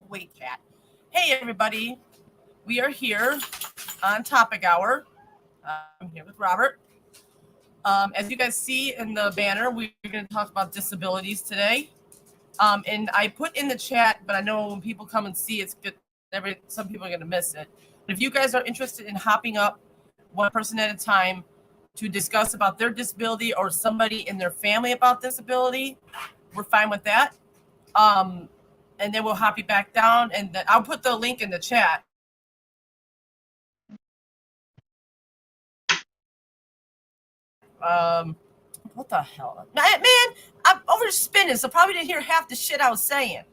Wait, cat. Hey, everybody. We are here on Topic Hour. I'm here with Robert. As you guys see in the banner, we're going to talk about disabilities today. And I put in the chat, but I know when people come and see it's good. Some people are going to miss it. But if you guys are interested in hopping up one person at a time to discuss about their disability or somebody in their family about disability, we're fine with that. And then we'll hop you back down, and then I'll put the link in the chat. What the hell? Man, I'm over spinning, so probably didn't hear half the shit I was saying.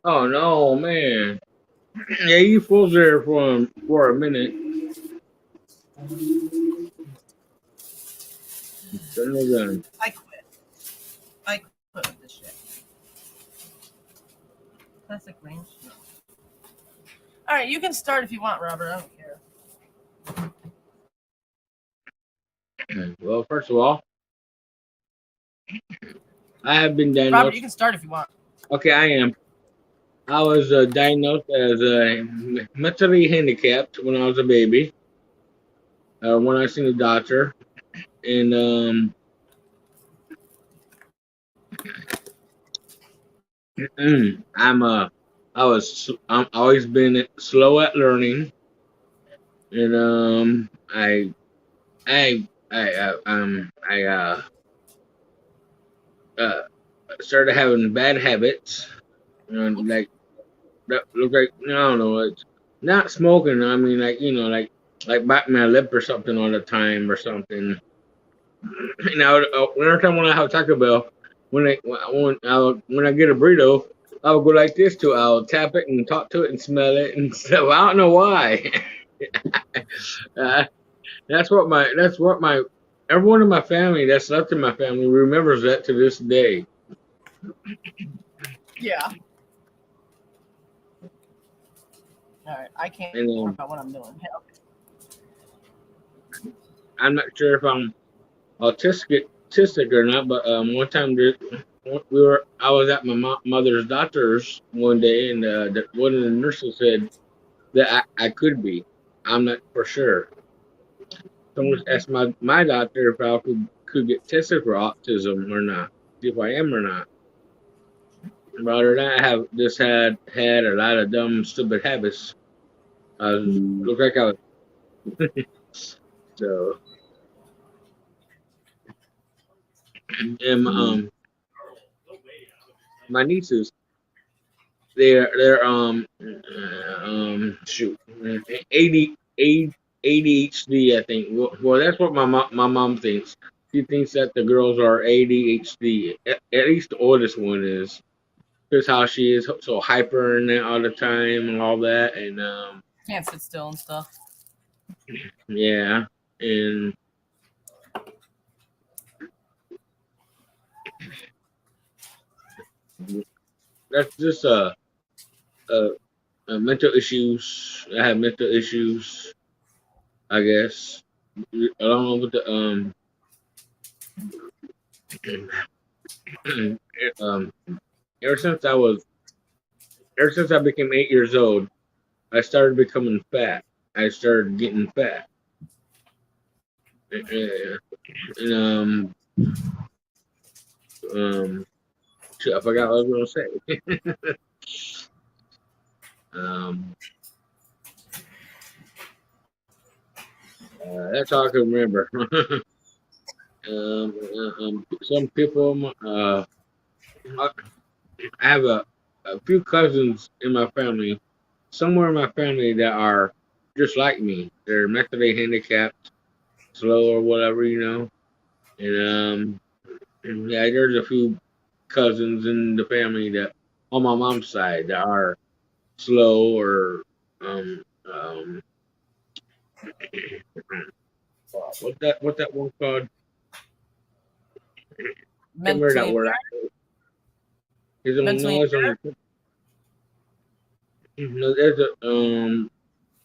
Oh no, man. Yeah, you froze there for a minute. I quit with this shit. Classic range. All right, you can start if you want, Robert. I don't care. Well, first of all, I have been diagnosed. Robert, you can start if you want. Okay, I am. I was diagnosed as mentally handicapped when I was a baby. When I seen a doctor, and I'm always been slow at learning, and I started having bad habits, like that look like I don't know, it's not smoking. I mean, like like biting my lip or something all the time or something. Now, every time when I have Taco Bell, when I get a burrito, I'll go like this to it. I'll tap it and talk to it and smell it and stuff. I don't know why. That's what my everyone in my family that's left in my family remembers that to this day. Yeah. All right, I can't talk about what I'm doing. I'm not sure if I'm autistic or not, but one time I was at my mother's doctor's one day, and one of the nurses said that I could be. I'm not for sure. Someone asked my doctor if I could get tested for autism or not, see if I am or not. But other than that, I have just had a lot of dumb, stupid habits. Look like I was so. And my nieces, they're shoot, ADHD, I think. Well, that's what my mom thinks. She thinks that the girls are ADHD. At least the oldest one is. Because how she is so hyper and all the time and all that, and can't sit still and stuff. Yeah, and that's just mental issues. I have mental issues, I guess, along with the ever since I became 8 years old, I started becoming fat. I started getting fat, and shit, I forgot what I was gonna say. That's all I can remember. Some people, I have a few cousins in my family, somewhere in my family that are just like me. They're mentally handicapped, slow or whatever, And yeah, there's a few cousins in the family that on my mom's side that are slow or what that one called? Mentally that word. No, there's a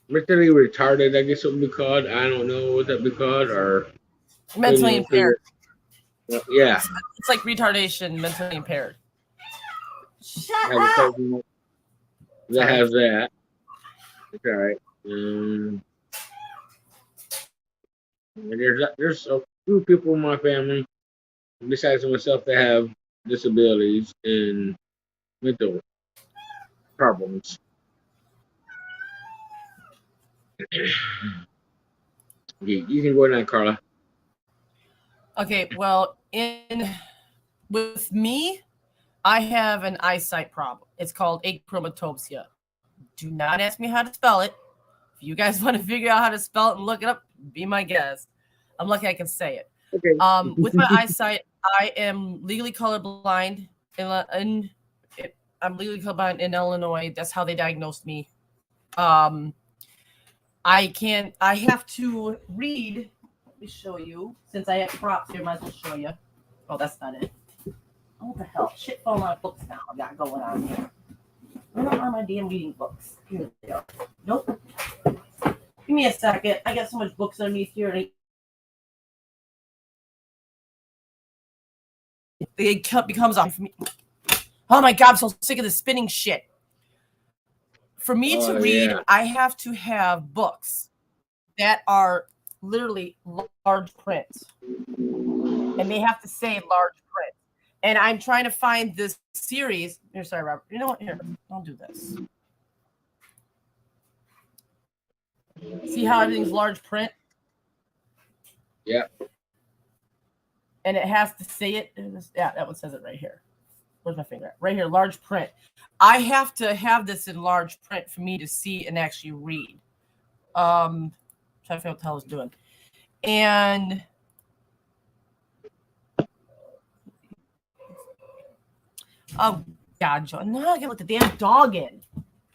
mentally retarded, I guess it would be called. I don't know what that would be called, or mentally impaired. Yeah, it's like retardation, mentally impaired. I have a cousin that has that. It's all right. There's a few people in my family besides myself that have disabilities and mental problems. You can go now, Carla. Okay, well, with me, I have an eyesight problem. It's called achromatopsia. Do not ask me how to spell it. If you guys want to figure out how to spell it and look it up, be my guest. I'm lucky I can say it. Okay. With my eyesight, I am legally colorblind. I'm legally colorblind in Illinois. That's how they diagnosed me. I have to read. Let me show you. Since I have props here, I might as well show you. Oh, that's not it. Oh, what the hell? Shit, all my books now I got going on here. Where are my damn reading books? Here they are. Nope. Give me a second. I got so much books underneath here. And it becomes off for me. Oh my God, I'm so sick of this spinning shit. For me to read, Yeah. I have to have books that are literally large print. And they have to say large print. And I'm trying to find this series. Here, sorry, Robert. You know what? Here, I'll do this. See how everything's large print? Yeah. And it has to say it. Yeah, that one says it right here. Where's my finger at? Right here, large print. I have to have this in large print for me to see and actually read. Trying to figure out what the hell I was doing. And oh God, John. Now I gotta let the damn dog in.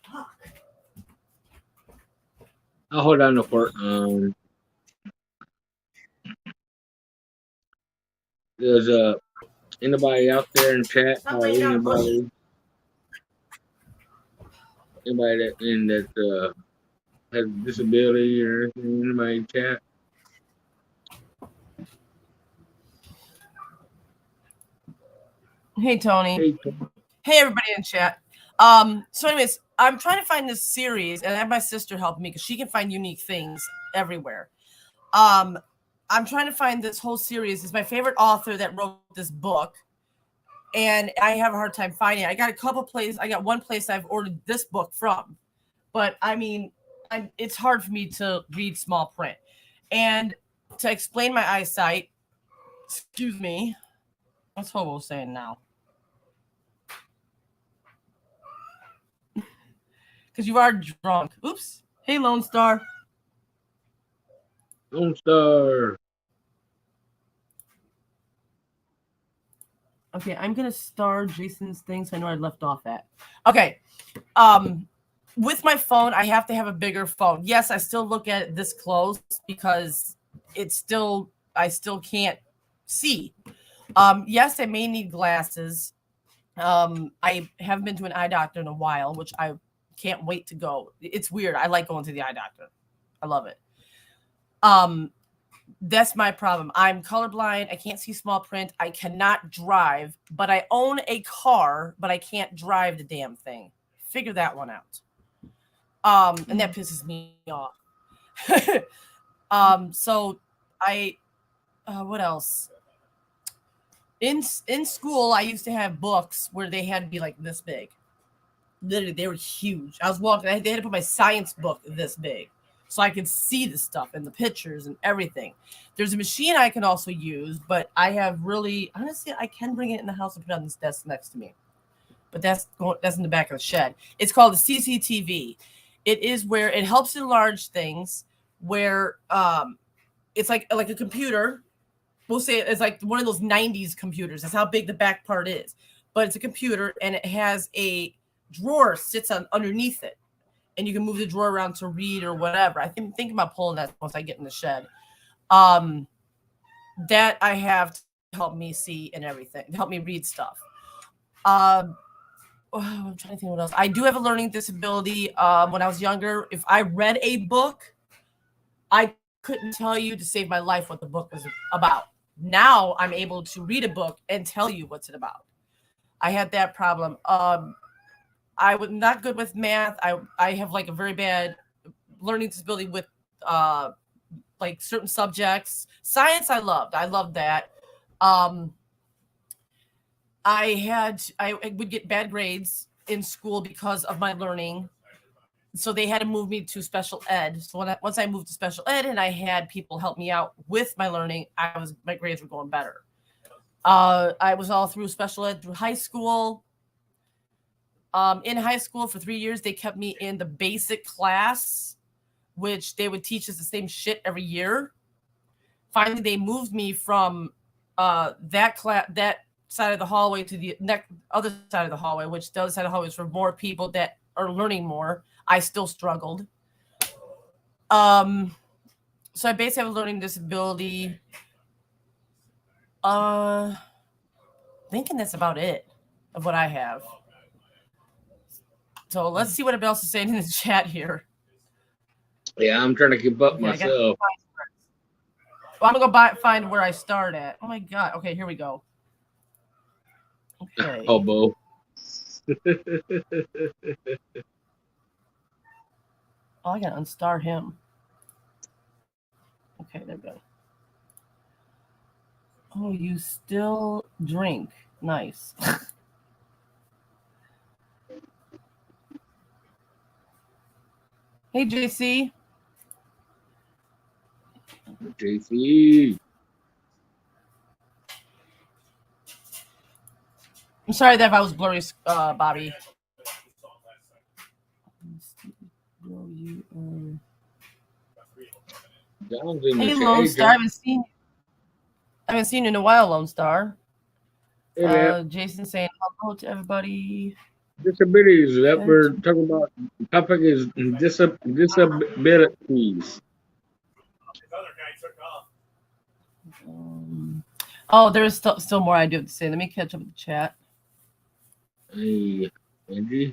Fuck. I'll hold on to fort. There's anybody out there in chat or anybody that has a disability or anything, anybody in chat? Hey Tony. Hey everybody in chat. So anyways, I'm trying to find this series, and I have my sister helping me because she can find unique things everywhere. I'm trying to find this whole series. It's my favorite author that wrote this book, and I have a hard time finding it. I got a couple places. I got one place I've ordered this book from, but I mean, it's hard for me to read small print. And to explain my eyesight, excuse me, what's Hobo saying now? Because you are drunk. Oops. Hey, Lone Star. Lone Star. Okay, I'm gonna star Jason's thing so I know I left off at. Okay. With my phone, I have to have a bigger phone. Yes, I still look at it this close because I still can't see. Yes, I may need glasses. I haven't been to an eye doctor in a while, which I can't wait to go. It's weird. I like going to the eye doctor. I love it. That's my problem. I'm colorblind. I can't see small print. I cannot drive, but I own a car, but I can't drive the damn thing. Figure that one out. And that pisses me off. So what else? In school, I used to have books where they had to be like this big. Literally, they were huge. I was walking. They had to put my science book this big so I could see the stuff and the pictures and everything. There's a machine I can also use, but I have really, honestly, I can bring it in the house and put it on this desk next to me. But that's in the back of the shed. It's called a CCTV. It is where it helps enlarge things. Where it's like a computer. We'll say it's like one of those 90s computers. That's how big the back part is. But it's a computer, and it has a drawer sits on underneath it. And you can move the drawer around to read or whatever. I think thinking about pulling that once I get in the shed. That I have to help me see and everything, to help me read stuff. I'm trying to think what else. I do have a learning disability. When I was younger, if I read a book, I couldn't tell you to save my life what the book was about. Now I'm able to read a book and tell you what's it about. I had that problem. I was not good with math. I have like a very bad learning disability with like certain subjects. Science I loved. I loved that. I would get bad grades in school because of my learning. So they had to move me to special ed. So once I moved to special ed and I had people help me out with my learning, my grades were going better. I was all through special ed through high school. In high school for 3 years, they kept me in the basic class, which they would teach us the same shit every year. Finally, they moved me from that side of the hallway to the other side of the hallway, which the other side of the hallway is for more people that are learning more. I still struggled. So I basically have a learning disability. Thinking that's about it of what I have. So let's see what everybody else is saying in the chat here. Yeah, I'm trying to keep up myself. I'm gonna go find where I start at. Oh my god. Okay, here we go. Okay. Hobo. Oh, I gotta unstar him. Okay, there we go. Oh, you still drink. Nice. Hey, JC. JC. I'm sorry that if I was blurry, Bobby. Hey, Lone Star. I haven't seen you in a while, Lone Star. Hey, Jason saying hello to everybody. Disabilities that we're talking about. The topic is disabilities. There's still more I do have to say. Let me catch up with the chat. Hey, Angie.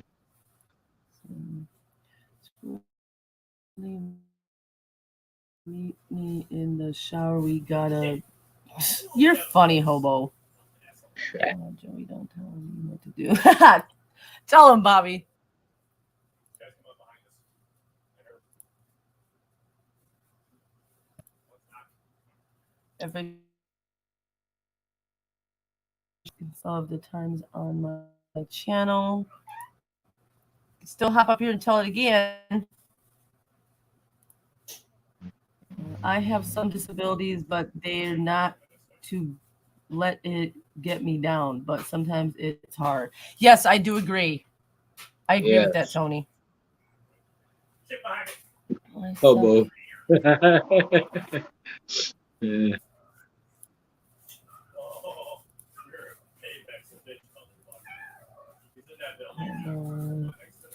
Meet me in the shower. We gotta. You're funny, hobo. Joey, don't tell him what to do. Tell him, Bobby. If I can solve the times on my channel, still hop up here and tell it again. I have some disabilities, but they're not to let it get me down. But sometimes it's hard. Yes, I do agree. I agree with that, Tony. Hobo. Yeah.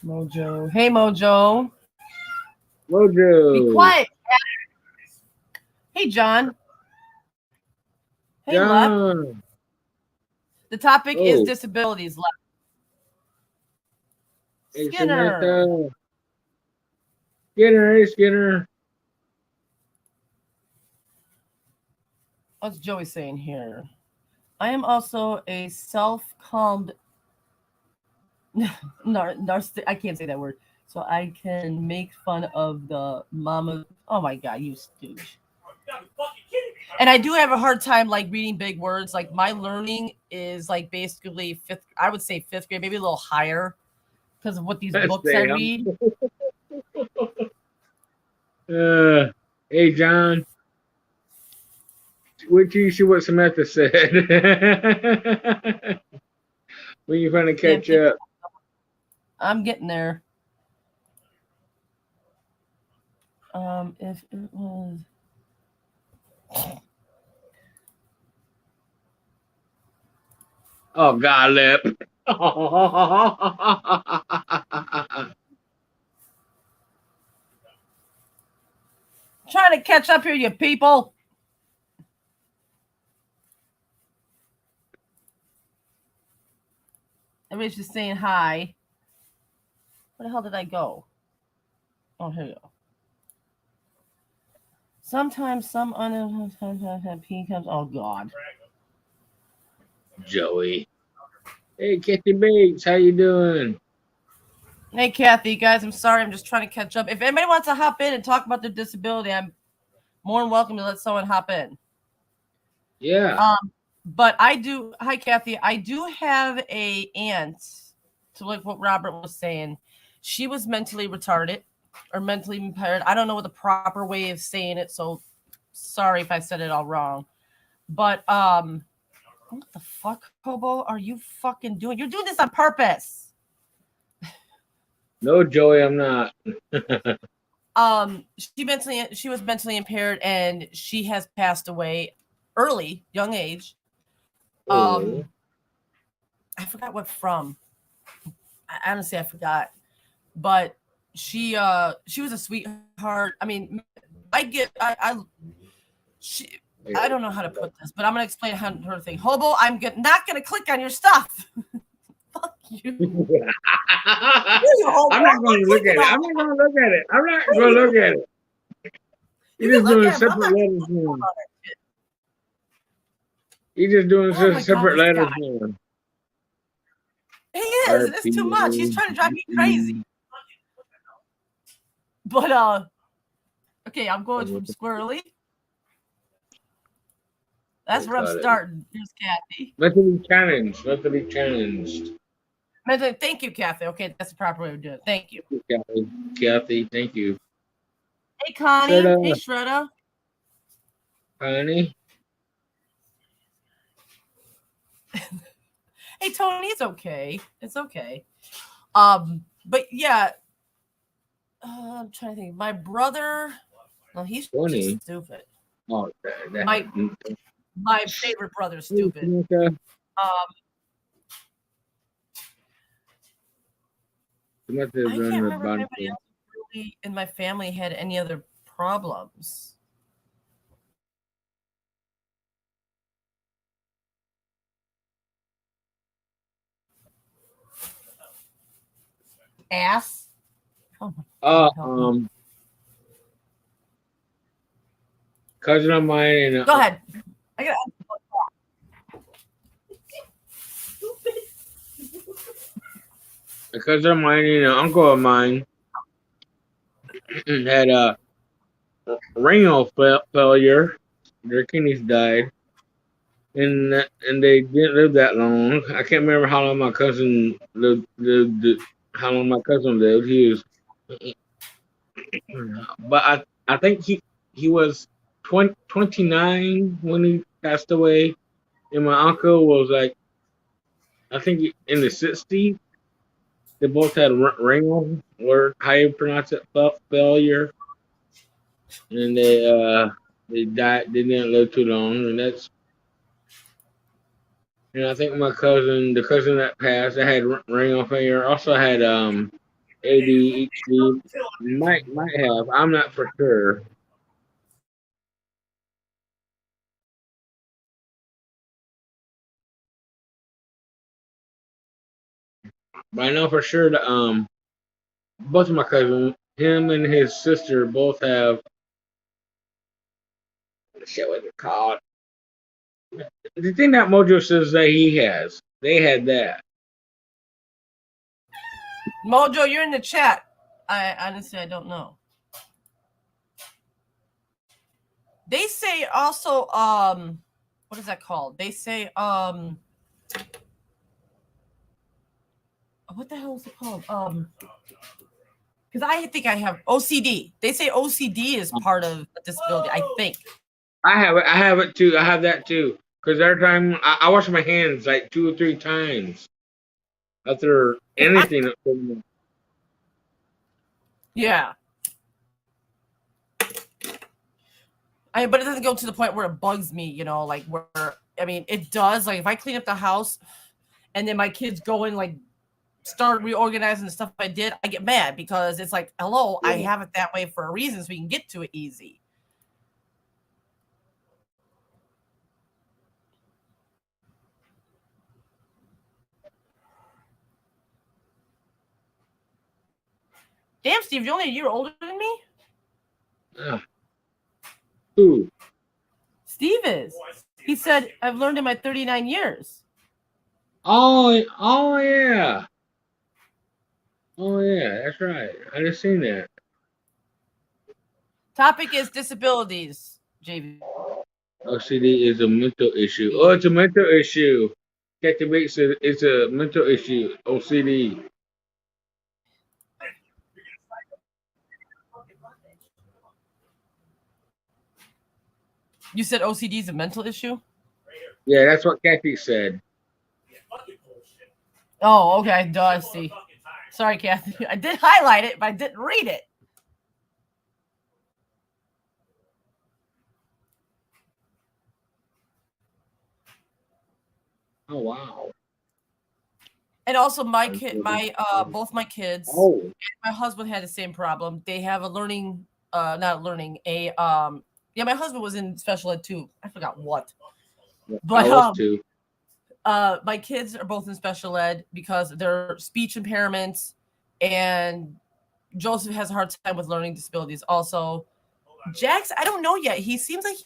Mojo. Hey, Mojo. Mojo. Be quiet. Hey, John. Hey, John. Lep. The topic is disabilities, Lep. Skinner. Hey, Skinner. What's Joey saying here? I am also a self-calmed I can't say that word. So I can make fun of the mama. Oh my god, you stooge. And I do have a hard time like reading big words. Like my learning is like basically fifth grade, maybe a little higher because of what these books I read. Hey, John. Wait till you see what Samantha said. When you're trying to catch up. I'm getting there. If it was. Oh, God, Lip. Trying to catch up here, you people. Everybody's just saying hi. Where the hell did I go? Oh, here you go. Sometimes some have P comes. Oh God. Joey. Hey, Kathy Bates, how you doing? Hey, Kathy, guys, I'm sorry. I'm just trying to catch up. If anybody wants to hop in and talk about their disability, I'm more than welcome to let someone hop in. Yeah. But I do. Hi, Kathy. I do have a aunt, to like what Robert was saying. She was mentally retarded or mentally impaired. I don't know what the proper way of saying it, so sorry if I said it all wrong. But what the fuck, Hobo, are you fucking doing? You're doing this on purpose. No, Joey, I'm not. She was mentally impaired and she has passed away early, young age. Oh. I forgot what from. Honestly, I forgot. But she was a sweetheart. I mean, I don't know how to put this, but I'm gonna explain her thing. Hobo, not gonna click on your stuff. Fuck you. I'm not going to look at it. I'm not going to look at it. I'm not going to look at it. You're just doing separate letters now. You're just doing separate letters now. He is. It's too much. He's trying to drive me crazy. But okay, I'm going from squirrely. That's where I'm starting. Here's Kathy. Mentally challenged. Mentally challenged. Thank you, Kathy. Okay, that's the proper way of doing it. Thank you. Kathy, thank you. Hey, Connie. Shredda. Hey, Shredda. Connie. Hey, Tony, it's okay. It's okay. But yeah, I'm trying to think. My brother, no, he's just stupid. Oh, my favorite brother's stupid. I can't remember if anybody else really in my family had any other problems. Ass. Cousin of mine. And, go ahead. I got. A cousin of mine and an uncle of mine had a renal failure. Their kidneys died, and they didn't live that long. I can't remember how long my cousin lived. How long my cousin lived? He was, but I think he was 29 when he passed away, and my uncle was like, I think in the 60s. They both had renal, or how you pronounce it, failure, and they died. They didn't live too long, and that's. And I think the cousin that passed, that had renal failure, also had ADHD. Might have. I'm not for sure. But I know for sure that both of my cousins, him and his sister, both have. Shit, what's it called? The thing that Mojo says that he has, they had that. Mojo, you're in the chat. I honestly, I don't know. They say also, what is that called? They say, what the hell is it called? Because I think I have OCD. They say OCD is part of a disability, I think. I have it too. I have that too. Because every time I wash my hands like 2 or 3 times after anything. Yeah. But it doesn't go to the point where it bugs me, like where, I mean, it does. Like if I clean up the house and then my kids go and like start reorganizing the stuff I did, I get mad because it's like, hello, yeah. I have it that way for a reason so we can get to it easy. Damn, Steve, you're only a year older than me? Who? Steve is. He said, I've learned in my 39 years. Oh yeah. Oh yeah, that's right. I just seen that. Topic is disabilities, JV. OCD is a mental issue. Oh, it's a mental issue. Captain Bates said it's a mental issue. OCD. You said OCD is a mental issue? Yeah, that's what Kathy said. Oh, okay. Duh, I see. Sorry, Kathy. I did highlight it, but I didn't read it. Oh wow. And also, both my kids, Oh. and my husband had the same problem. They have a learning, not learning, yeah, my husband was in special ed too. I forgot what, I but was too. my kids are both in special ed because they're speech impairments, and Joseph has a hard time with learning disabilities. Also, Jax, I don't know yet. He seems like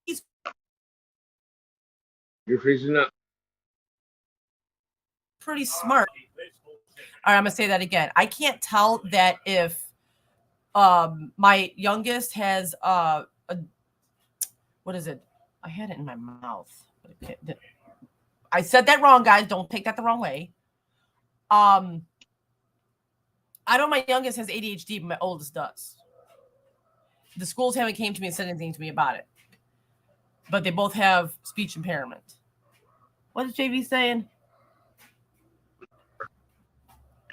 he's You're freezing up. pretty smart. All right, I'm gonna say that again. I can't tell that if my youngest has what is it? I had it in my mouth. I said that wrong, guys. Don't take that the wrong way. I know my youngest has ADHD, but my oldest does. The schools haven't came to me and said anything to me about it, but they both have speech impairment. What is JV saying?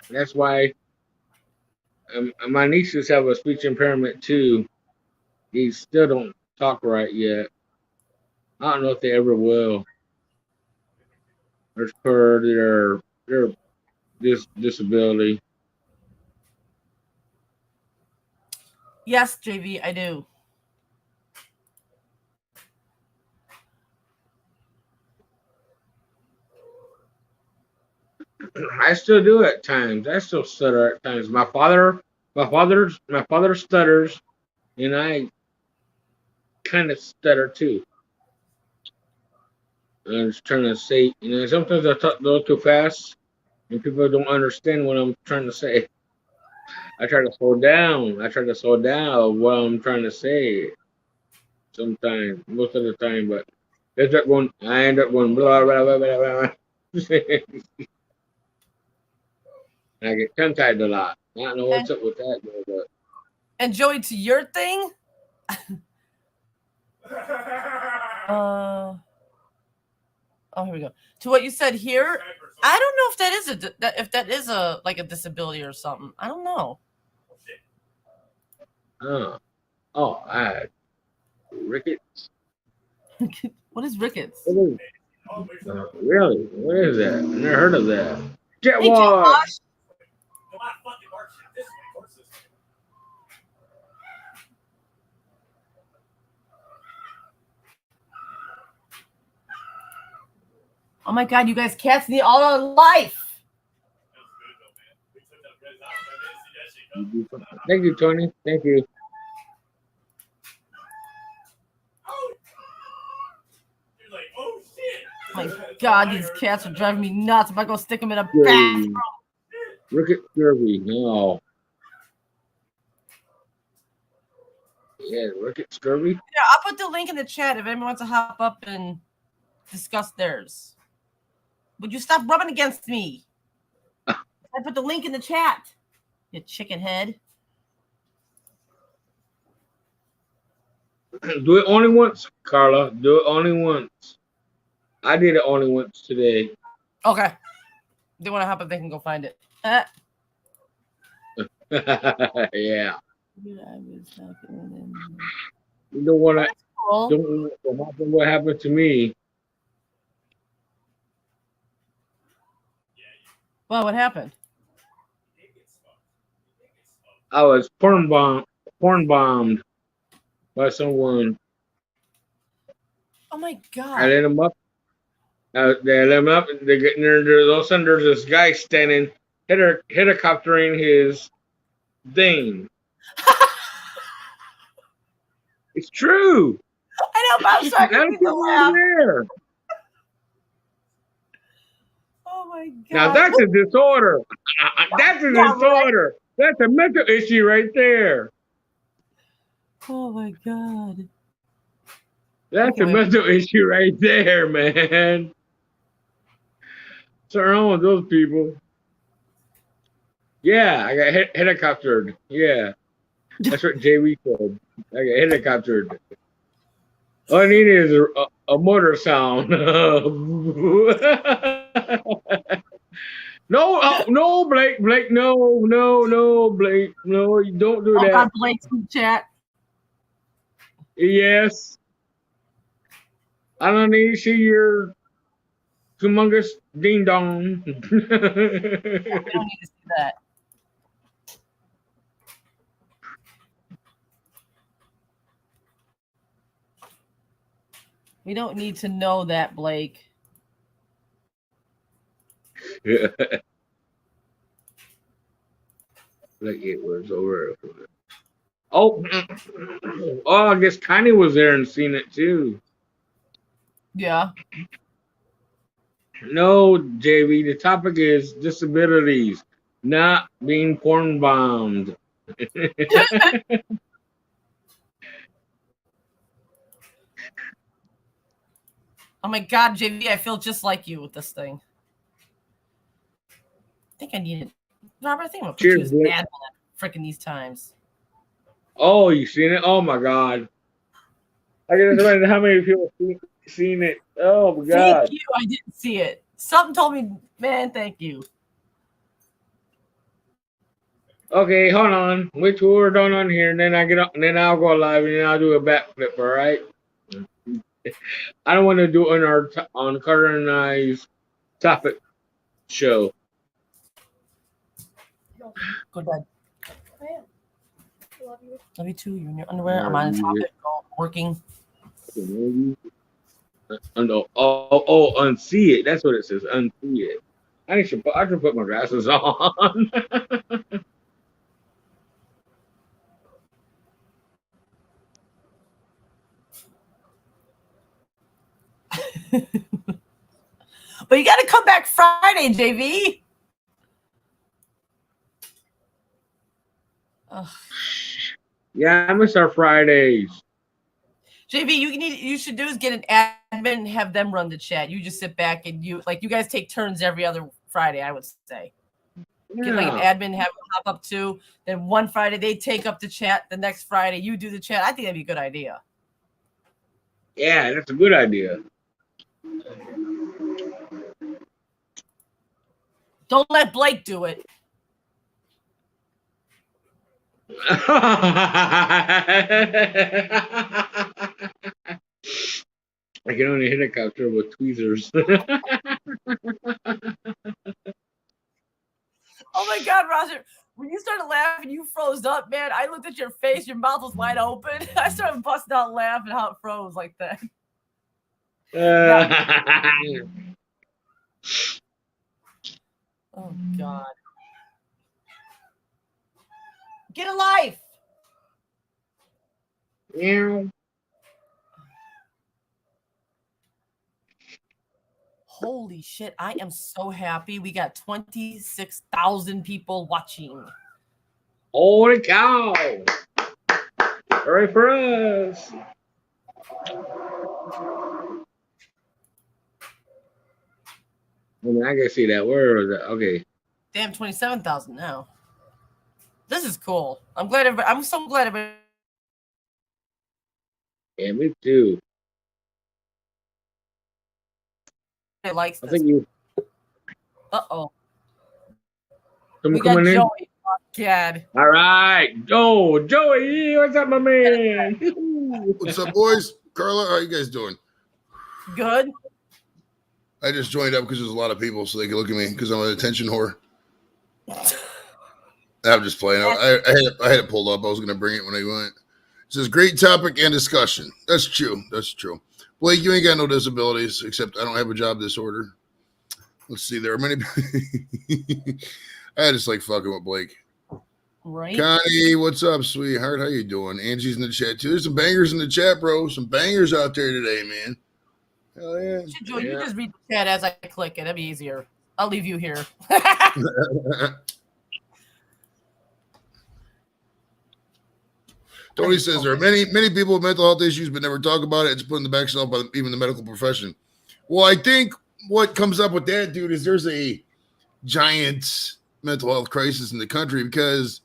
That's why my nieces have a speech impairment too. They still don't talk right yet. I don't know if they ever will. As per their disability. Yes, JV, I do. I still do at times. I still stutter at times. My father stutters, and I kind of stutter too. I'm just trying to say, sometimes I talk a little too fast, and people don't understand what I'm trying to say. I try to slow down. I try to slow down what I'm trying to say. Sometimes, most of the time, but I end up going blah blah blah blah blah. I get tongue tied a lot. I don't know what's up with that, but And Joey, to your thing. Oh, here we go. To what you said here, I don't know if that is a like a disability or something. I don't know. oh, rickets. What is rickets? Really? What is that? I never heard of that. Jet Hey, Jet wash. Wash. Oh my God, you guys, cats need all our life. Thank you, Tony. Thank you. Oh my God, these cats are driving me nuts. I'm gonna go stick them in a bathroom. Ricket scurvy. No. Yeah, ricket scurvy. Yeah, I'll put the link in the chat if anyone wants to hop up and discuss theirs. Would you stop rubbing against me? I put the link in the chat. You chicken head. Do it only once, Carla. Do it only once. I did it only once today. Okay. They want to hop up, they can go find it. Yeah. You don't want to. Cool. Don't happen what happened to me. Well, what happened? I was porn bombed by someone. Oh my God. I let him up. They let him up. They get near. All of a sudden, there's this guy standing, helicoptering his thing. It's true. I know, but I'm sorry. None of people were there. my God. Now that's a disorder. That's a disorder. That's a mental issue right there. Oh my God. That's a mental issue right there, man. What's wrong with those people? Yeah, I got helicoptered. Yeah, that's what JV said. I got helicoptered. All I need is a motor sound. No, Blake, no, Blake, no, you don't do that. Got Blake's in chat. Yes, I don't need to see your humongous ding dong. We don't need to see that. We don't need to know that, Blake. Like it was over. Oh, I guess Connie was there and seen it too. Yeah. No, JV, the topic is disabilities, not being porn bombed. Oh my God, JV, I feel just like you with this thing. I think I need it. Robert, I think I'm going to put you as admin freaking these times. Oh, you seen it? Oh my God. I can imagine how many people seen it. Oh my God. Thank you. I didn't see it. Something told me, man, thank you. Okay, hold on. Wait till we're done on here, and then I get up, and then I'll go live, and then I'll do a backflip. All right. I don't want to do it on Carter and I's topic show. Go to bed. I am. Love you too. You're in your underwear. I'm on a topic. Working. Unsee it. That's what it says. Unsee it. I should put my glasses on. But you got to come back Friday, JV. Ugh. Yeah, I miss our Fridays. JV, you should do is get an admin and have them run the chat. You just sit back and you guys take turns every other Friday, I would say. Yeah. Get like an admin, have them hop up too. Then one Friday they take up the chat. The next Friday you do the chat. I think that'd be a good idea. Yeah, that's a good idea. Don't let Blake do it. I can only helicopter with tweezers. Oh my God, Roger. When you started laughing, you froze up, man. I looked at your face. Your mouth was wide open. I started busting out laughing how it froze like that. Oh, God. Get a life. Yeah. Holy shit. I am so happy. We got 26,000 people watching. Holy cow. Hooray for us. I mean, I can see that. Where was that? Okay. Damn, 27,000 now. This is cool. I'm so glad everybody. Yeah, me too. Likes this. I think you. Uh-oh. Someone coming in? Joey. Oh, God. All right. Oh, Joey. What's up, my man? What's up, boys? Carla, how you guys doing? Good. I just joined up because there's a lot of people so they can look at me because I'm an attention whore. I'm just playing. I had it pulled up. I was going to bring it when I went. It says, great topic and discussion. That's true. That's true. Blake, you ain't got no disabilities, except I don't have a job disorder. Let's see. There are many. I just like fucking with Blake. Right. Connie, what's up, sweetheart? How you doing? Angie's in the chat, too. There's some bangers in the chat, bro. Some bangers out there today, man. Hell yeah. Joe, you just read the chat as I click it. It'd be easier. I'll leave you here. Tony says there are many people with mental health issues but never talk about it. It's put in the back shelf by even the medical profession. Well, I think what comes up with that, dude, is there's a giant mental health crisis in the country because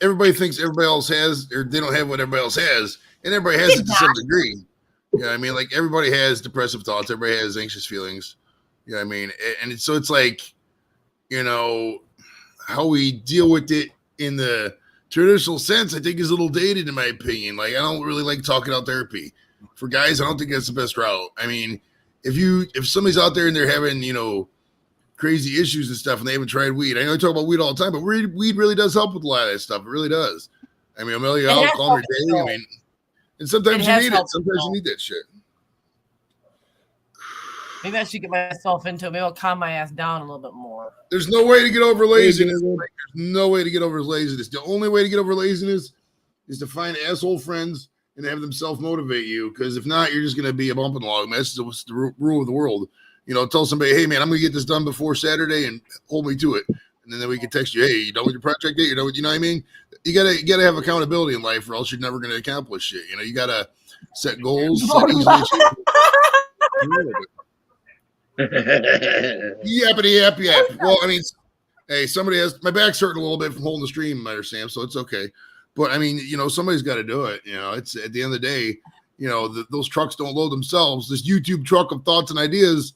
everybody thinks everybody else has, or they don't have what everybody else has, and everybody has it to some degree. You know what I mean? Like, everybody has depressive thoughts, everybody has anxious feelings. You know what I mean? And so it's like, you know, how we deal with it in the traditional sense, I think, is a little dated in my opinion. Like, I don't really like talking out therapy. For guys, I don't think that's the best route. I mean, if somebody's out there and they're having, you know, crazy issues and stuff and they haven't tried weed. I know I talk about weed all the time, but weed really does help with a lot of that stuff. It really does. I mean, Amelia, I'll calm your day. I mean, and sometimes you need it. Sometimes you need that shit. Maybe I should get myself into it. Maybe I'll calm my ass down a little bit more. There's no way to get over laziness. There's no way to get over laziness. The only way to get over laziness is to find asshole friends and have them self-motivate you. Because if not, you're just going to be a bumping log. That's the rule of the world. You know, tell somebody, hey, man, I'm going to get this done before Saturday and hold me to it. And then we can text you, hey, you done with your project date? You know what I mean? You gotta have accountability in life or else you're never going to accomplish shit. You know, you got to set goals, set easily achievable. Yappity yap yap. Well, I mean, hey, somebody has my back's hurting a little bit from holding the stream, there, Sam, so it's okay. But I mean, you know, somebody's got to do it. You know, it's at the end of the day, you know, those trucks don't load themselves. This YouTube truck of thoughts and ideas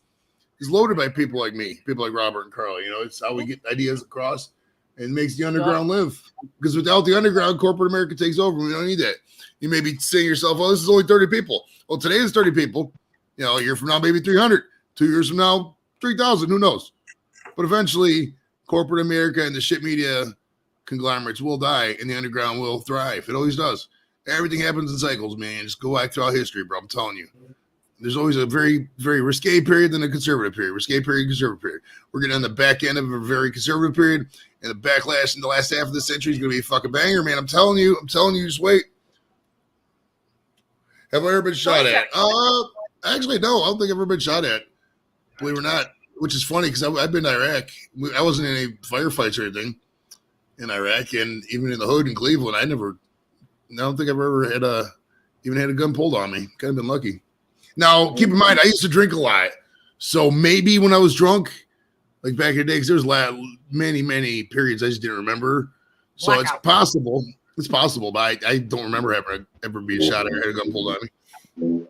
is loaded by people like me, people like Robert and Carl. You know, it's how we get ideas across and makes the underground live. Because without the underground, corporate America takes over. We don't need that. You may be saying to yourself, oh, this is only 30 people. Well, today is 30 people. You know, a year from now, maybe 300. 2 years from now, 3,000. Who knows? But eventually, corporate America and the shit media conglomerates will die and the underground will thrive. It always does. Everything happens in cycles, man. Just go back throughout history, bro. I'm telling you. There's always a very, very risque period, then a conservative period. Risque period, conservative period. We're getting on the back end of a very conservative period, and the backlash in the last half of the century is going to be a fucking banger, man. I'm telling you, just wait. Have I ever been shot at? Actually, no. I don't think I've ever been shot at. Believe it or not, which is funny because I've been to Iraq. I wasn't in any firefights or anything in Iraq, and even in the hood in Cleveland, I don't think I've ever even had a gun pulled on me. Kind of been lucky. Now, keep in mind, I used to drink a lot, so maybe when I was drunk, like back in the day, because there was many periods I just didn't remember. So it's possible. It's possible, but I don't remember ever being shot or had a gun pulled on me.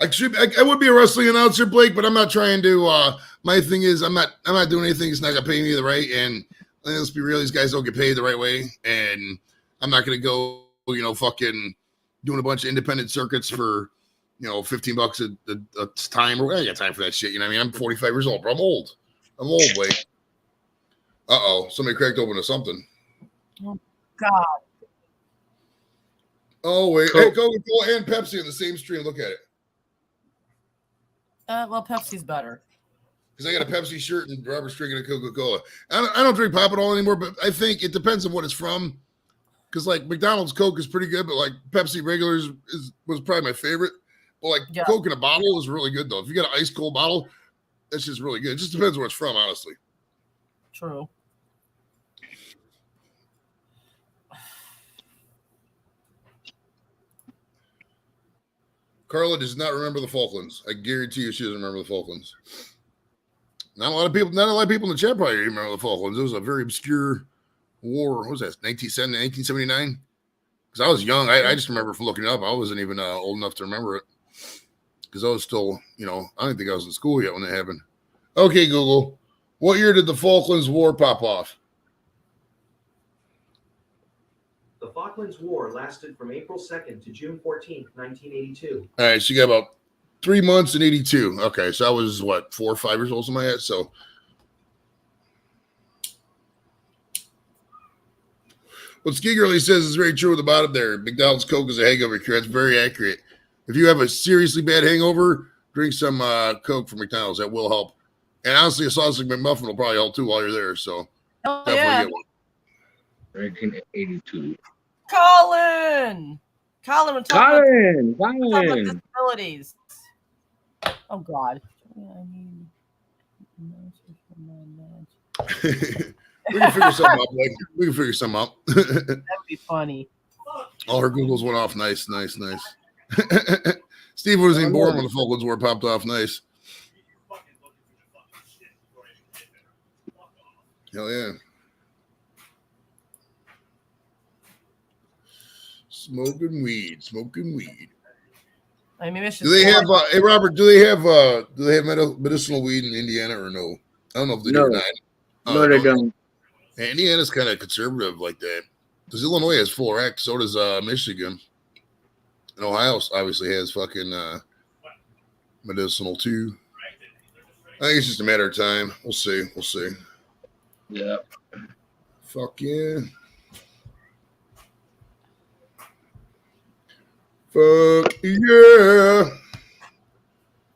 I would be a wrestling announcer, Blake, but I'm not trying to. My thing is, I'm not doing anything that's not gonna pay me the right. And let's be real, these guys don't get paid the right way, and I'm not gonna go, you know, fucking doing a bunch of independent circuits for, you know, $15 a time. Or I got time for that shit. You know what I mean? I'm 45 years old, bro. I'm old, Blake. Somebody cracked open to something. Oh God. Oh wait, hey, Coca-Cola and Pepsi in the same stream. Look at it. Well, Pepsi's better. Because I got a Pepsi shirt and Robert's drinking a Coca-Cola. I don't drink pop at all anymore, but I think it depends on what it's from. Because like McDonald's Coke is pretty good, but like Pepsi regulars was probably my favorite. But like Coke in a bottle is really good though. If you got an ice cold bottle, that's just really good. It just depends where it's from, honestly. True. Carla does not remember the Falklands. I guarantee you she doesn't remember the Falklands. Not a lot of people in the chat probably remember the Falklands. It was a very obscure war. What was that? 1979? Because I was young. I just remember from looking it up. I wasn't even old enough to remember it. Because I was still, you know, I didn't think I was in school yet when it happened. Okay, Google. What year did the Falklands War pop off? The Falklands War lasted from April 2nd to June 14th, 1982. All right, so you got about 3 months in 82. Okay, so I was, 4 or 5 years old, something like that. So what Ski Girlie says is very true at the bottom there. McDonald's Coke is a hangover cure. That's very accurate. If you have a seriously bad hangover, drink some Coke from McDonald's. That will help. And honestly, a sausage McMuffin will probably help too while you're there. So definitely get one. 1982. Colin, we're talking about disabilities. Oh God. We can figure something out, Blake. We can figure something out. That'd be funny. All her Googles went off. Nice. Steve wasn't even born when the Falklands War popped off. Nice. Hell yeah. Smoking weed. I mean, it's just Do they have hey Robert, do they have medicinal weed in Indiana or no? I don't know if they do or not. No, they don't. Yeah, Indiana's kind of conservative like that. Because Illinois has full rec, so does Michigan. And Ohio obviously has fucking medicinal too. I think it's just a matter of time. We'll see. Yeah. Fuck yeah. Fuck yeah.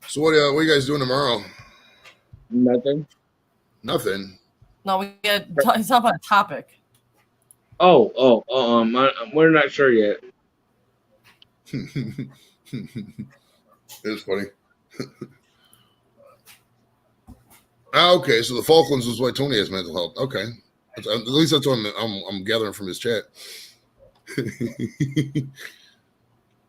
So what are you guys doing tomorrow? Nothing. Nothing. No, we got to talk about a topic. We're not sure yet. It was funny. Okay, so the Falklands was why Tony has mental health. Okay, at least that's what I'm gathering from his chat.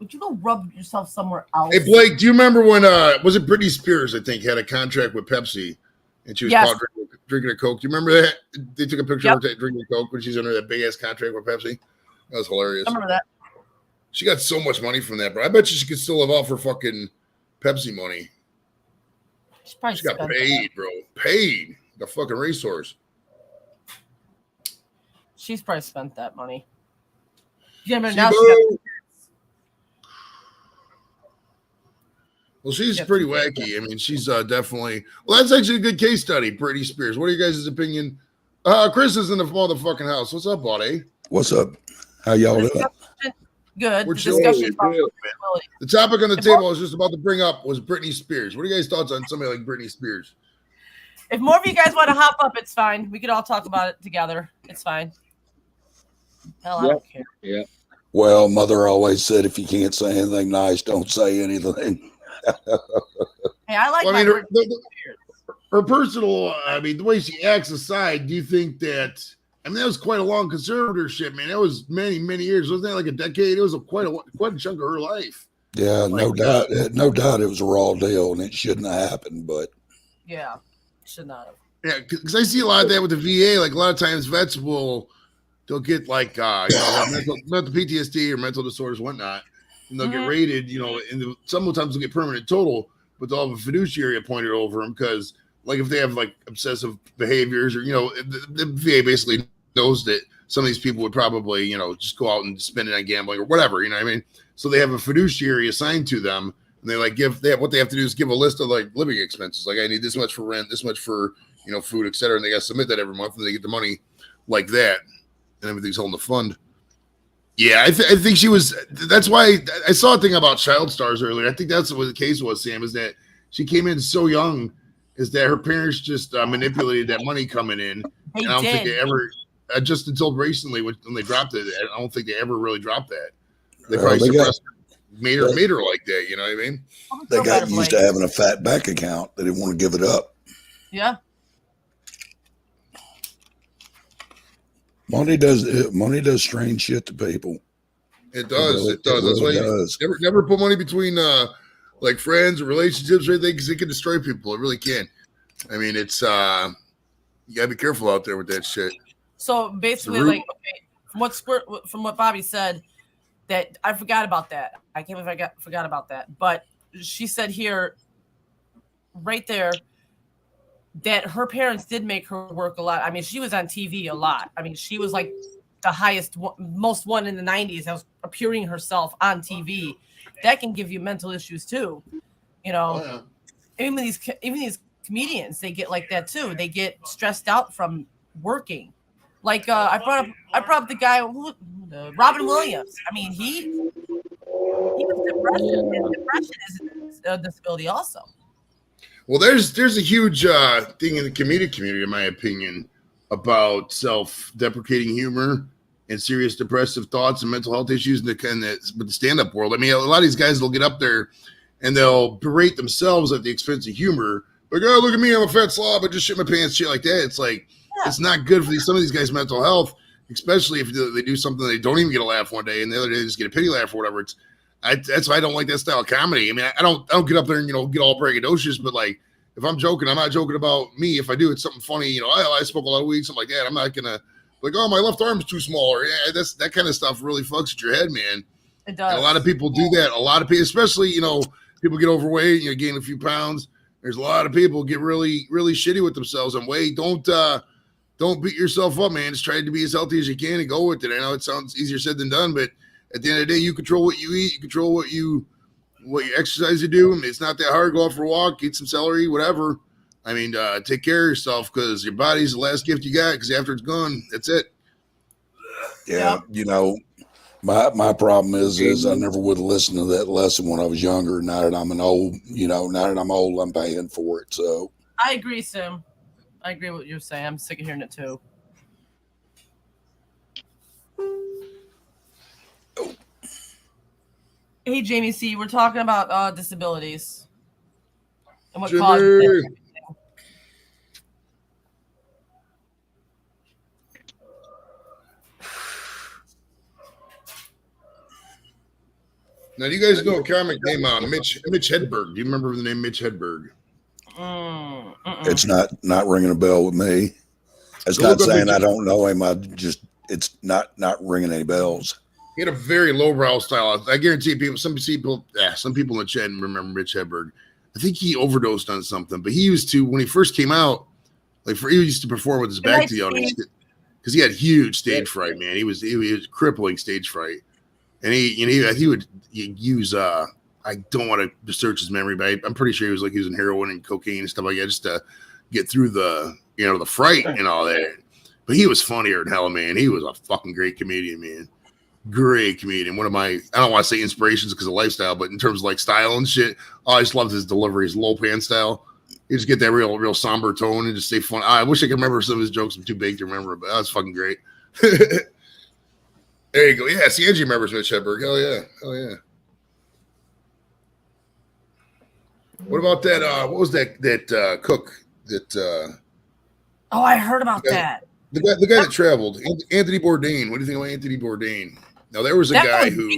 Would you go rub yourself somewhere else? Hey Blake, do you remember when was it Britney Spears? I think had a contract with Pepsi, and she was caught drinking a Coke. Do you remember that? They took a picture of her drinking a Coke when she's under that big ass contract with Pepsi. That was hilarious. I remember that. She got so much money from that, bro. I bet you she could still live off her fucking Pepsi money. She got paid, bro. Paid. The fucking racehorse. She's probably spent that money. Yeah, but now she Well, she's pretty wacky. I mean, she's definitely. Well, that's actually a good case study, Britney Spears. What are you guys' opinion? Chris is in the motherfucking house. What's up, buddy? What's up? How y'all doing? Good. We're The topic on the table I was just about to bring up was Britney Spears. What are you guys' thoughts on somebody like Britney Spears? If more of you guys want to hop up, it's fine. We could all talk about it together. It's fine. Hell, I don't care. Yeah. Well, Mother always said, if you can't say anything nice, don't say anything. Hey, I like her personal, I mean, the way she acts aside, do you think that, I mean, that was quite a long conservatorship, man. That was many, many years. Wasn't that like a decade? It was quite a chunk of her life. Yeah, no doubt. No doubt it was a raw deal and it shouldn't have happened, but. Yeah, should not have. Yeah, because I see a lot of that with the VA. Like a lot of times vets they'll get like, mental PTSD or mental disorders, whatnot. And they'll get rated, and sometimes they'll get permanent total, but they'll have a fiduciary appointed over them because, like, if they have like obsessive behaviors or, the VA basically knows that some of these people would probably, just go out and spend it on gambling or whatever, you know what I mean? So they have a fiduciary assigned to them, and what they have to do is give a list of like living expenses. Like, I need this much for rent, this much for, food, et cetera. And they got to submit that every month, and they get the money like that, and everything's held in the fund. Yeah, I think she was. That's why I saw a thing about child stars earlier. I think that's what the case was, Sam, is that she came in so young, is that her parents just manipulated that money coming in. And I don't think they ever, just until recently when they dropped it, I don't think they ever really dropped that. They probably suppressed her, made her like that. You know what I mean? They got used to having a fat bank account. They didn't want to give it up. Yeah. Money does strange shit to people. It does. It does. That's really why you never put money between like friends or relationships or anything, because it can destroy people. It really can. I mean, it's you gotta be careful out there with that shit. So basically, from what Bobby said, that I forgot about that. I can't believe I forgot about that. But she said here, right there, that her parents did make her work a lot. I mean, she was on TV a lot. I mean, she was like the most one in the 90s that was appearing herself on TV. That can give you mental issues too. Even these comedians, they get like that too. They get stressed out from working. Like I brought up the guy Robin Williams. I mean, he was depression. And depression is a disability also. Well, there's a huge thing in the comedic community, in my opinion, about self-deprecating humor and serious depressive thoughts and mental health issues with the stand-up world. I mean, a lot of these guys will get up there and they'll berate themselves at the expense of humor, Like, oh, look at me, I'm a fat slob, I just shit my pants, shit like that. It's like, it's not good for some of these guys' mental health, especially if they do something they don't even get a laugh one day, and the other day they just get a pity laugh or whatever. That's why I don't like that style of comedy. I mean, I don't get up there and get all braggadocious, but like if I'm joking, I'm not joking about me. If I do, it's something funny. I smoke a lot of weed, something like that. I'm not gonna like, oh, my left arm's too small, or that's that kind of stuff really fucks with your head, man. It does. And a lot of people do that. A lot of people, especially people get overweight, gain a few pounds. There's a lot of people get really, really shitty with themselves on weight. Don't beat yourself up, man. Just try to be as healthy as you can and go with it. I know it sounds easier said than done, but at the end of the day, you control what you eat. You control what you exercise you do. I mean, it's not that hard. Go out for a walk, eat some celery, whatever. I mean, take care of yourself because your body's the last gift you got because after it's gone, that's it. Yeah, my problem is I never would have listened to that lesson when I was younger. Now that I'm old, I'm paying for it. So I agree, Sim. I agree with what you're saying. I'm sick of hearing it too. Hey, Jamie C., we're talking about disabilities and what causes it. Now, do you guys know a comic named Mitch Hedberg? Do you remember the name Mitch Hedberg? It's not ringing a bell with me. It's not saying I don't know him. It's not ringing any bells. He had a very lowbrow style. I guarantee some people in the chat remember Mitch Hedberg. I think he overdosed on something, but he used to, when he first came out, he used to perform with his back to the audience because he had huge stage fright, man. He was crippling stage fright, and he would use I don't want to search his memory, but I'm pretty sure he was like using heroin and cocaine and stuff like that just to get through the the fright and all that. But he was funnier than hell, man. He was a fucking great comedian, man. Great comedian. One of my, I don't want to say inspirations because of lifestyle, but in terms of like style and shit, I just loved his delivery, his low pan style. You just get that real somber tone and just say fun. I wish I could remember some of his jokes. I'm too big to remember, but that was fucking great. There you go. Yeah, see, Angie remembers Mitch Hedberg. Hell yeah. What about that? What was that cook that? Oh, I heard about that. The guy that traveled, Anthony Bourdain. What do you think about Anthony Bourdain? Now there was a guy who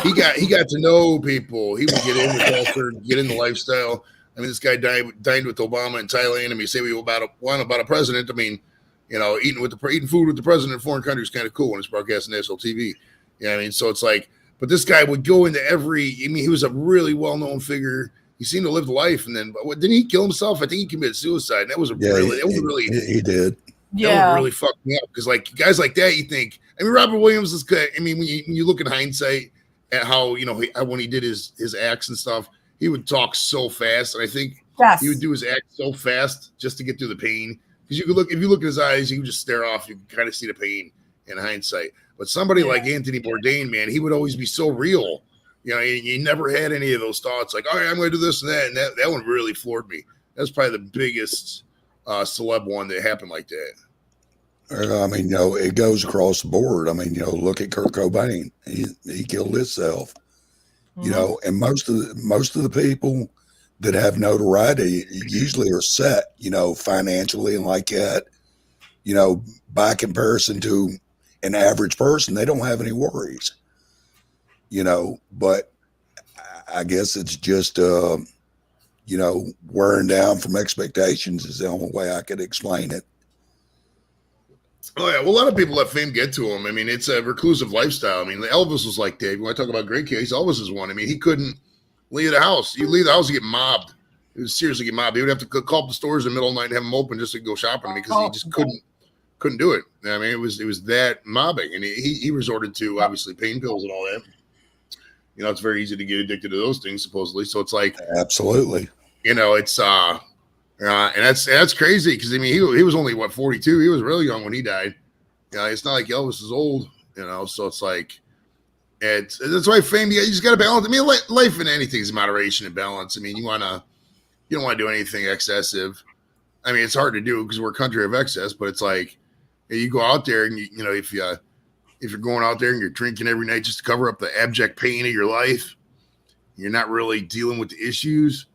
he got to know people. He would get in the culture, get in the lifestyle. I mean, this guy dined with Obama in Thailand. I mean, say about a president. I mean, eating food with the president in foreign countries is kind of cool when it's broadcast on national TV. Yeah, I mean, so it's like, but this guy would go into he was a really well-known figure. He seemed to live the life, and then didn't he kill himself? I think he committed suicide. And that was he did. Yeah, that would really fuck me up because like guys like that, you think. I mean, Robert Williams is good. I mean, when you look in hindsight at how when he did his acts and stuff, he would talk so fast, and I think he would do his act so fast just to get through the pain. Because if you look at his eyes, you can just stare off. You can kind of see the pain in hindsight. But somebody like Anthony Bourdain, man, he would always be so real. He never had any of those thoughts like, all right, I'm going to do this and that. And that one really floored me. That's probably the biggest celeb one that happened like that. I mean, it goes across the board. I mean, look at Kurt Cobain. He killed himself. Mm-hmm. And most of the people that have notoriety usually are set, financially and like that. By comparison to an average person, they don't have any worries. But I guess it's just wearing down from expectations is the only way I could explain it. Oh yeah, well, a lot of people let fame get to him. I mean, it's a reclusive lifestyle. I mean, Elvis was like that. When I talk about great case, Elvis is one. I mean, he couldn't leave the house. You leave the house, you get mobbed. He would seriously get mobbed. He would have to call up the stores in the middle of the night and have them open just to go shopping because he just couldn't do it. I mean, it was that mobbing, and he resorted to obviously pain pills and all that. It's very easy to get addicted to those things supposedly. So it's like absolutely, it's and that's crazy because I mean he was only 42. He was really young when he died. It's not like Elvis is old. So it's like that's why fame. You just got to balance. I mean, life in anything is moderation and balance. I mean, you don't want to do anything excessive. I mean, it's hard to do because we're a country of excess. But it's like you go out there and if you're going out there and you're drinking every night just to cover up the abject pain of your life, you're not really dealing with the issues.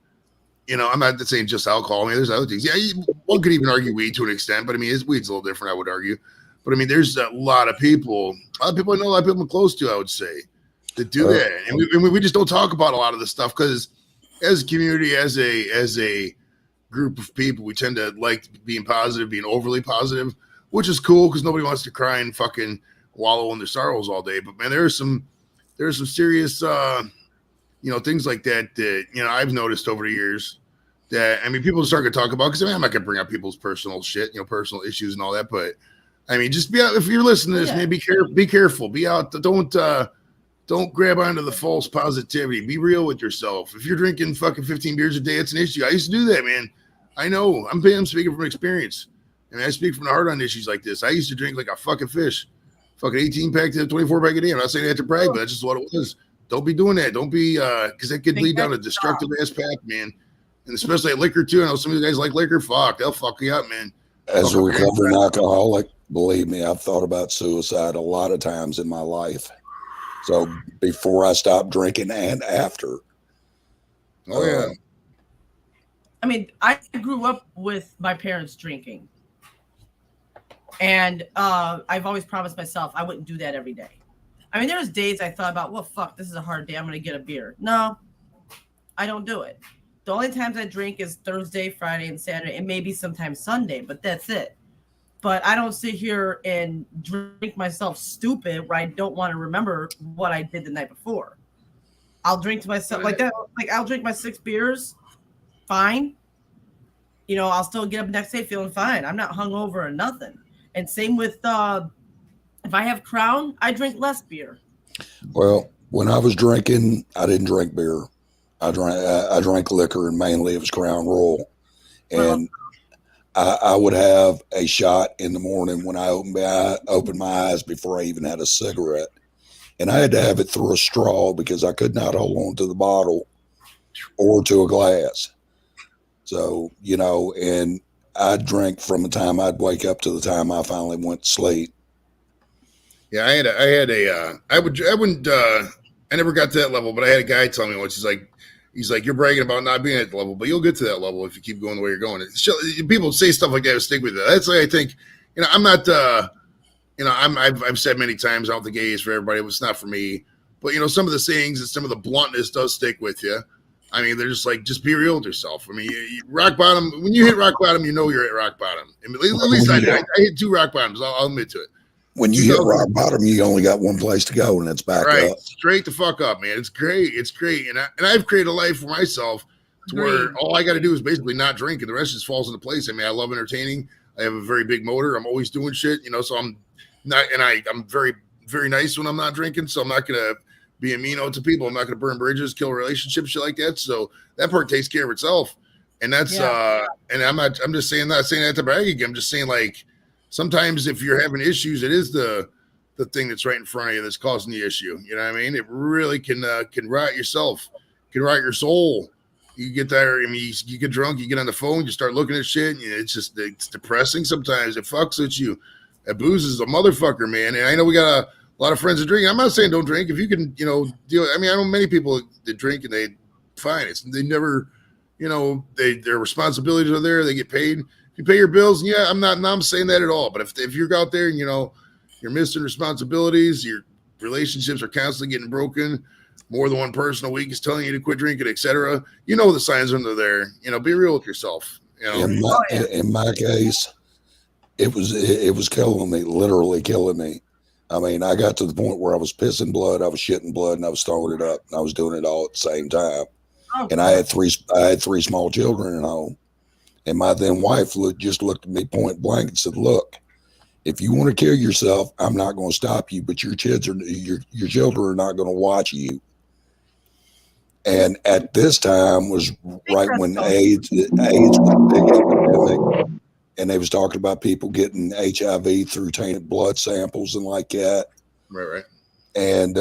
I'm not saying just alcohol. I mean, there's other things. Yeah, one could even argue weed to an extent, but I mean, weed's a little different, I would argue. But I mean, there's a lot of people I know, a lot of people I'm close to, I would say, that do that. And we just don't talk about a lot of this stuff because as a community, as a group of people, we tend to like being positive, being overly positive, which is cool because nobody wants to cry and fucking wallow in their sorrows all day. But man, there's some serious things like that I've noticed over the years that, I mean, people start to talk about, because I mean, I'm not gonna bring up people's personal shit, personal issues and all that, but I mean, just be out. If you're listening to this, man, be careful, be out. Don't grab onto the false positivity. Be real with yourself. If you're drinking fucking 15 beers a day, it's an issue. I used to do that, man. I know. I'm speaking from experience. I mean, I speak from the heart on issues like this. I used to drink like a fucking fish, fucking 18 pack to 24 pack a day. I'm not saying that to brag, but that's just what it was. Don't be doing that. Don't be, because that could lead down a destructive ass path, man. And especially at liquor too. I know some of you guys like liquor. Fuck, they'll fuck you up, man. As a recovering alcoholic, believe me, I've thought about suicide a lot of times in my life. So before I stopped drinking and after. Oh yeah. I mean, I grew up with my parents drinking. And I've always promised myself I wouldn't do that every day. I mean, there's days I thought about, well, fuck, this is a hard day. I'm going to get a beer. No, I don't do it. The only times I drink is Thursday, Friday, and Saturday, and maybe sometimes Sunday, but that's it. But I don't sit here and drink myself stupid where I don't want to remember what I did the night before. I'll drink to myself like that. Like I'll drink my 6 beers, fine. I'll still get up next day feeling fine. I'm not hungover or nothing. And same with if I have Crown, I drink less beer. Well, when I was drinking, I didn't drink beer. I drank liquor, and mainly it was Crown Royal. And I would have a shot in the morning when I opened my eyes before I even had a cigarette. And I had to have it through a straw because I could not hold on to the bottle or to a glass. So, and I drank from the time I'd wake up to the time I finally went to sleep. Yeah, I never got to that level, but I had a guy tell me once, he's like, you're bragging about not being at the level, but you'll get to that level if you keep going the way you're going. People say stuff like that, stick with it. That's why I think, I'm not, I've said many times, I don't think AA is for everybody. It's not for me. But, some of the sayings and some of the bluntness does stick with you. I mean, they're just like, just be real with yourself. I mean, rock bottom, when you hit rock bottom, you're at rock bottom. I mean, at least I did. I hit 2 rock bottoms. I'll admit to it. When you hit rock bottom, you only got one place to go, and it's back up. Straight the fuck up, man. It's great. It's great. And I've created a life for myself to where all I got to do is basically not drink, and the rest just falls into place. I mean, I love entertaining. I have a very big motor. I'm always doing shit, so I'm not, and I'm very, very nice when I'm not drinking. So I'm not going to be a mean to people. I'm not going to burn bridges, kill relationships, shit like that. So that part takes care of itself. And that's, and I'm just saying, not saying that to brag again. I'm just saying, like, sometimes if you're having issues, it is the thing that's right in front of you that's causing the issue. You know what I mean? It really can rot yourself, can rot your soul. You get there, I mean, you get drunk, you get on the phone, you start looking at shit, and it's depressing sometimes. It fucks with you. That booze is a motherfucker, man. And I know we got a lot of friends that drink. I'm not saying don't drink. If you can, deal. I mean, I know many people that drink and they fine. They never, their responsibilities are there. They get paid. If you pay your bills, yeah, I'm not saying that at all. But if you're out there and you're missing responsibilities, your relationships are constantly getting broken, more than one person a week is telling you to quit drinking, etc. The signs are there. Be real with yourself. In my case, it was killing me, literally killing me. I mean, I got to the point where I was pissing blood, I was shitting blood, and I was throwing it up, and I was doing it all at the same time. And I had three small children at home. And my then wife just looked at me point blank and said, "Look, if you want to kill yourself, I'm not going to stop you, but your children are not going to watch you." And at this time was right when AIDS was a big epidemic, and they was talking about people getting HIV through tainted blood samples and like that. Right. And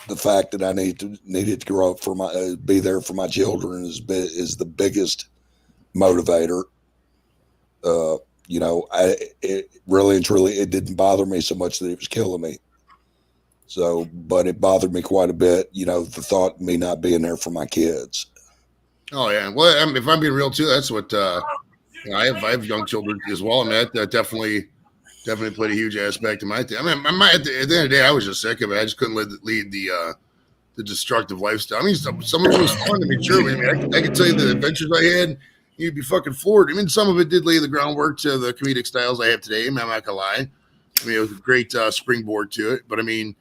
the fact that I needed to grow up be there for my children is the biggest motivator. It really and truly, it didn't bother me so much that it was killing me. So, but it bothered me quite a bit, you know, the thought of me not being there for my kids. Oh yeah. Well, I mean, if I'm being real too, that's what you know, I have young children as well. I mean, that definitely played a huge aspect in my thing. I mean, at the end of the day, I was just sick of it. I just couldn't lead the destructive lifestyle. I mean, some of it was fun. I mean, sure. I mean, I can tell you the adventures I had. You'd be fucking floored. I mean, some of it did lay the groundwork to the comedic styles I have today. I mean, I'm not gonna lie. I mean, it was a great springboard to it. But I mean,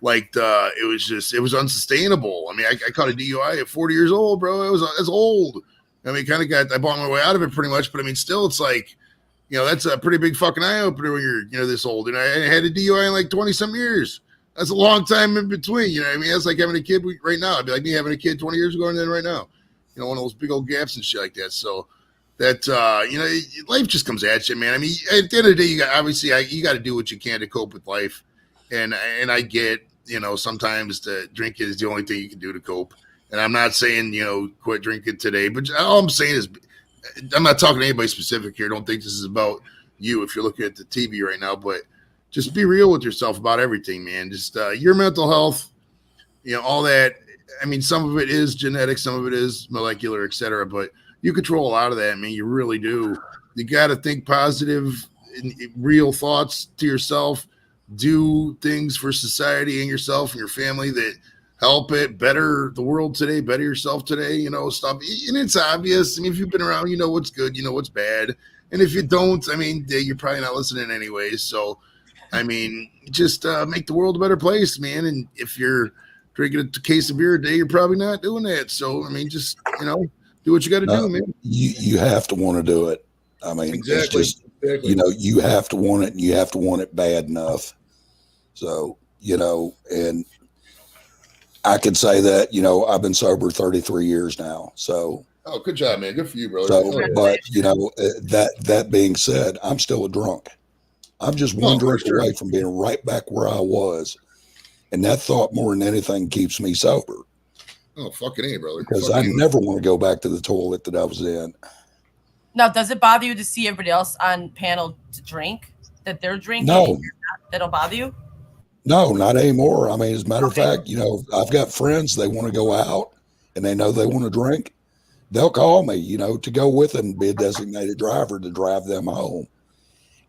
like it was unsustainable. I mean, I caught a DUI at 40 years old, bro. It's old. I mean, I bought my way out of it pretty much. But I mean, still, it's like, you know, that's a pretty big fucking eye opener when you're, you know, this old. And I had a DUI in like 20 some years. That's a long time in between. You know what I mean? That's like having a kid right now. It'd be like me having a kid 20 years ago and then right now. You know, one of those big old gaps and shit like that. So that, you know, life just comes at you, man. I mean, at the end of the day, you got to do what you can to cope with life. And I get, you know, sometimes the drinking is the only thing you can do to cope. And I'm not saying, you know, quit drinking today, but all I'm saying is, I'm not talking to anybody specific here. Don't think this is about you if you're looking at the TV right now, but just be real with yourself about everything, man. Just your mental health, you know, all that. I mean, some of it is genetic, some of it is molecular, et cetera, but you control a lot of that, man. You really do. You got to think positive, real thoughts to yourself. Do things for society and yourself and your family that help it better the world today, better yourself today, you know, stuff. And it's obvious. I mean, if you've been around, you know what's good, you know what's bad. And if you don't, I mean, you're probably not listening anyways. So, I mean, just make the world a better place, man. And if you're drinking a case of beer a day, you're probably not doing that. So, I mean, just, you know, do what you got to do, man. You have to want to do it. I mean, exactly. It's just, you know, you have to want it and you have to want it bad enough. So, you know, and I can say that, you know, I've been sober 33 years now. So, oh, good job, man. Good for you, brother. So, but you know, that being said, I'm still a drunk. I'm just one drink away from being right back where I was. And that thought more than anything keeps me sober. Oh, fucking A, brother. Because I never want to go back to the toilet that I was in. Now, does it bother you to see everybody else on panel to drink? That they're drinking? No. That don't bother you? No, not anymore. I mean, as a matter of fact, you know, I've got friends, they want to go out and they know they want to drink. They'll call me, you know, to go with them and be a designated driver to drive them home.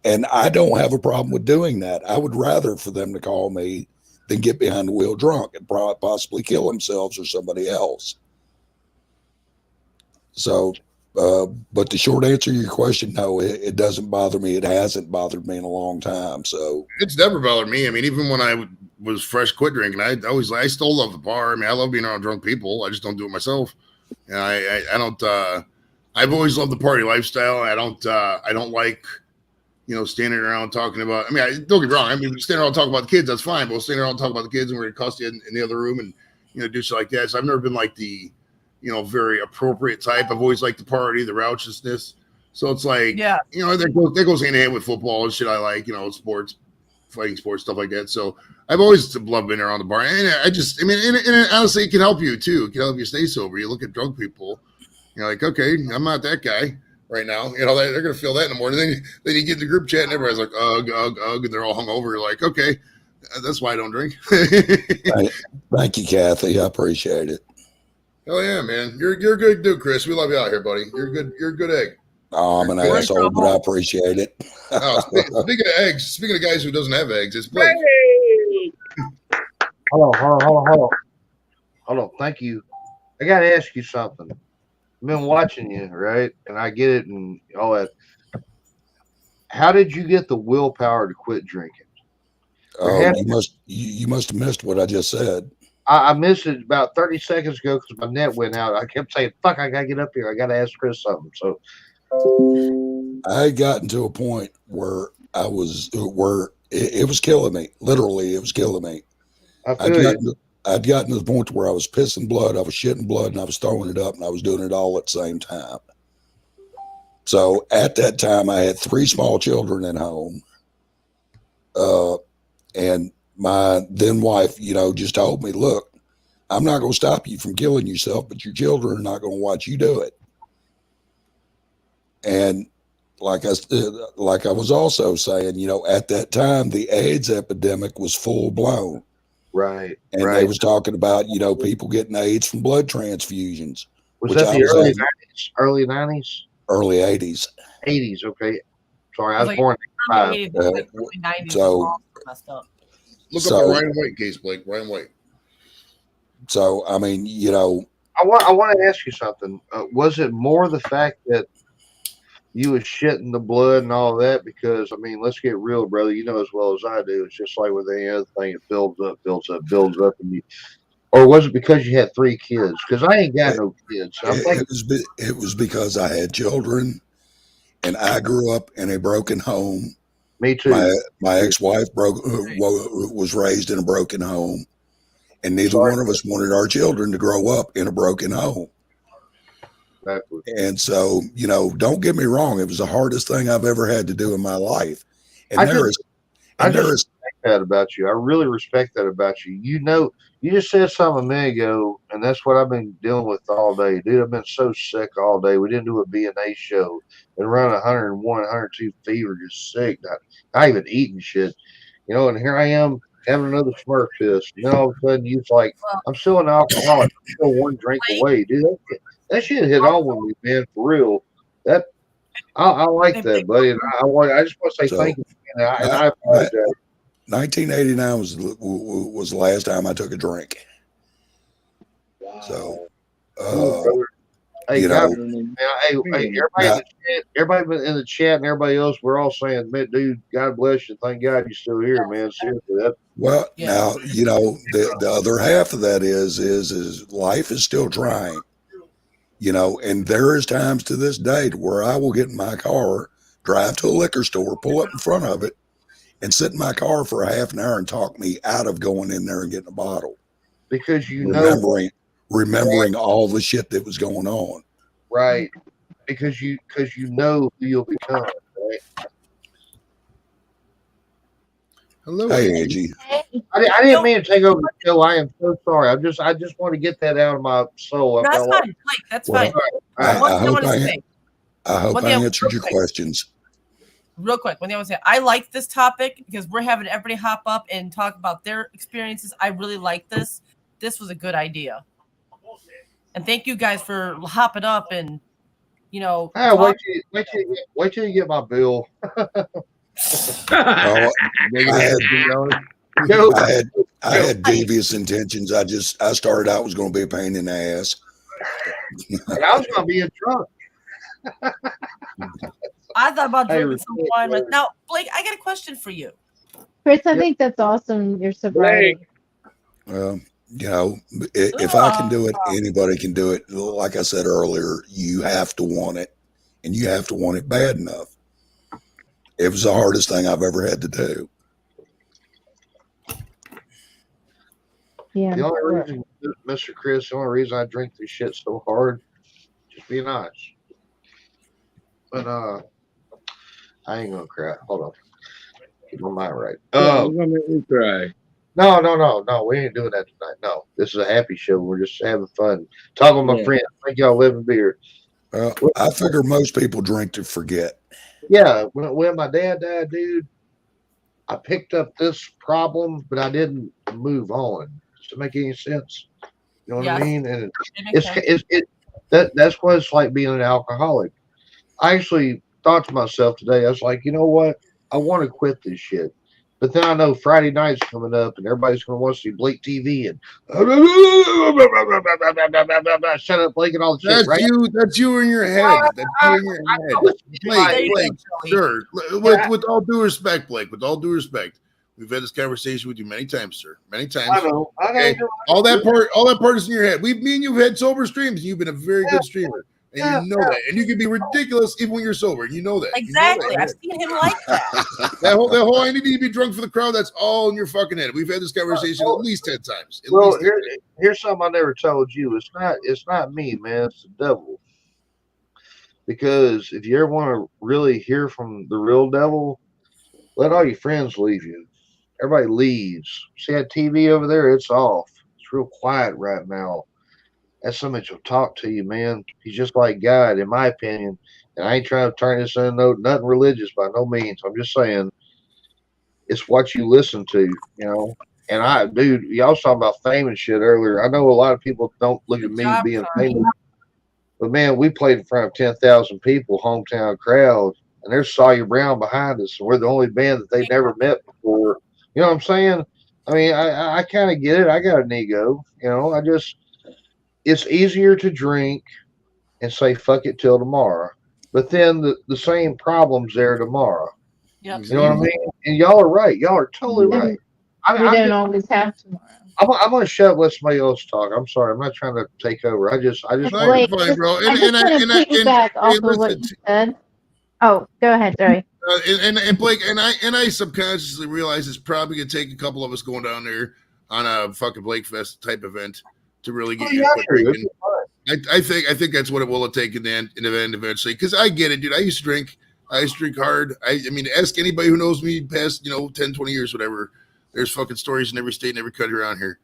And I don't have a problem with doing that. I would rather for them to call me than get behind the wheel drunk and probably possibly kill themselves or somebody else. So, but the short answer to your question, no, it doesn't bother me. It hasn't bothered me in a long time. So it's never bothered me. I mean, even when I was fresh quit drinking, I still love the bar. I mean, I love being around drunk people. I just don't do it myself. And I don't, I've always loved the party lifestyle. I don't like, you know, standing around talking about, I mean, don't get me wrong. I mean, standing around talking about the kids, that's fine. But standing around talking about the kids and we're going to cuss you in the other room and, you know, do shit like that. So I've never been like the, you know, very appropriate type. I've always liked the party, the raucousness. So it's like, yeah, you know, that goes hand in hand with football and shit I like, you know, sports, fighting sports, stuff like that. So I've always loved being around the bar. And and honestly, it can help you too. It can help you stay sober. You look at drunk people, you're like, okay, I'm not that guy right now. You know, they're going to feel that in the morning. Then you get in the group chat and everybody's like, ugh, and they're all hungover. You're like, okay, that's why I don't drink. Thank you, Kathy. I appreciate it. Oh yeah, man. You're a good dude, Chris. We love you out here, buddy. You're a good egg. Oh, I'm an asshole, but I appreciate it. Speaking of eggs, speaking of guys who doesn't have eggs, it's Blake. Hold on. Thank you. I got to ask you something. I've been watching you, right? And I get it and all that. How did you get the willpower to quit drinking? Oh, you must have missed what I just said. I missed it about 30 seconds ago because my net went out. I kept saying, fuck, I got to get up here. I got to ask Chris something. So I had gotten to a point where it was killing me. Literally, it was killing me. I'd gotten to the point where I was pissing blood, I was shitting blood, and I was throwing it up, and I was doing it all at the same time. So at that time, I had 3 small children at home. And my then wife, you know, just told me, look, I'm not going to stop you from killing yourself, but your children are not going to watch you do it. And like I was also saying, you know, at that time, the AIDS epidemic was full blown. Right. And they was talking about, you know, people getting AIDS from blood transfusions. Was which that I the was early at 90s? Early 90s? early 80s. 80s, okay. Sorry, I was Like, born in early 85. 80s, like early 90s so- was all messed up. Look up the Ryan White case, Blake. Ryan White. So, I mean, you know, I want to ask you something. Was it more the fact that you was shitting the blood and all that? Because, I mean, let's get real, brother. You know as well as I do. It's just like with any other thing. It builds up, builds up, builds up. And you, or was it because you had 3 kids? Because I ain't got no kids. I'm thinking, it was because I had children and I grew up in a broken home. me too. My ex-wife was raised in a broken home, and neither one of us wanted our children to grow up in a broken home. Exactly. And so, you know, don't get me wrong, it was the hardest thing I've ever had to do in my life. And I there just is respect that about you. I really respect that about you. You know, you just said something a minute ago, and that's what I've been dealing with all day. Dude, I've been so sick all day. We didn't do a B&A show. Been around 101, 102 fever, just sick. Not even eating shit. You know, and here I am having another Smurf piss. And then all of a sudden, you're like, I'm still an alcoholic. I'm still one drink away. Dude, that shit hit on with me, man, for real. That I like that, buddy. And I just want to say thank you. And I apologize. 1989 was the last time I took a drink. Wow. So, Brother. Hey, you God, know, man, hey, everybody in the chat and everybody else, we're all saying, man, dude, God bless you. Thank God you're still here, man. Seriously, well, now, you know, the other half of that is life is still trying, you know, and there is times to this day where I will get in my car, drive to a liquor store, pull up in front of it, and sit in my car for a half an hour and talk me out of going in there and getting a bottle. because you remembering all the shit that was going on. Right. Because you know who you'll become, right? Hello, Hey, Angie. I didn't mean to take over the show. I am so sorry. I just want to get that out of my soul. That's fine. Like, that's Well, fine. I One thing I hope want to say, I hope One I thing I- answered your questions. real quick, one thing I want to say, I like this topic because we're having everybody hop up and talk about their experiences. I really like this. This was a good idea. And thank you guys for hopping up and, you know, Wait till you get my bill. Oh, Go. I had devious intentions. I started out was going to be a pain in the ass. And I was gonna be a drunk. I thought about Hey, drinking some wine. But now, Blake, I got a question for you. Chris, I think that's awesome. Your sobriety. Well, you know, if I can do it, anybody can do it. Like I said earlier, you have to want it, and you have to want it bad enough. It was the hardest thing I've ever had to do. Yeah. The only reason, Mr. Chris, the only reason I drink this shit so hard, just being honest. But I ain't gonna cry. Hold on. Keep my mind right. You're gonna make me cry. No, we ain't doing that tonight. No. This is a happy show. We're just having fun. Talking with my friends. Thank y'all living beer. Well, I figure most people drink to forget. Yeah, when my dad died, dude, I picked up this problem, but I didn't move on. Does it make any sense? You know what I mean? And that's what it's like being an alcoholic. I actually thought to myself today, I was like, you know what? I want to quit this shit. But then I know Friday night's coming up and everybody's going to want to see Blake TV and shut up, Blake, and all the shit, right? That's you in your head. That's you in your head. Blake, sir. With all due respect, Blake, with all due respect, we've had this conversation with you many times, sir. Many times. I know. Okay? All that part is in your head. Me and you've had sober streams, and you've been a very good streamer. And you know that. And you can be ridiculous even when you're sober. You know that. Exactly. You know that. I've seen him like that. that whole I need to be drunk for the crowd, that's all in your fucking head. We've had this conversation at least 10 times. Well, here's something I never told you. It's not me, man. It's the devil. Because if you ever want to really hear from the real devil, let all your friends leave you. Everybody leaves. See that TV over there? It's off. It's real quiet right now. That's somebody will talk to you, man. He's just like God, in my opinion. And I ain't trying to turn this into nothing religious by no means. I'm just saying it's what you listen to, you know. And dude, y'all was talking about fame and shit earlier. I know a lot of people don't look at Good me job, being Connie. famous, but man, we played in front of 10,000 people, hometown crowd, and there's Sawyer Brown behind us, and we're the only band that they've never met before. You know what I'm saying? I mean, I kind of get it. I got an ego. It's easier to drink and say fuck it till tomorrow, but then the same problems there tomorrow. Yep. You know what I mean? And y'all are right. Y'all are totally And right. we don't always have tomorrow. I'm gonna shut up, let somebody else talk. I'm sorry. I'm not trying to take over. I just And No, you're Blake, fine, bro. I just want to piggyback off of what listen, you said. Oh, go ahead, sorry. and Blake and I subconsciously realize it's probably gonna take a couple of us going down there on a fucking Blake Fest type event to really get you to quit drinking. I think that's what it will take in the end eventually. Because I get it, dude. I used to drink hard. I mean, ask anybody who knows me past 10, 20 years, whatever. There's fucking stories in every state and every country around here.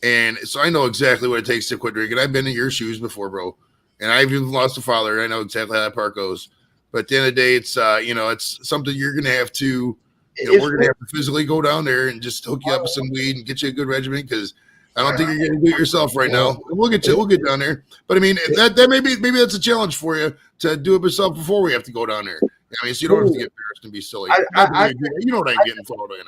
And so I know exactly what it takes to quit drinking. I've been in your shoes before, bro. And I've even lost a father. I know exactly how that part goes. But at the end of the day, it's it's something you're gonna have to we're gonna have to physically go down there and just hook you up with some weed and get you a good regimen, because I don't think you're gonna do it yourself right now. We'll get down there. But I mean, that maybe that's a challenge for you to do it yourself before we have to go down there. I mean, so you don't have to get embarrassed and be silly. You know what I'm getting followed in.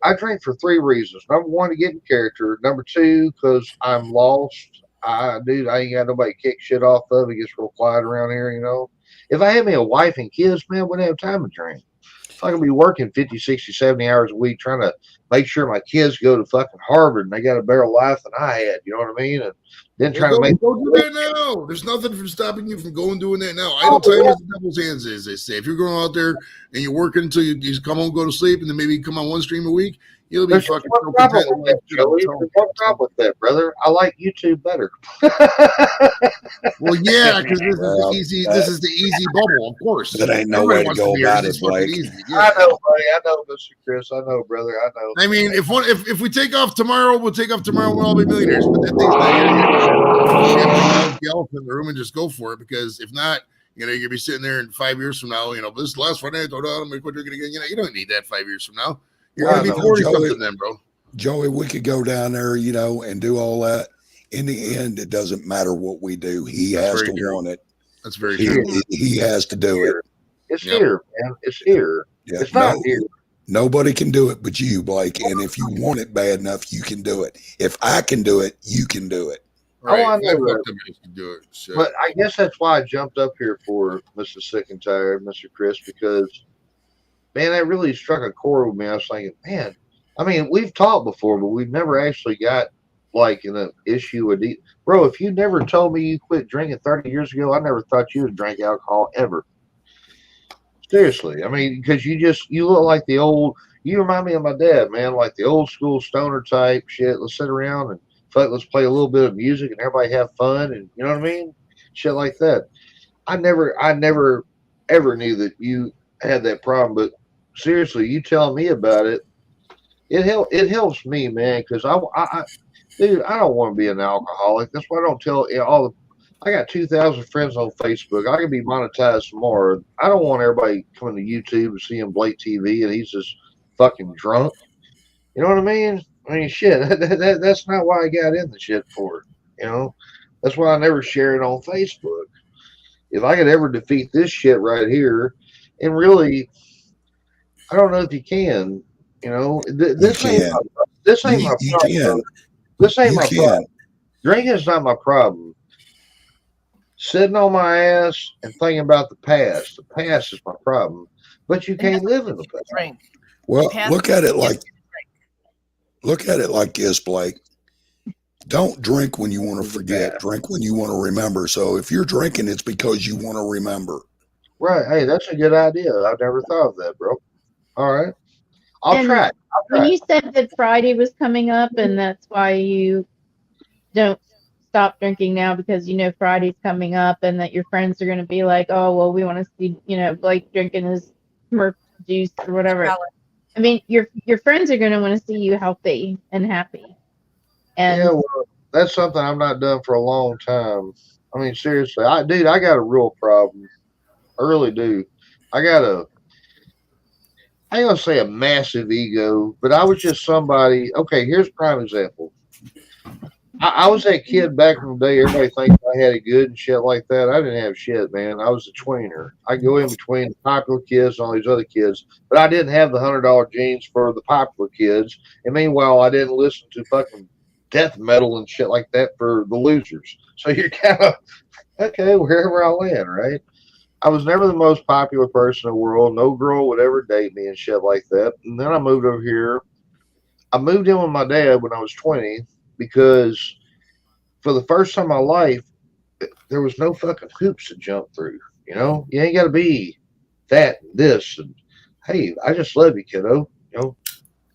I drink for three reasons. Number one, to get in character. Number two, because I'm lost. I ain't got nobody to kick shit off of. It gets real quiet around here, If I had me a wife and kids, man, I wouldn't have time to drink. If I could be working 50, 60, 70 hours a week trying to make sure my kids go to fucking Harvard and they got a better life than I had, you know what I mean? And then trying to make. Go do that now. There's nothing from stopping you from doing that now. Idle time is the devil's hands, as they say. If you're going out there and you're working until you come home, go to sleep, and then maybe come on one stream a week, you'll be There's fucking one problem with that, Joey. There's one problem with that, brother. I like YouTube better. Well, yeah, because this is the easy bubble, of course. That ain't no way to go about it, Blake. Yeah. I know, buddy. I know, Mr. Chris. I know, brother. I know. I mean, if we take off tomorrow, we'll take off tomorrow. We'll all be millionaires. But that thing's not here. The elephant in the room and just go for it. Because if not, you're gonna be sitting there in 5 years from now. This is the last Friday. I'm gonna quit drinking again. You don't need that 5 years from now. You're gonna be 40 something then, bro. Joey, we could go down there, and do all that. In the end, it doesn't matter what we do. He has to want it. That's very true. He has to do it. It's here, man. It's here. Yeah, it's not here. Nobody can do it but you, Blake. And if you want it bad enough, you can do it. If I can do it, you can do it. Right. I know can do it. So. But I guess that's why I jumped up here for Mr. Sick and Tired, Mr. Chris, because, man, that really struck a chord with me. I was thinking, man, I mean, we've talked before, but we've never actually got like in an issue with bro. If you never told me you quit drinking 30 years ago, I never thought you would drink alcohol ever. Seriously, I mean, because you look like the old. You remind me of my dad, man, like the old school stoner type shit. Let's sit around and let's play a little bit of music and everybody have fun, and you know what I mean, shit like that. I never ever knew that you had that problem, but seriously, you telling me about it, it helps me, man, because dude, I don't want to be an alcoholic. That's why I don't tell I got 2,000 friends on Facebook. I can be monetized tomorrow. I don't want everybody coming to YouTube and seeing Blake TV and he's just fucking drunk. You know what I mean? I mean, shit, that's not why I got in the shit for it. That's why I never share it on Facebook. If I could ever defeat this shit right here, and really, I don't know if you can. This ain't my problem. This ain't my problem. Drinking is not my problem. Sitting on my ass and thinking about the past. The past is my problem. But you can't live in the past. Drink. Well, look at it like this, Blake. Don't drink when you want to forget. Drink when you want to remember. So if you're drinking, it's because you want to remember. Right. Hey, that's a good idea. I've never thought of that, bro. All right. I'll try. When you said that Friday was coming up and that's why you don't stop drinking now because Friday's coming up and that your friends are going to be like, oh, well, we want to see, Blake drinking his Smurf juice or whatever. I mean, your friends are going to want to see you healthy and happy. And yeah, well, that's something I've not done for a long time. I mean, seriously, I got a real problem. I really do. I ain't gonna say a massive ego, but I was just somebody. Okay, here's a prime example. I was that kid back in the day. Everybody thinks I had it good and shit like that. I didn't have shit, man. I was a tweener. I go in between the popular kids and all these other kids, but I didn't have the $100 jeans for the popular kids. And meanwhile, I didn't listen to fucking death metal and shit like that for the losers. So you're kind of okay wherever I land, right? I was never the most popular person in the world. No girl would ever date me and shit like that. And then I moved over here. I moved in with my dad when I was 20 because for the first time in my life, there was no fucking hoops to jump through. You know, you ain't got to be that, and this, and hey, I just love you, kiddo. You know,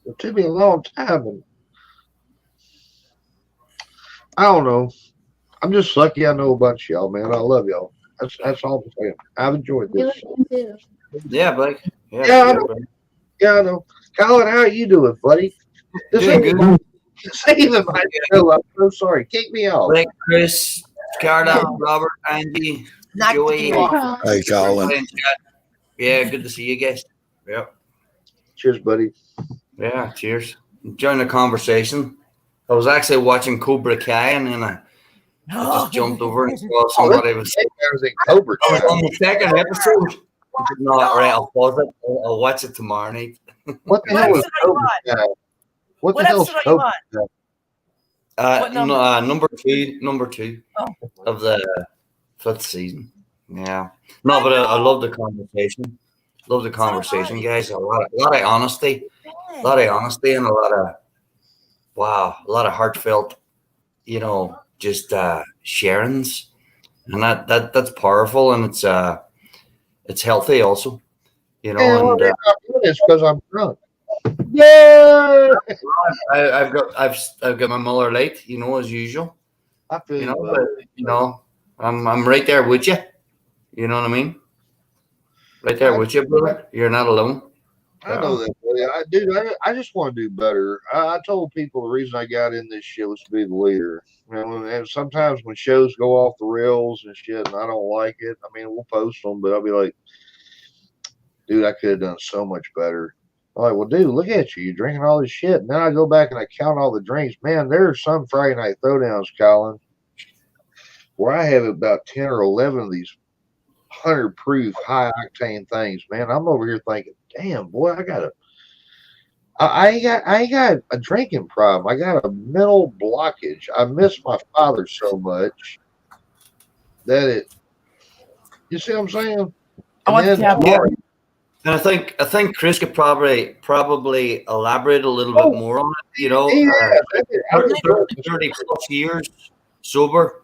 it took me a long time, and I don't know. I'm just lucky I know a bunch of y'all, man. I love y'all. That's all I'm saying. I've enjoyed We this. love you too. Yeah, Blake. Yeah, I know. Yeah, I know. Colin, how are you doing, buddy? This Doing ain't good. this ain't even my show. I'm so sorry. Kick me off. Blake, Chris, Carla, Robert, Andy, Not Joey. kicking you off. Hey, Colin. everybody in chat. Yeah, good to see you guys. Yeah. Cheers, buddy. Yeah, cheers. Enjoying the conversation. I was actually watching Cobra Kai and then I just jumped over and saw somebody was Everything Cobra Kai. on the second episode. Not right, I'll pause it. I'll watch it tomorrow night. What the What hell is episode are you Cobra on? Kai? What the What hell is episode are you Cobra on? Kai? What number? Number two Oh. of the 5th season. Yeah. No, but I love the conversation. Love the conversation, guys. A lot of honesty. A lot of honesty and a lot of heartfelt, just sharings. And that's powerful and it's healthy also. Yeah, And I'm doing this because I'm drunk. Yeah, I've got my Miller Lite, as usual. I feel you. But, I'm right there with you. You know what I mean? Right there with you, brother. You're not alone. I know that, buddy. I just want to do better. I told people the reason I got in this shit was to be the leader. And sometimes when shows go off the rails and shit, and I don't like it, I mean, we'll post them, but I'll be like, dude, I could have done so much better. I'm like, well, dude, look at you. You're drinking all this shit. And then I go back and I count all the drinks. Man, there are some Friday night throwdowns, Colin, where I have about 10 or 11 of these 100 proof high octane things, man. I'm over here thinking, damn, boy, I ain't got a drinking problem. I got a mental blockage. I miss my father so much that you see what I'm saying? I want to have And I think Chris could probably elaborate a little bit more on it. 30 plus years sober.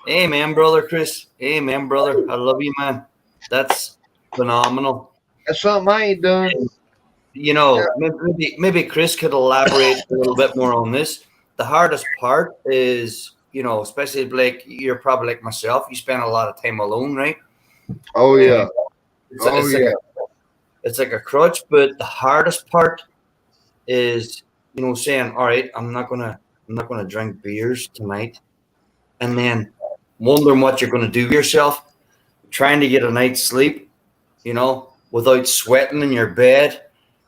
Amen, brother Chris. Amen, brother. I love you, man. That's phenomenal. That's something I ain't done. Maybe Chris could elaborate a little bit more on this. The hardest part is, especially Blake, you're probably like myself. You spend a lot of time alone, right? Oh yeah. It's like a crutch, but the hardest part is, saying, all right, I'm not gonna drink beers tonight, and then wondering what you're gonna do to yourself, trying to get a night's sleep, without sweating in your bed,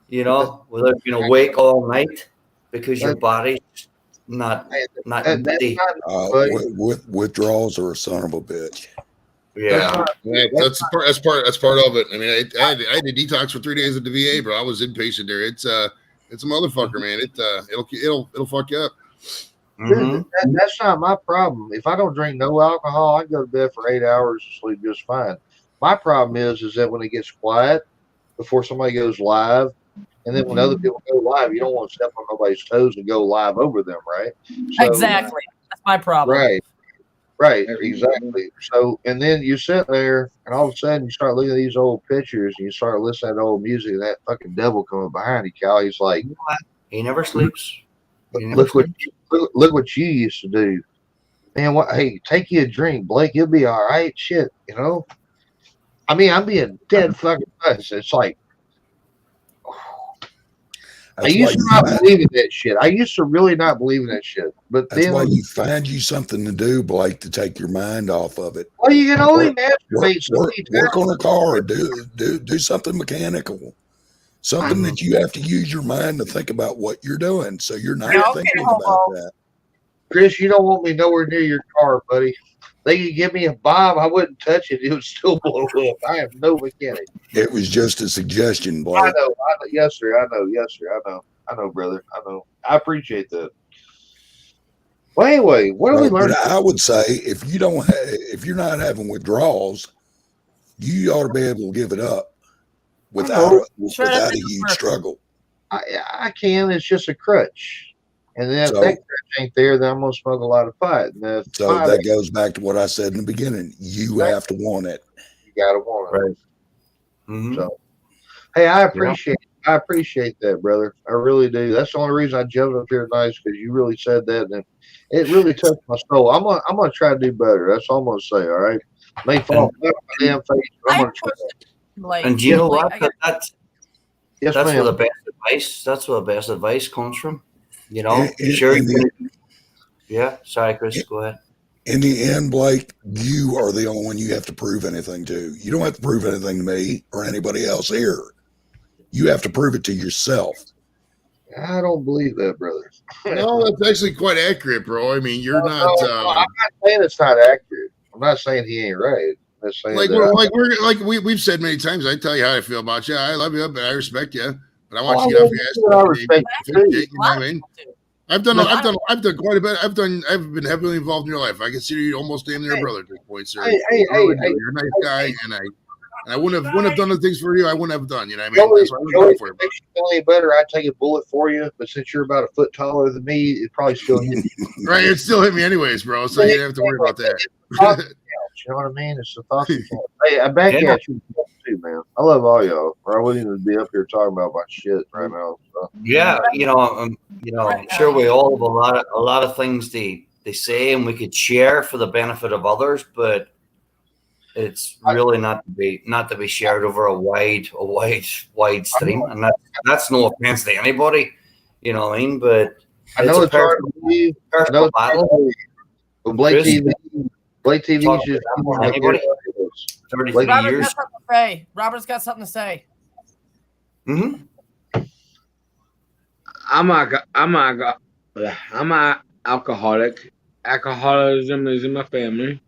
without being awake all night because your body's not ready. Withdrawals are a son of a bitch. Yeah, that's part of it. I mean, I had a detox for 3 days at the VA, bro. I was inpatient there. It's a motherfucker, man. It'll fuck you up. Dude, that's not my problem. If I don't drink no alcohol, I can go to bed for 8 hours and sleep just fine. My problem is that when it gets quiet before somebody goes live, and then when other people go live, you don't want to step on nobody's toes and go live over them, right? So, exactly. That's my problem. Right, exactly. So, and then you sit there, and all of a sudden you start looking at these old pictures, and you start listening to old music, and that fucking devil coming behind you, Cal. He's like, he never sleeps. Look what you used to do, man. Hey, take you a drink, Blake. You'll be all right. Shit, I mean, I'm being dead fucking nuts. It's like I used to not believe in that shit. I used to really not believe in that shit. But That's then, why you find you something to do, Blake, to take your mind off of it. well, you can only masturbate so many times. Work on a car or do something mechanical. something that you have to use your mind to think about what you're doing. So you're not Yeah, okay, thinking Hobo. about that. Chris, you don't want me nowhere near your car, buddy. They could give me a bomb, I wouldn't touch it. It would still blow up. I am no mechanic. It was just a suggestion, I Blake. know. Yes, sir. I know. Yes, sir. I know, brother. I know. I appreciate that. Well, anyway, what are we But learning? I would say if you're not having withdrawals, you ought to be able to give it up without Sure, without that's a huge perfect. struggle. I can. It's just a crutch. And then if So- that crutch ain't there, then I'm going to smoke a lot of pot. And if So pot that goes back to what I said in the beginning. You have to want it. you got to want it. Right. Mm-hmm. So, hey, I appreciate that, brother. I really do. That's the only reason I jumped up here tonight is because you really said that, and it really touched my soul. I'm gonna try to do better. That's all I'm gonna say. All right, may fall flat on my damn face, but I'm I gonna try. like, And do you know what? I got- Yes, That's where the ma'am. best advice. That's where the best advice comes from. You know, And- sure. and Yeah. Sorry, Chris. Go ahead. In the end, Blake, you are the only one you have to prove anything to. You don't have to prove anything to me or anybody else here. You have to prove it to yourself. I don't believe that, brother. No, that's actually quite accurate, bro. I mean, you're not I'm not saying it's not accurate. I'm not saying he ain't right. I'm just saying we've said many times. I tell you how I feel about you. I love you, but I respect you. But I want Oh, you to get off your ass. I respect you too. You know what I mean? I've done quite a bit. I've been heavily involved in your life. I consider you almost damn near a brother at this point, sir. Hey, You're a nice guy, and I wouldn't have done the things for you I wouldn't have done. You know what I mean? Joey, That's why I Joey, look if for it you. makes you feel any better, I'd take a bullet for you. But since you're about a foot taller than me, it probably still hit you. Right, it still hit me anyways, bro. So you don't have to worry about that. You know what I mean? It's the thoughts that count. Hey, I back at you too, man. I love all y'all, or I wouldn't even be up here talking about my shit right now. So. Yeah, I'm sure we all have a lot of things they say, and we could share for the benefit of others, but it's really not to be shared over a wide stream, and that's no offense to anybody, you know what I mean? But I know it's hard to believe. I know it's hard to believe. But Blake TV Talk should about anybody. 30 Like, years. Robert's got something to say. Robert's got something to say. Mm-hmm. I'm a alcoholic. Alcoholism is in my family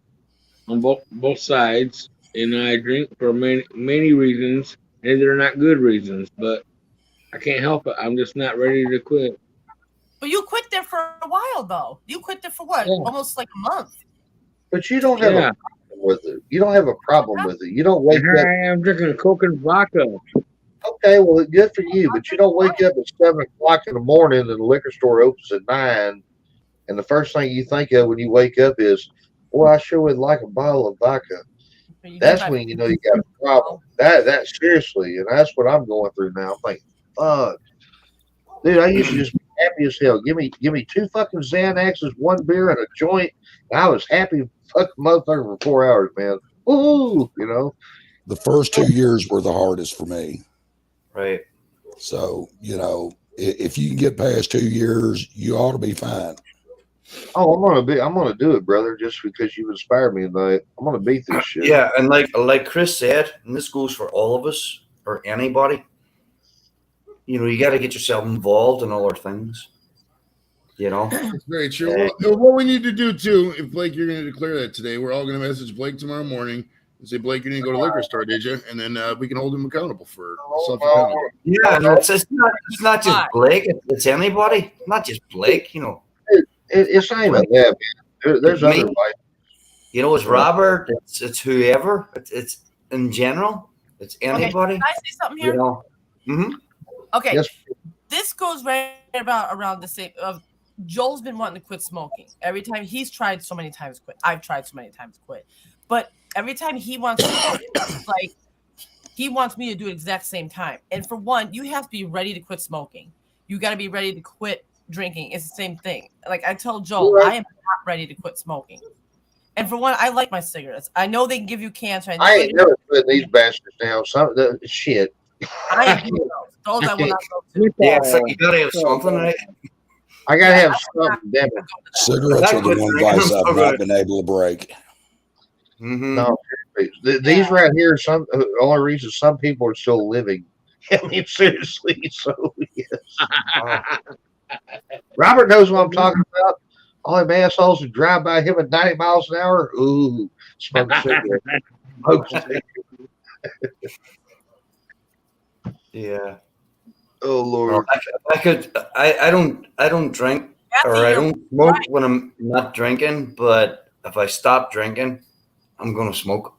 on both sides, and I drink for many reasons, and they're not good reasons, but I can't help it. I'm just not ready to quit. But you quit there for a while, though. You quit there for what? Yeah. Almost like a month. But you don't have Yeah. a problem with it. You don't have a problem with it. You don't wake Here up. I am drinking Coke and vodka. Okay, well, good for you. But you don't wake up at 7:00 in the morning and the liquor store opens at 9, and the first thing you think of when you wake up is, "Well, I sure would like a bottle of vodka." That's when you know you got a problem. That seriously, and that's what I'm going through now. I'm like, fuck, dude, I used to just be happy as hell. Give me 2 fucking Xanaxes, 1 beer, and a joint, and I was happy fucking motherfucker for 4 hours, man. Woo, you know. The first 2 years were the hardest for me. Right. So, if you can get past 2 years, you ought to be fine. Oh, I'm gonna do it, brother, just because you inspired me tonight. I'm gonna beat this shit. Yeah, and like Chris said, and this goes for all of us or anybody, you got to get yourself involved in other things. It's very true. Well, what we need to do too, if Blake, you're going to declare that today, we're all going to message Blake tomorrow morning and say, Blake, you didn't go to the liquor store, did you? And then we can hold him accountable for self-accountability. Yeah, and it's not just Blake, it's anybody, not just Blake. It's not even that, man. There's other vices. It's Robert. It's whoever. It's in general. It's anybody. Can I say something here? Mm-hmm. Okay. Yes. This goes right around the same. Joel's been wanting to quit smoking. Every time he's tried so many times to quit. I've tried so many times to quit. But every time he wants to quit, it's like he wants me to do it exact same time. And for one, you have to be ready to quit smoking. You got to be ready to quit drinking. It's the same thing. Like I told Joel, I am not ready to quit smoking. And for one, I like my cigarettes. I know they can give you cancer. I ain't never putting these bastards down. Shit. I ain't doing those. Those I will not go to. Yeah, it's like you gotta have something, right? I gotta have something, damn it. Cigarettes are the one vice I've not been able to break. Mm-hmm. No, these right here, only reason some people are still living I mean, seriously. So, yes. Robert knows what I'm talking about. All them assholes who drive by him at 90 miles an hour. Ooh, smoke cigarette. Smoke cigarette. Yeah. Oh, Lord. I don't drink or I don't smoke when I'm not drinking, but if I stop drinking, I'm gonna smoke.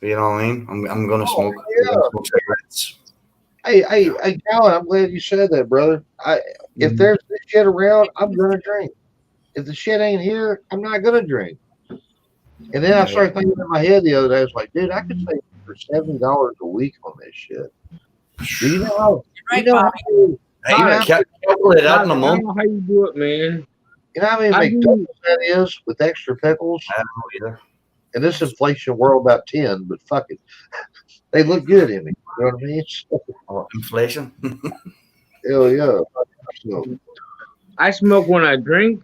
You know what I mean? I'm gonna smoke. I'm gonna smoke cigarettes. Hey, Calvin, I'm glad you said that, brother. If there's this shit around, I'm gonna drink. If the shit ain't here, I'm not gonna drink. And then I started thinking in my head the other day, I was like, dude, I could save for $70 a week on this shit. Do you know how? Right, you know Bobby. Calculate out in a I month. don't know how you do it, man. You know how many McDoubles that is with extra pickles? I don't know either. In this inflation world, about 10, but fuck it. They look good in me. You know what I mean? Oh, inflation. Hell yeah. So, I smoke when I drink.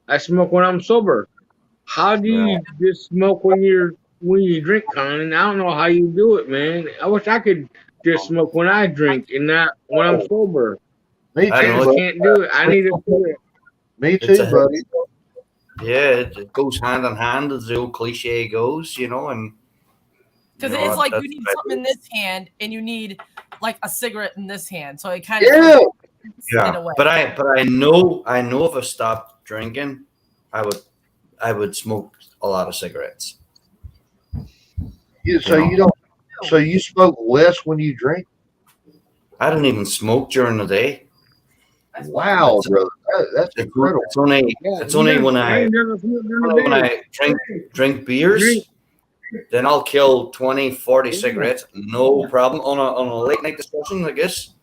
I smoke when I'm sober. How do you just smoke when you drink, Colin? I don't know how you do it, man. I wish I could just smoke when I drink and not when I'm sober. me I too, know. buddy. Can't do it. I need to do it. Me It's too, a- buddy. Yeah, it goes hand in hand, as the old cliche goes, you know, and Because you know, it's like that's you need what I something in this hand and you need like a cigarette in this hand. So it kind Yeah. of in a Yeah, way. but I know if I stopped drinking, I would smoke a lot of cigarettes. So you smoke less when you drink? I don't even smoke during the day. Wow, brother. That's incredible. It's only when I drink beers, then I'll kill 20, 40 cigarettes, no problem. On a late night discussion, I guess,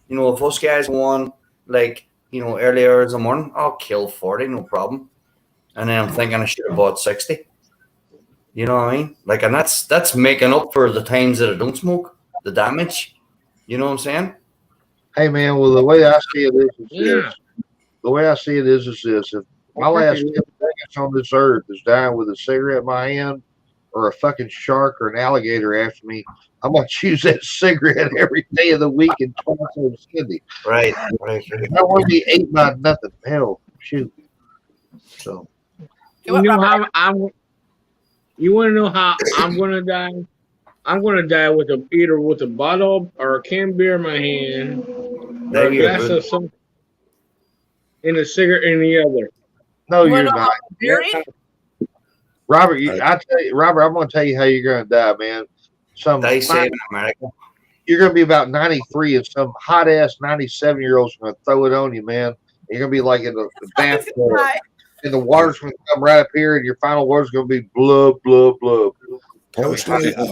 you know, if us guys go on like, you know, early hours in the morning, I'll kill 40, no problem. And then I'm thinking I should have bought 60. You know what I mean? Like, and that's making up for the times that I don't smoke, the damage. You know what I'm saying? Hey, man, well, the way I see it is this. The way I see it is this. If my last 10 seconds on this earth is dying with a cigarette in my hand or a fucking shark or an alligator after me, I'm going to choose that cigarette every day of the week in 2070. Right. I don't want to be ate by nothing. Hell, shoot. So. You know how you want to know how I'm gonna die? I'm gonna die with either with a bottle or a can of beer in my hand, or a glass of something, and a cigarette in the other. No, you're not. Robert, Robert, I'm gonna tell you how you're gonna die, man. They say in America. You're gonna be about 93, and some hot ass 97-year-old's gonna throw it on you, man. You're gonna be like in the bathtub, and the water's gonna come right up here, and your final word's gonna be blub, blub, blub. Personally, I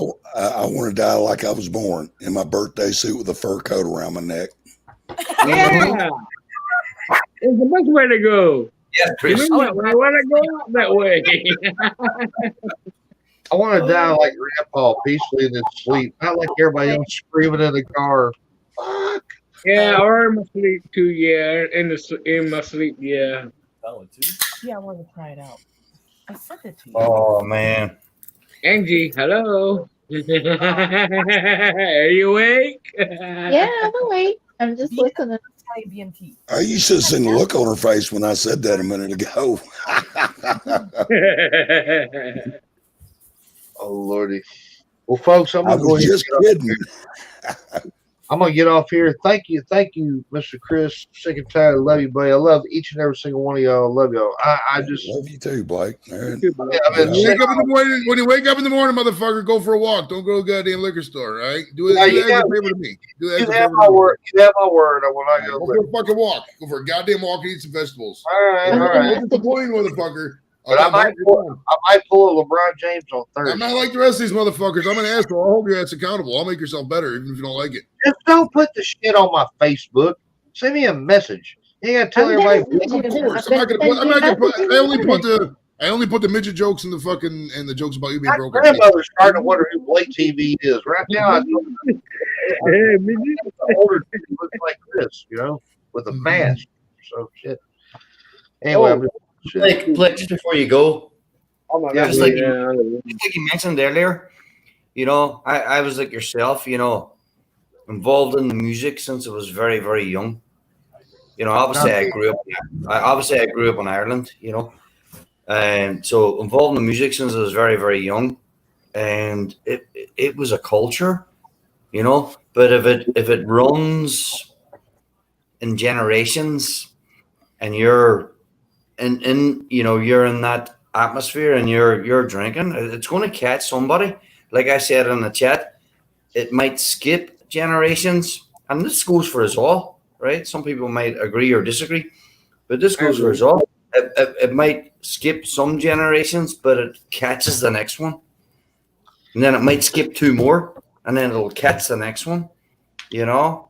want to die like I was born in my birthday suit with a fur coat around my neck. Yeah, it's the best way to go. Yeah, Chris. Why to go out that way? I want to die like Grandpa, peacefully in his sleep, not like everybody else screaming in the car. Fuck. Yeah, or in my sleep too. Yeah, in my sleep. Yeah. That one too. Yeah, I want to try it out. I sent it to you. Oh man. Angie, hello. Are you awake? Yeah, I'm awake. I'm just listening. I used to see the look on her face when I said that a minute ago. Oh Lordy. Well, folks, I'm I gonna go was ahead. just kidding. I'm gonna get off here. Thank you, Mr. Chris. Sick and tired. I love you, buddy. I love each and every single one of y'all. I love y'all. I just love you too, Blake. Man. When you wake up in the morning, motherfucker, go for a walk. Don't go to the goddamn liquor store, right? Do it as a favor to me. You have my word. You have my word. I will not go. Go for a fucking walk. Go for a goddamn walk and eat some vegetables. All right. Disappointing, motherfucker. But I might pull a LeBron James on Thursday. I'm not like the rest of these motherfuckers. I'm an asshole. I'll hold your ass accountable. I'll make yourself better, even if you don't like it. Just don't put the shit on my Facebook. Send me a message. You gotta tell everybody. Of course, I'm not gonna put. I only put the midget jokes and the jokes about you being broke. My grandmother's starting to wonder who Blake TV is. Right now, I older people look like this, you know, with a mask. So shit. Anyway, Blake, just before you go, just like yeah. you mentioned earlier, you know, I was like yourself, you know, involved in the music since I was very, very young. You know, obviously I grew up in Ireland, you know. And so involved in the music since I was very, very young. And it was a culture, you know. But if it runs in generations and you're in you know, you're in that atmosphere and you're drinking, it's going to catch somebody. Like I said in the chat, it might skip generations, and this goes for us all, right? Some people might agree or disagree, but this goes for us all. It might skip some generations, but it catches the next one, and then it might skip two more, and then it'll catch the next one. You know,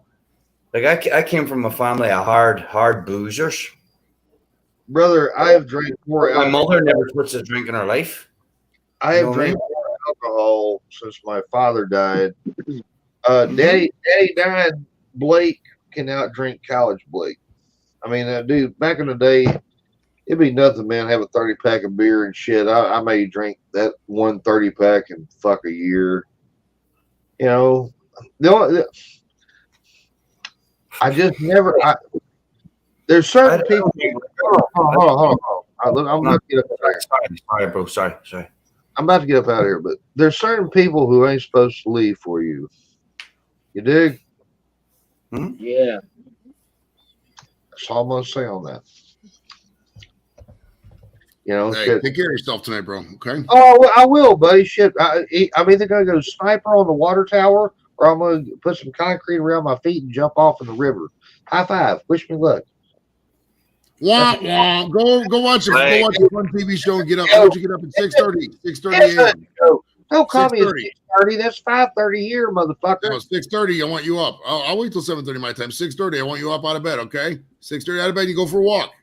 like I came from a family of hard boozers. Brother, I have drank more My alcohol. mother never touched a drink in her life. I You know have what I drank more alcohol since my father died. Daddy died. Blake can outdrink college Blake. I mean, dude, back in the day, it'd be nothing, man. Have a 30-pack of beer and shit. I may drink that 130-pack in fuck a year. You know, I just never. There's certain people. Hold on. I'm about to get up out of here. Sorry, bro. Sorry. I'm about to get up out of here, but there's certain people who ain't supposed to leave for you. You dig? Yeah. That's all I'm gonna say on that. You know, Hey, shit. take care of yourself tonight, bro. Okay. Oh, well, I will, buddy. Shit, I'm either gonna go sniper on the water tower, or I'm gonna put some concrete around my feet and jump off in the river. High five. Wish me luck. Wah, wah. Go watch a fun TV show and get up. Why don't you get up at 6:30? 6:30 a.m. Don't call me at 6:30. 6:30. That's 5:30 here, motherfucker. No, 6:30. I want you up. I'll wait till 7:30 my time. 6:30. I want you up out of bed. Okay. 6:30 out of bed. You go for a walk.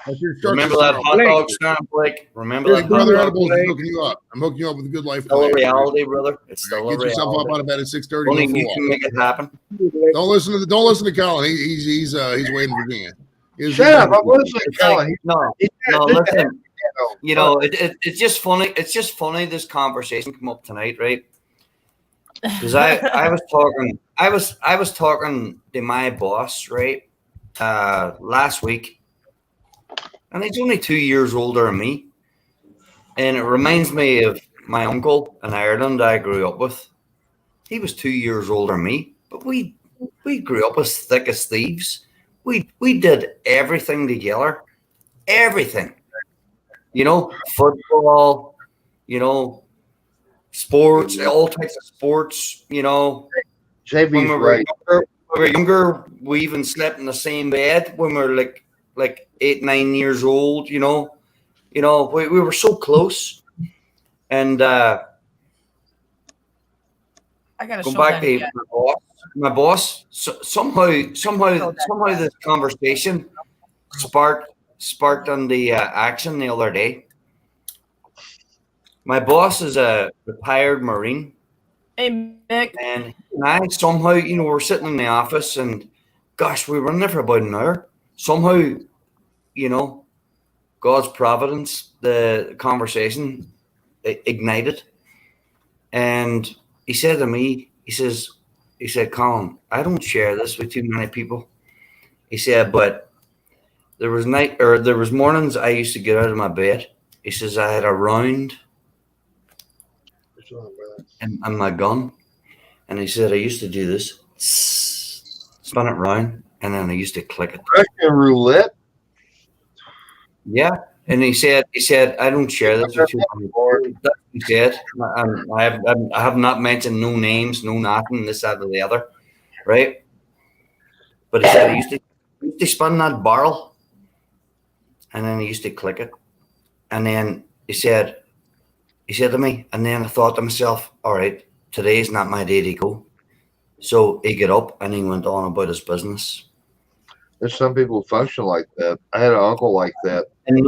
That's your Remember that hot dog stand, Blake? Remember Big that brother hot dog edibles is stand? hooking you up. I'm hooking you up with a good life. It's still a plan. reality, brother. It's still a Get yourself up reality. out of bed at 6:30. Only Go for a you walk. can make it happen. Don't listen to Colin. He's way in Virginia. Shut up! I'm listening to Colin. No, listen. You know, it's just funny. It's just funny this conversation come up tonight, right? Because I was talking to my boss, right, last week, and he's only 2 years older than me, and it reminds me of my uncle in Ireland I grew up with. He was 2 years older than me, but we grew up as thick as thieves. We did everything together, everything. You know, football, you know, sports, all types of sports, you know. JB's When we right. were younger, we even slept in the same bed when we were like 8, 9 years old, you know. You know, we were so close. And I gotta go show back that to again. my boss. Somehow this conversation sparked on the action the other day. My boss is a retired Marine, Hey, Mick. and I somehow, you know, we're sitting in the office, and gosh, we were in there for about an hour. Somehow, you know, God's providence, the conversation ignited, and he said to me, he said, Colin, I don't share this with too many people. He said, but there was mornings I used to get out of my bed. He says I had a round and my gun, and he said I used to do this, spin it round, and then I used to click it. Russian roulette. Yeah, and he said I don't share this with you. That's what he said. I have not mentioned no names, no nothing, this, that, or the other, right? But he said he used to spin that barrel, and then he used to click it, and then he said to me, and then I thought to myself, all right, today's not my day to go. So he got up and he went on about his business. There's some people who function like that. I had an uncle like that. And he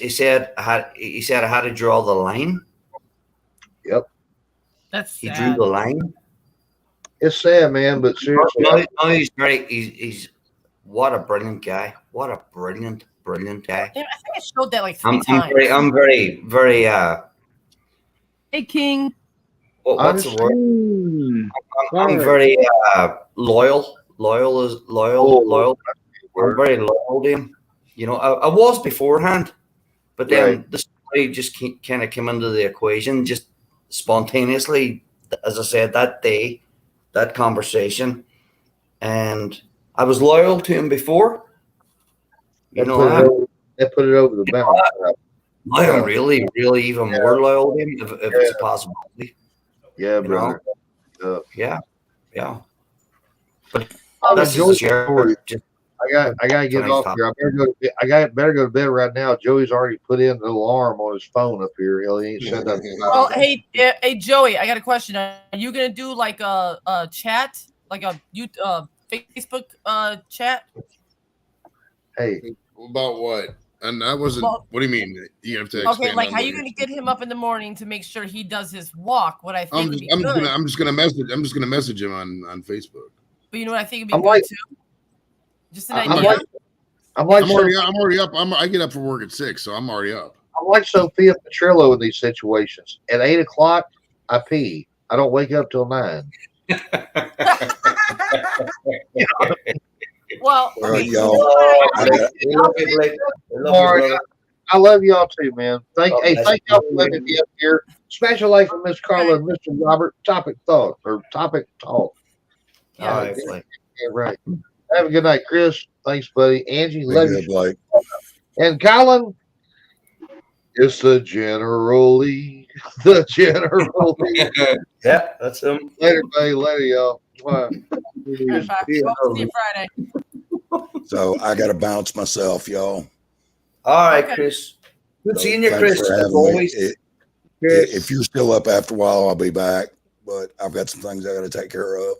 said I had to draw the line. Yep. That's He sad. drew the line. It's sad, man, but seriously, No, he's what a brilliant guy. What a brilliant guy. Damn, I think I showed that like 3 I'm times. very Hey, King. What's the word? I'm Fire. very loyal. Loyal. Oh, I'm very loyal to him. You know, I was beforehand, but then this guy just kind of came into the equation just spontaneously, as I said, that day, that conversation. And I was loyal to him before. You know, That put it over the mountain. I am really, really even more loyal to him if it's a possibility. Yeah, You brother. Yeah. But I've that's enjoyed just a share. the story. Just I gotta get tonight's off topic. here. I better go to bed right now. Joey's already put in the alarm on his phone up here. Hell, he ain't set up. Well, hey, Joey, I got a question. Are you gonna do like a chat, like a Facebook chat? Hey, About what? And I wasn't. Well, what do you mean? You have to okay, expand like on how what you you're gonna saying. get him up in the morning to make sure he does his walk? What I think I'm would just, be good. I'm just gonna message him on Facebook. But you know what I think would be I'm good like- too. Just an I'm idea. like I'm already up. I get up for work at 6, so I'm already up. I'm like Sophia Petrillo in these situations. At 8 o'clock, I pee. I don't wake up till 9. Well, All right, okay, y'all. I got, We love you, Blake. We love you, Sorry, brother. I love y'all too, man. Thank Oh, that's y'all for letting me be up here. Special thanks for Miss Carla and Mr. Robert. Topic talk. All yeah. right, Blake. Yeah, right. Have a good night, Chris. Thanks, buddy. Angie, be love good, you. Blake. And Colin, it's the General Lee. The General Lee. Yeah, that's him. Later, buddy. Later, y'all. Bye. All right, bye. Hope to see you Friday. So I got to bounce myself, y'all. All right, Okay. Chris. Good So seeing you, thanks Chris. for As having me. always. If you're still up after a while, I'll be back. But I've got some things I got to take care of.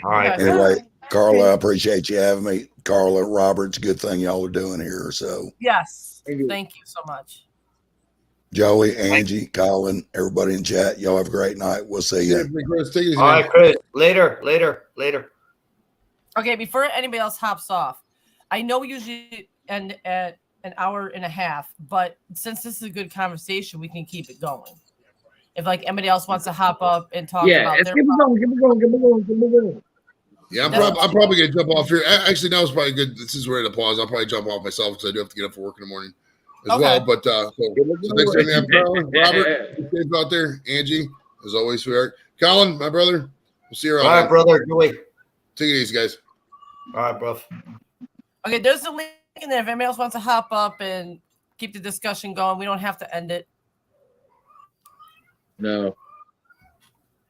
All right. Okay. Anyway, Carla, I appreciate you having me. Carla, Roberts, good thing y'all are doing here. So Yes. Thank you. Thank you so much. Joey, Angie, Colin, everybody in chat, y'all have a great night. We'll see you. Seriously, Chris, take it easy, All man. right, Chris. Later. Okay, before anybody else hops off, I know we usually end at an hour and a half, but since this is a good conversation, we can keep it going. If like anybody else wants to hop up and talk Yeah, about let's their keep it going. Yeah, I'm That's- probably gonna jump off here. Actually, that was probably good. This is where to pause. I'll probably jump off myself because I do have to get up for work in the morning as Okay. well. But so thanks for having me, Carla, Robert, be safe out there. Angie, as always, sweetheart. Colin, my brother. We'll see you around. All right, man. brother. Joey. Take it easy, guys. All right, bro. Okay, there's a link in there if anybody else wants to hop up and keep the discussion going. We don't have to end it. No.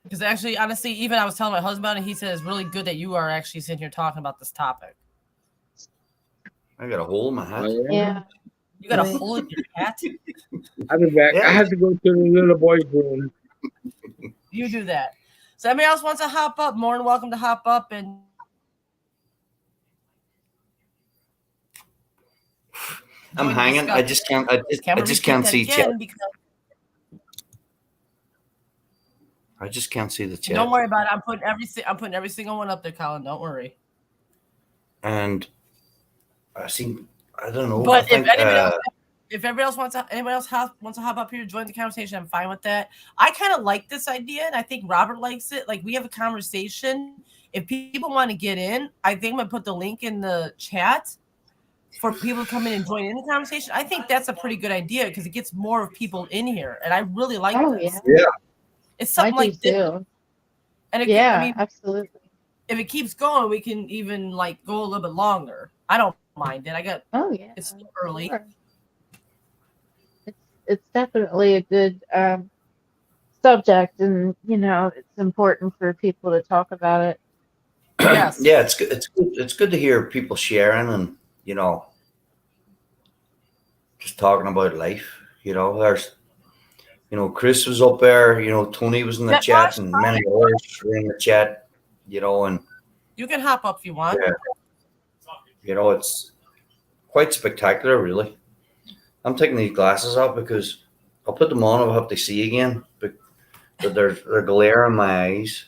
Because actually, honestly, even I was telling my husband about it, he said it's really good that you are actually sitting here talking about this topic. I got a hole in my hat. Yeah. You got a hole in your hat? I'll be back. Yeah. I have to go to the little boy's room. You do that. So anybody else wants to hop up, more than welcome to hop up and I'm join the hanging. I discussion. just can't see chat. because I just can't see the chat. don't worry about it. I'm putting every single one up there, Colin. Don't worry. And I don't know. But I think, if anybody else wants to hop up here to join the conversation, I'm fine with that. I kind of like this idea, and I think Robert likes it. Like we have a conversation. If people want to get in, I think I'm gonna put the link in the chat for people to come in and join in the conversation. I think that's a pretty good idea because it gets more of people in here, and I really like Oh, this. yeah. It's I something do like this, too. and Yeah, I mean, absolutely. if it keeps going, we can even like go a little bit longer. I don't mind it. Oh, yeah. It's still early. Sure. It's definitely a good subject, and it's important for people to talk about it. Yes. yeah, it's good. It's good to hear people sharing and just talking about life. There's Chris was up there. Tony was in the Yeah, chat, and many others were in the chat. And You can hop up if you want. yeah. It's quite spectacular, really. I'm taking these glasses off because I'll put them on. I'll have to see again, but they're glare in my eyes.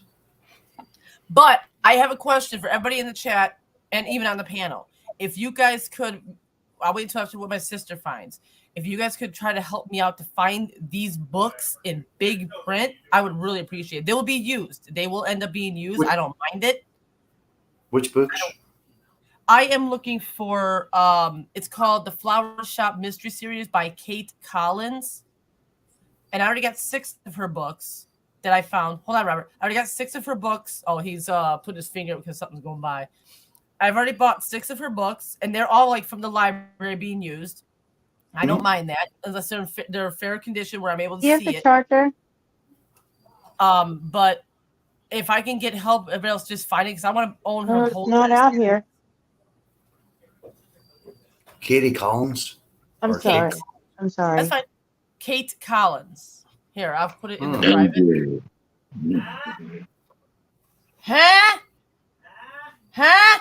But I have a question for everybody in the chat and even on the panel. If you guys could, I'll wait until after what my sister finds. If you guys could try to help me out to find these books in big print, I would really appreciate it. They will be used. They will end up being used. I don't mind it. Which books? I am looking for it's called The Flower Shop Mystery Series by Kate Collins. And I already got 6 of her books that I found. Hold on, Robert. I already got 6 of her books. Oh, he's put his finger because something's going by. I've already bought 6 of her books, and they're all like from the library being used. I don't mind that unless they're in fair condition where I'm able to Do you have see the it. charger? But if I can get help, everybody else just find it because I want to own her No, it's whole. not out here. Katie Collins. I'm Or Kate. sorry. I'm sorry. That's fine. Kate Collins. Here, I'll put it in the private. Huh? Huh?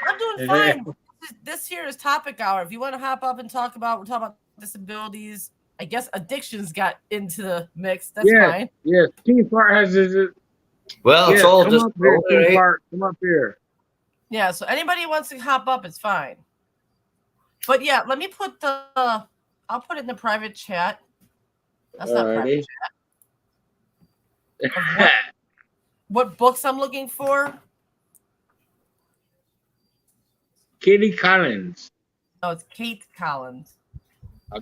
I'm doing fine. This here is topic hour. If you want to hop up and we're talking about disabilities. I guess addictions got into the mix. That's fine. Yes, King Fart has his. Well, it's all come just up here, King right? Fart. Come up here. Yeah, so anybody who wants to hop up, it's fine. But yeah, let me put I'll put it in the private chat. That's not private chat. What books I'm looking for? Kitty Collins. Oh, it's Kate Collins.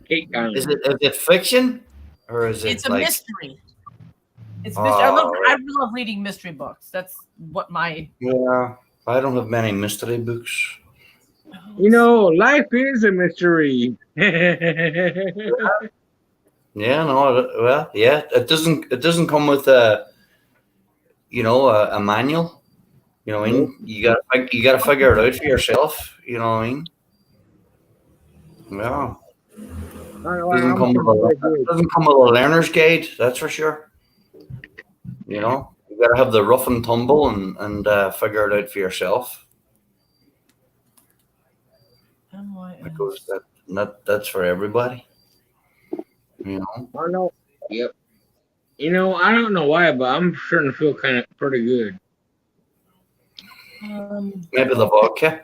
Kate Collins. Is it fiction or is it It's a like mystery. It's mystery. I love reading mystery books. That's what my. Yeah, I don't have many mystery books. You know, life is a mystery. Yeah, no, well, yeah, it doesn't come with a manual. You know what I mean? You gotta figure it out for yourself. You know what I mean? Yeah. Doesn't come with a learner's guide, that's for sure. You know, you gotta have the rough and tumble and figure it out for yourself. Because that's for everybody. You know. I know. Yep. You know, I don't know why, but I'm starting to feel kind of pretty good. Maybe the vodka.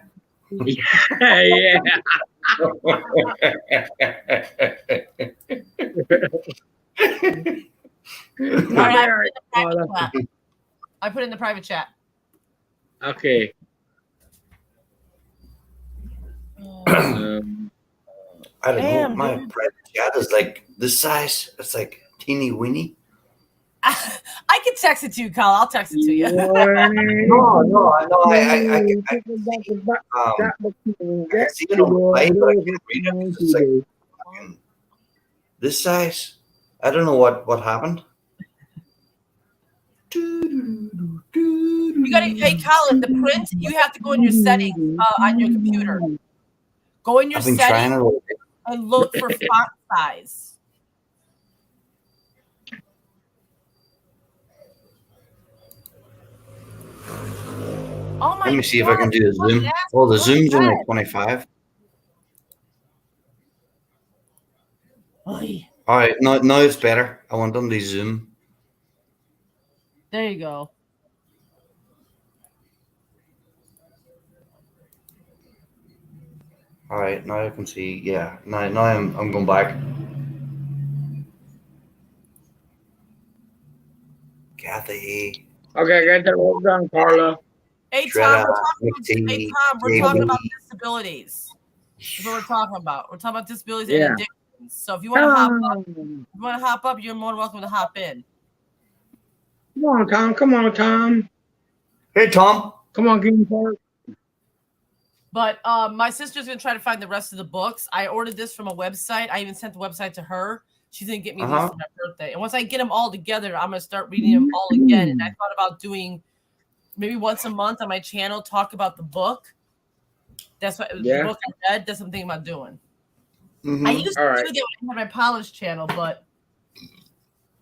Yeah. I put it in the private chat. Okay. I don't know. My private chat is like this size. It's like teeny weeny. I can text it to you, Kyle. I'll text it to you. No. I see it on the play, but I can't read it. It's like this size. I don't know what happened. You gotta, hey, Colin, the print, you have to go in your settings on your computer. Go in your settings and look for font size. Oh my! Let me see if I can do a zoom. Oh, the zoom's in like 25. Oy. All right, now it's better. I want them to zoom. There you go. All right, now I can see. Yeah, now I'm going back. Kathy. Okay, I got that all done, Carla. Hey Tom, we're talking about disabilities. That's what we're talking about. We're talking about disabilities and addictions. So if you want to hop up, you're more than welcome to hop in. Come on, Tom. Come on, Tom. Hey, Tom. Come on, King Fart. But my sister's gonna try to find the rest of the books. I ordered this from a website. I even sent the website to her. She's gonna get me these for my birthday. And once I get them all together, I'm gonna start reading them all again. And I thought about doing maybe once a month on my channel, talk about the book. That's what the book I read. That's what I'm thinking about doing. I used to do that when I had my polish channel, but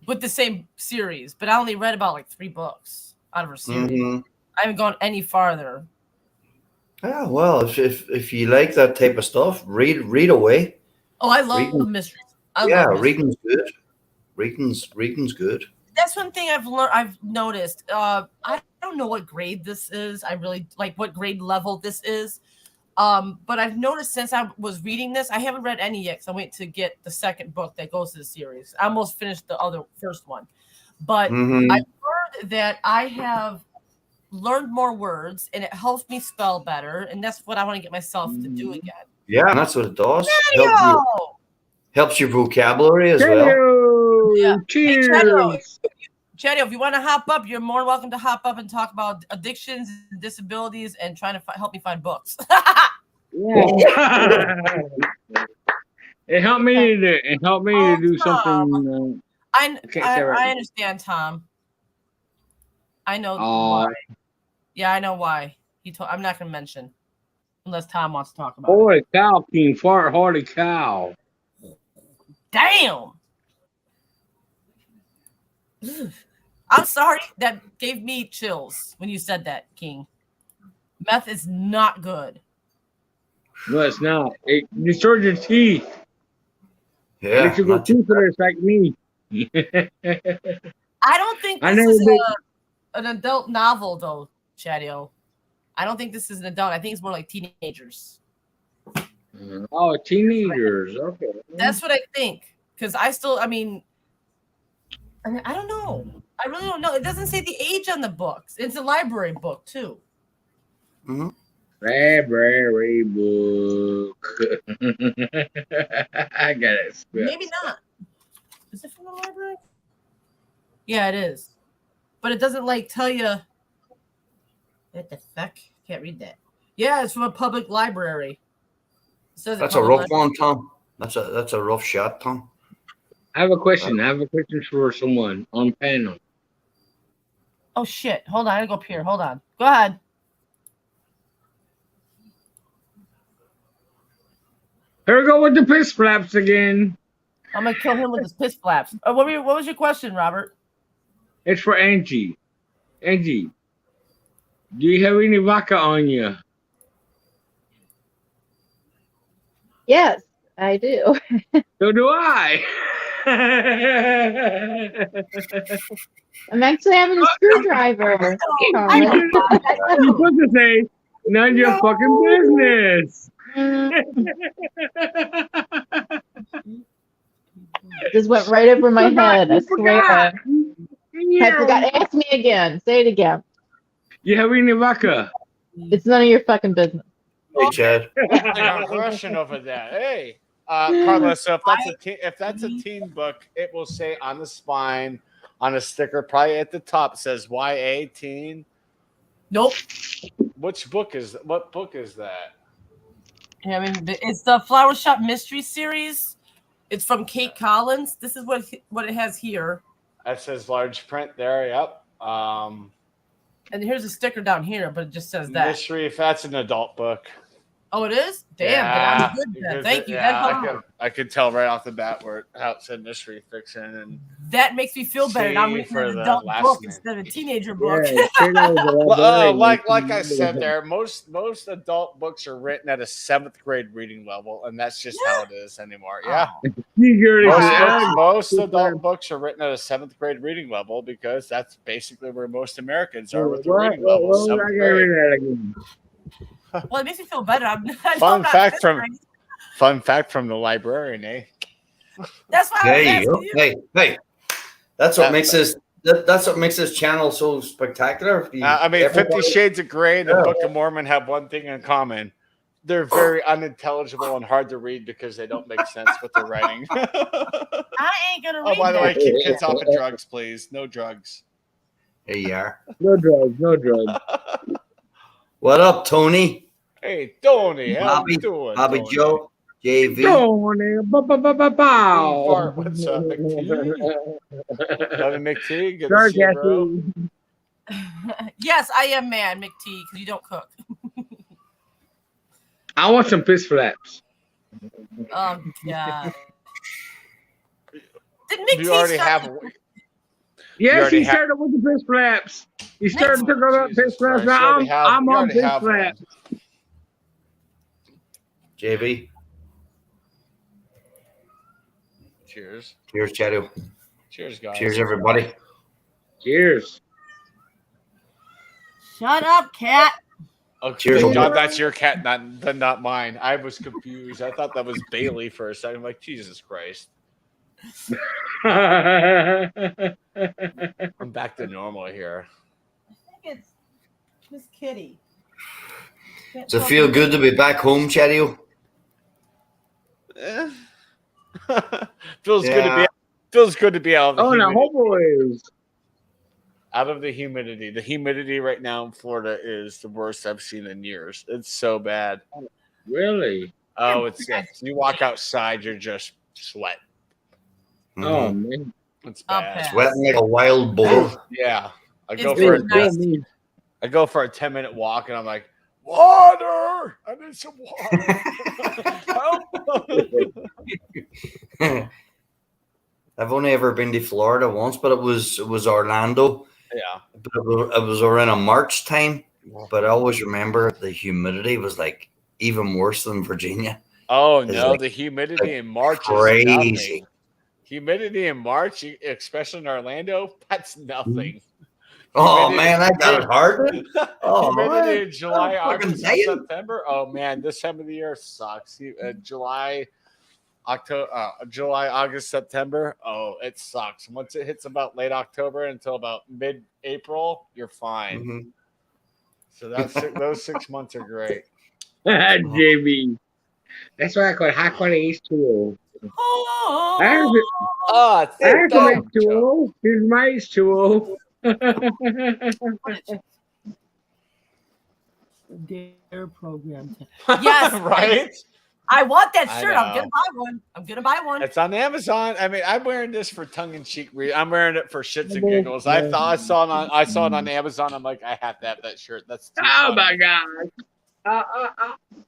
with the same series. But I only read about like 3 books out of her series. I haven't gone any farther. Yeah, well, if you like that type of stuff, read away. Oh, I love mysteries. I Yeah, love mysteries. reading's good. Reading's good. That's one thing I've noticed. I don't know what grade this is. I really like what grade level this is. But I've noticed since I was reading this, I haven't read any yet because I wait to get the second book that goes to the series. I almost finished the first one, but Mhm. I've learned that I have learned more words and it helps me spell better, and that's what I want to get myself to do again. Yeah, that's what it does. Yo! Helps your vocabulary as well. Yeah. Cheers. Hey, Chadio, if you want to hop up, you're more welcome to hop up and talk about addictions and disabilities and trying to help me find books. It helped me to do something. I can't say right now. understand, Tom. I know Aw. why. Yeah, I know why. I'm not going to mention unless Tom wants to talk about it. Holy cow, King Fart, holy cow. Damn. I'm sorry. That gave me chills when you said that, King. Meth is not good. No, it's not. It destroys your teeth. Yeah. Makes you go not too- toothless like me. I don't think I this never is did. an adult novel, though, Chadio. I don't think this is an adult. I think it's more like teenagers. Oh, teenagers. Okay. That's what I think. Because I don't know. I really don't know. It doesn't say the age on the books. It's a library book, too. Mhm. Library book. I got it. Maybe not. Is it from the library? Yeah, it is. But it doesn't tell you. What the fuck? Can't read that. Yeah, it's from a public library. It says That's a rough one, Tom. That's a rough shot, Tom. I have a question. For someone on panel. Oh shit! Hold on, I gotta go up here. Hold on. Go ahead. Here we go with the piss flaps again. I'm gonna kill him with his piss flaps. What was your question, Robert? It's for Angie. Angie, do you have any vodka on you? Yes, I do. So do I. I'm actually having a screwdriver. You're supposed to say, none of your fucking business. Just went right over my head. I swear. I Yeah. forgot. Ask me again. Say it again. You have any vodka? It's none of your fucking business. Hey, Chad. I got a question over there. Hey, Carlos. So if that's a teen book, it will say on the spine, on a sticker, probably at the top, says YA teen. Nope. What book is that? Yeah, I mean, it's the Flower Shop Mystery Series. It's from Kate Collins. This is what it has here. That says large print there. Yep. And here's a sticker down here, but it just says that. Mystery. If that's an adult book. Oh, it is? Damn, Yeah, but I'm good then. Thank you. I could tell right off the bat how it said mystery fiction, and that makes me feel better. I'm reading an adult book instead of a teenager book. like I said there, most adult books are written at a 7th grade reading level, and that's just how it is anymore. Yeah, most adult books are written at a 7th grade reading level because that's basically where most Americans are with their reading level. 7th grade. Well, it makes me feel better. Fun fact from the librarian, eh? That's why. Hey. That's what makes this. That's what makes this channel so spectacular. 50 Shades of Grey and the Book of Mormon have one thing in common. They're very unintelligible and hard to read because they don't make sense what they're writing. I ain't gonna read by the way, that. keep kids off of drugs, please. No drugs. There you are. No drugs. What up, Tony? Hey, Tony. How you doing? Bobby Tony? Joe, JV. Tony, bow. What's up, McTeague? Love McTeague. Good Sorry, to see you, bro. Cassie. Yes, I am mad, McT, because you don't cook. I want some piss flaps. Oh, God. Did Do you already have? Yes, he started with the piss flaps. He started to go up piss flaps. Now I'm on piss flaps. JV. Cheers. Cheers, Cheerio. Cheers, guys. Cheers, everybody. Cheers. Shut up, cat. Okay, Cheers, John, Albert. that's your cat, not mine. I was confused. I thought that was Bailey for a second. I'm like, Jesus Christ. I'm back to normal here. I think it's Miss Kitty. Does it feel good to be back home, Cheerio? Feels good to be out of the Oh, now, humidity. homeboys. Out of the humidity. The humidity right now in Florida is the worst I've seen in years. It's so bad. Really? Oh, it's you walk outside, you're just sweat. Oh, man. It's bad. Okay. Sweating like a wild bull. Yeah. I It's go been for nice. I go for a 10-minute walk and I'm like, water! I need some water. I've only ever been to Florida once, but it was Orlando. Yeah. But it was around a March time. But I always remember the humidity was like even worse than Virginia. Oh It's no, like- the humidity in March is Crazy. nothing. Humidity in March, especially in Orlando, that's nothing. Oh Humidity- man, I got it hard. Oh, humidity man. in July, I'm fucking August, and saying. September. Oh man, this time of the year sucks. July, August, September. Oh, it sucks. Once it hits about late October until about mid-April, you're fine. Mhm. So those 6 months are great. JB. That's why I call it high quality H2O. I have Ah, some H2O. Here's my H2O. Dare program. Yes, right. I want that I shirt. I'm know. gonna buy one. I'm gonna buy one. It's on Amazon. I mean, I'm wearing this for tongue-in-cheek. I'm wearing it for shits and Oh, giggles. I saw it on Amazon. I'm like, I have to have that shirt. That's too Oh, funny. my God.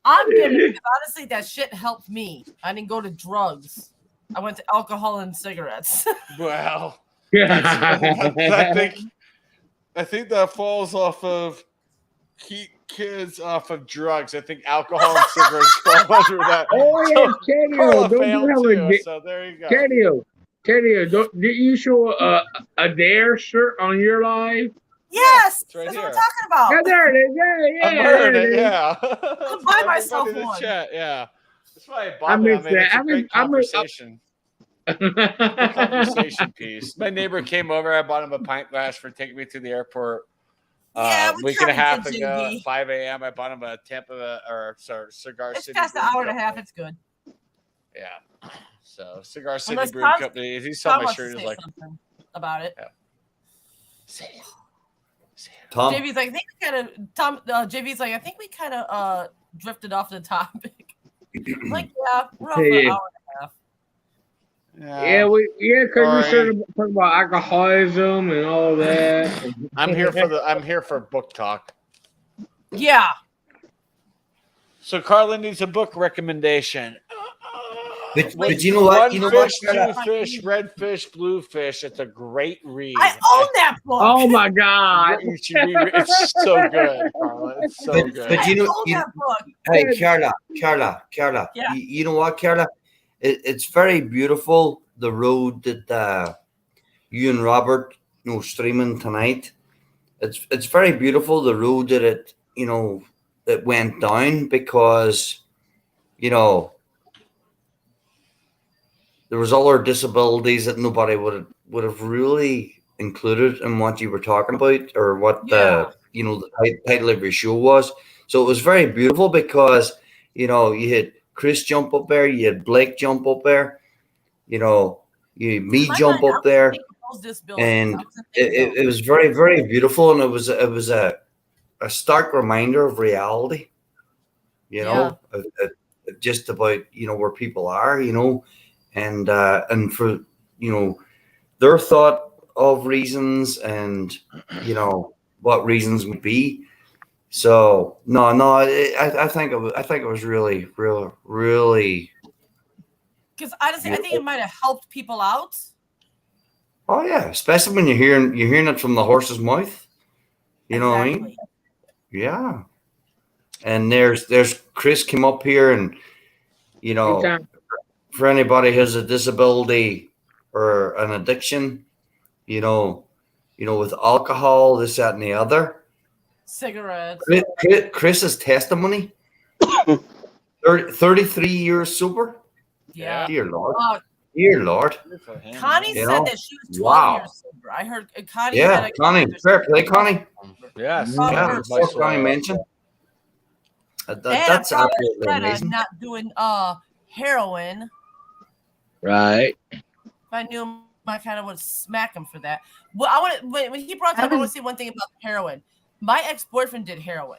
I'm getting it because honestly, that shit helped me. I didn't go to drugs. I went to alcohol and cigarettes. Well, Yeah. I think that falls off of keep kids off of drugs. I think alcohol and cigarettes fall under that. Oh, yeah, Teddy. Carla Don't failed you have too, a so there you go. Teddy, did you show a Dare shirt on your live? Yes, It's right that's here. what we're talking about. Yeah, there it is. Yeah, I'm yeah, wearing there it. it is. Yeah. I'll buy myself Everybody in the one. chat, yeah. That's why I I bought it. I missed mean, it's that. a great I missed- conversation. Conversation piece. My neighbor came over. I bought him a pint glass for taking me to the airport. Yeah, A we week and a kinda half did, ago, JB. at 5 a.m. I bought him a Cigar It's City. past an Brewing hour and a half. Company. It's good. Yeah. So Cigar City Unless Brewing Tom- Company. He saw Tom my wants shirt. to He was say like, something about it. say it. Say it. Tom, JV's like, I think we kind of Tom. JV's like, I think we kind of drifted off the topic. I'm like, yeah, we're off for an Yeah. hour and a half. Yeah, because we Sorry. started talking about alcoholism and all that. I'm here for book talk. Yeah. So Carla needs a book recommendation. but you know what? One You know what? fish, two fish, red fish, blue fish. It's a great read. I own that book. Oh my God! You should read it. It's so good, Carla. It's so But- good. but I you know- own that book. Hey, Carla. Yeah. You know what, Carla? It's very beautiful, the road that you and Robert, streaming tonight. It's very beautiful, the road that it went down, because, there was other disabilities that nobody would have really included in what you were talking about, or what Yeah. the title of your show was. So it was very beautiful because, you had Chris jump up there, you had Blake jump up there, you had me My jump mind, I up there, was thinking those disabilities. and I wasn't thinking it was very, very beautiful, and it was a stark reminder of reality, of just about where people are, and for their thought of reasons, and what reasons would be. So no, I think it was really because honestly, I think it might have helped people out. oh yeah, especially when you're hearing it from the horse's mouth. You know what I mean? Yeah. And there's Chris came up here, and Anytime. for anybody who has a disability or an addiction, you know, with alcohol, this, that, and the other. Cigarettes. Chris's testimony, 33 years sober. Yeah. Dear Lord. Dear Lord. Connie You said know? that she was 12 Wow. years sober. I heard Connie Yeah, said Connie. Fair play, Connie. Yes. Yeah, before Connie mentioned. That's absolutely amazing. not doing heroin. Right. If I knew him, I kind of would smack him for that. Well, I want to when he brought up, I want to say one thing about heroin. My ex-boyfriend did heroin,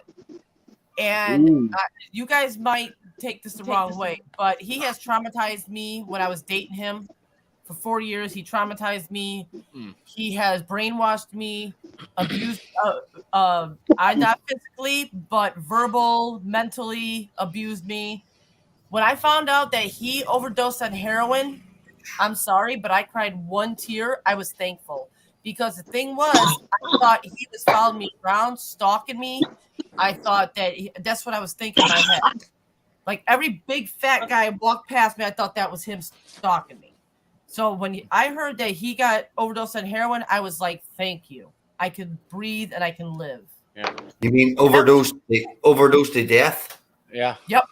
and you guys might take this the wrong way, but he has traumatized me when I was dating him for 4 years. He traumatized me. He has brainwashed me, abused. I not physically, but verbal, mentally abused me. When I found out that he overdosed on heroin, I'm sorry, but I cried one tear. I was thankful because the thing was, I thought he was following me around, stalking me. I thought that that's what I was thinking in my head. Like every big fat guy walked past me, I thought that was him stalking me. So when I heard that he got overdosed on heroin, I was like, thank you. I can breathe and I can live. Yeah. You mean overdose to death? Yeah. Yep.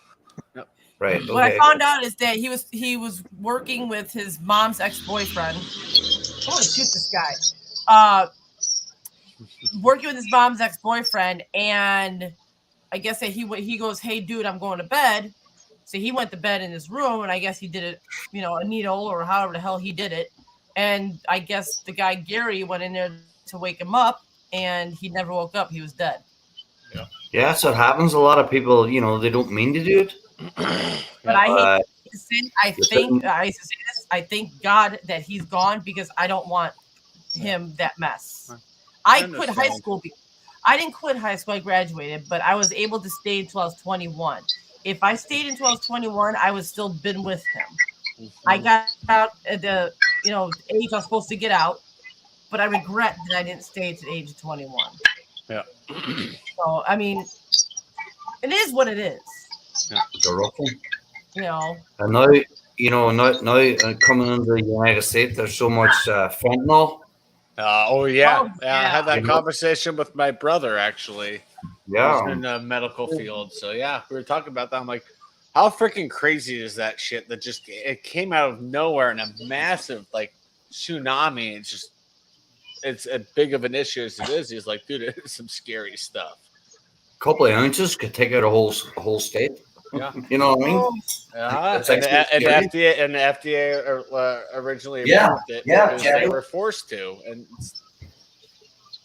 Right. Okay. What I found out is that he was working with his mom's ex-boyfriend. I want to shoot this guy. Working with his mom's ex-boyfriend, and I guess that he goes, "Hey, dude, I'm going to bed." So he went to bed in his room, and I guess he did it, a needle or however the hell he did it. And I guess the guy Gary went in there to wake him up, and he never woke up. He was dead. Yeah, so it happens. A lot of people, they don't mean to do it. But I hate to say, I thank God that he's gone because I don't want him that mess. I quit high school. I didn't quit high school. I graduated, but I was able to stay until I was 21. If I stayed until I was 21, I would still been with him. I got out at the age I was supposed to get out, but I regret that I didn't stay to the age of 21. Yeah. So I mean, it is what it is. Yeah. The rocking. And now, coming into the United States, there's so much fentanyl. Yeah. I had that conversation with my brother actually. Yeah. He's in the medical field. So yeah, we were talking about that. I'm like, how freaking crazy is that shit that it came out of nowhere in a massive tsunami. It's as big of an issue as it is. He's like, dude, it's some scary stuff. A couple of ounces could take out a whole state. Yeah. You know what I mean? And the FDA originally approved it because they were forced to. And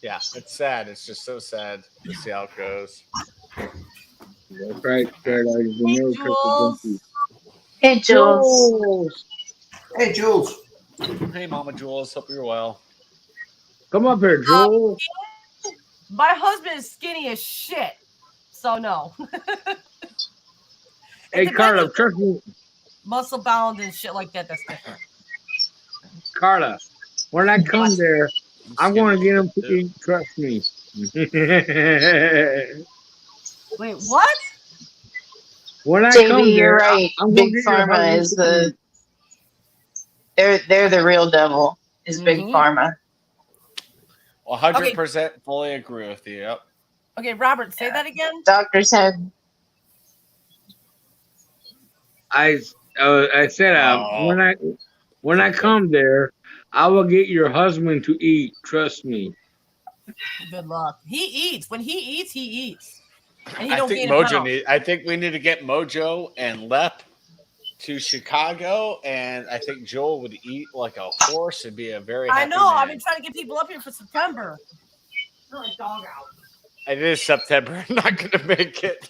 it's sad. It's just so sad to see how it goes. That's right. Hey, Jules. Hey, Jules. Hey, Mama Jules. Hope you're well. Come up here, Jules. My husband is skinny as shit. So no. Hey, Carla, trust me. Muscle bound and shit like that. That's different. Carla, when I come there, I'm going to get him to eat. Trust me. Wait, what? When I JB, come you're there, right. I'm Big gonna get your Pharma is they're the real devil. Is Big Pharma. 100% fully agree with you. Yep. Okay, Robert, say that again. Doctors have. I said when I come there, I will get your husband to eat. Trust me. Good luck. He eats. When he eats, he eats. And he I don't think gain a pound. I think we need to get Mojo and Lep to Chicago, and I think Joel would eat like a horse and be a very happy man. I've been trying to get people up here for September. They're like dog out. It is September. I'm not going to make it.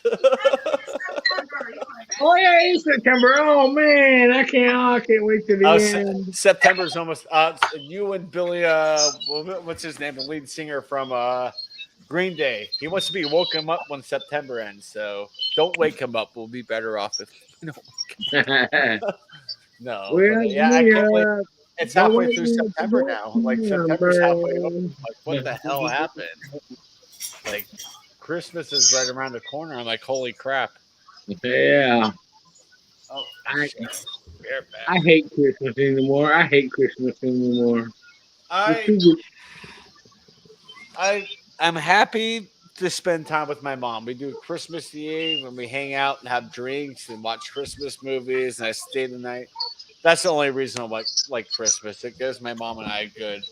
Oh yeah, it's September. Oh man, I can't wait to the end. September's almost. You and Billy. What's his name? The lead singer from Green Day. He wants to be woken up when September ends. So don't wake him up. We'll be better off if we don't wake him up. No. Well, I can't wait. It's halfway through September now. Like September's halfway over. Like what the hell happened? Like Christmas is right around the corner. I'm like, holy crap. Yeah. Oh, I hate Christmas anymore. I hate Christmas anymore. It's too good. I'm happy to spend time with my mom. We do Christmas Eve and we hang out and have drinks and watch Christmas movies and I stay the night. That's the only reason I like Christmas. It gives my mom and I a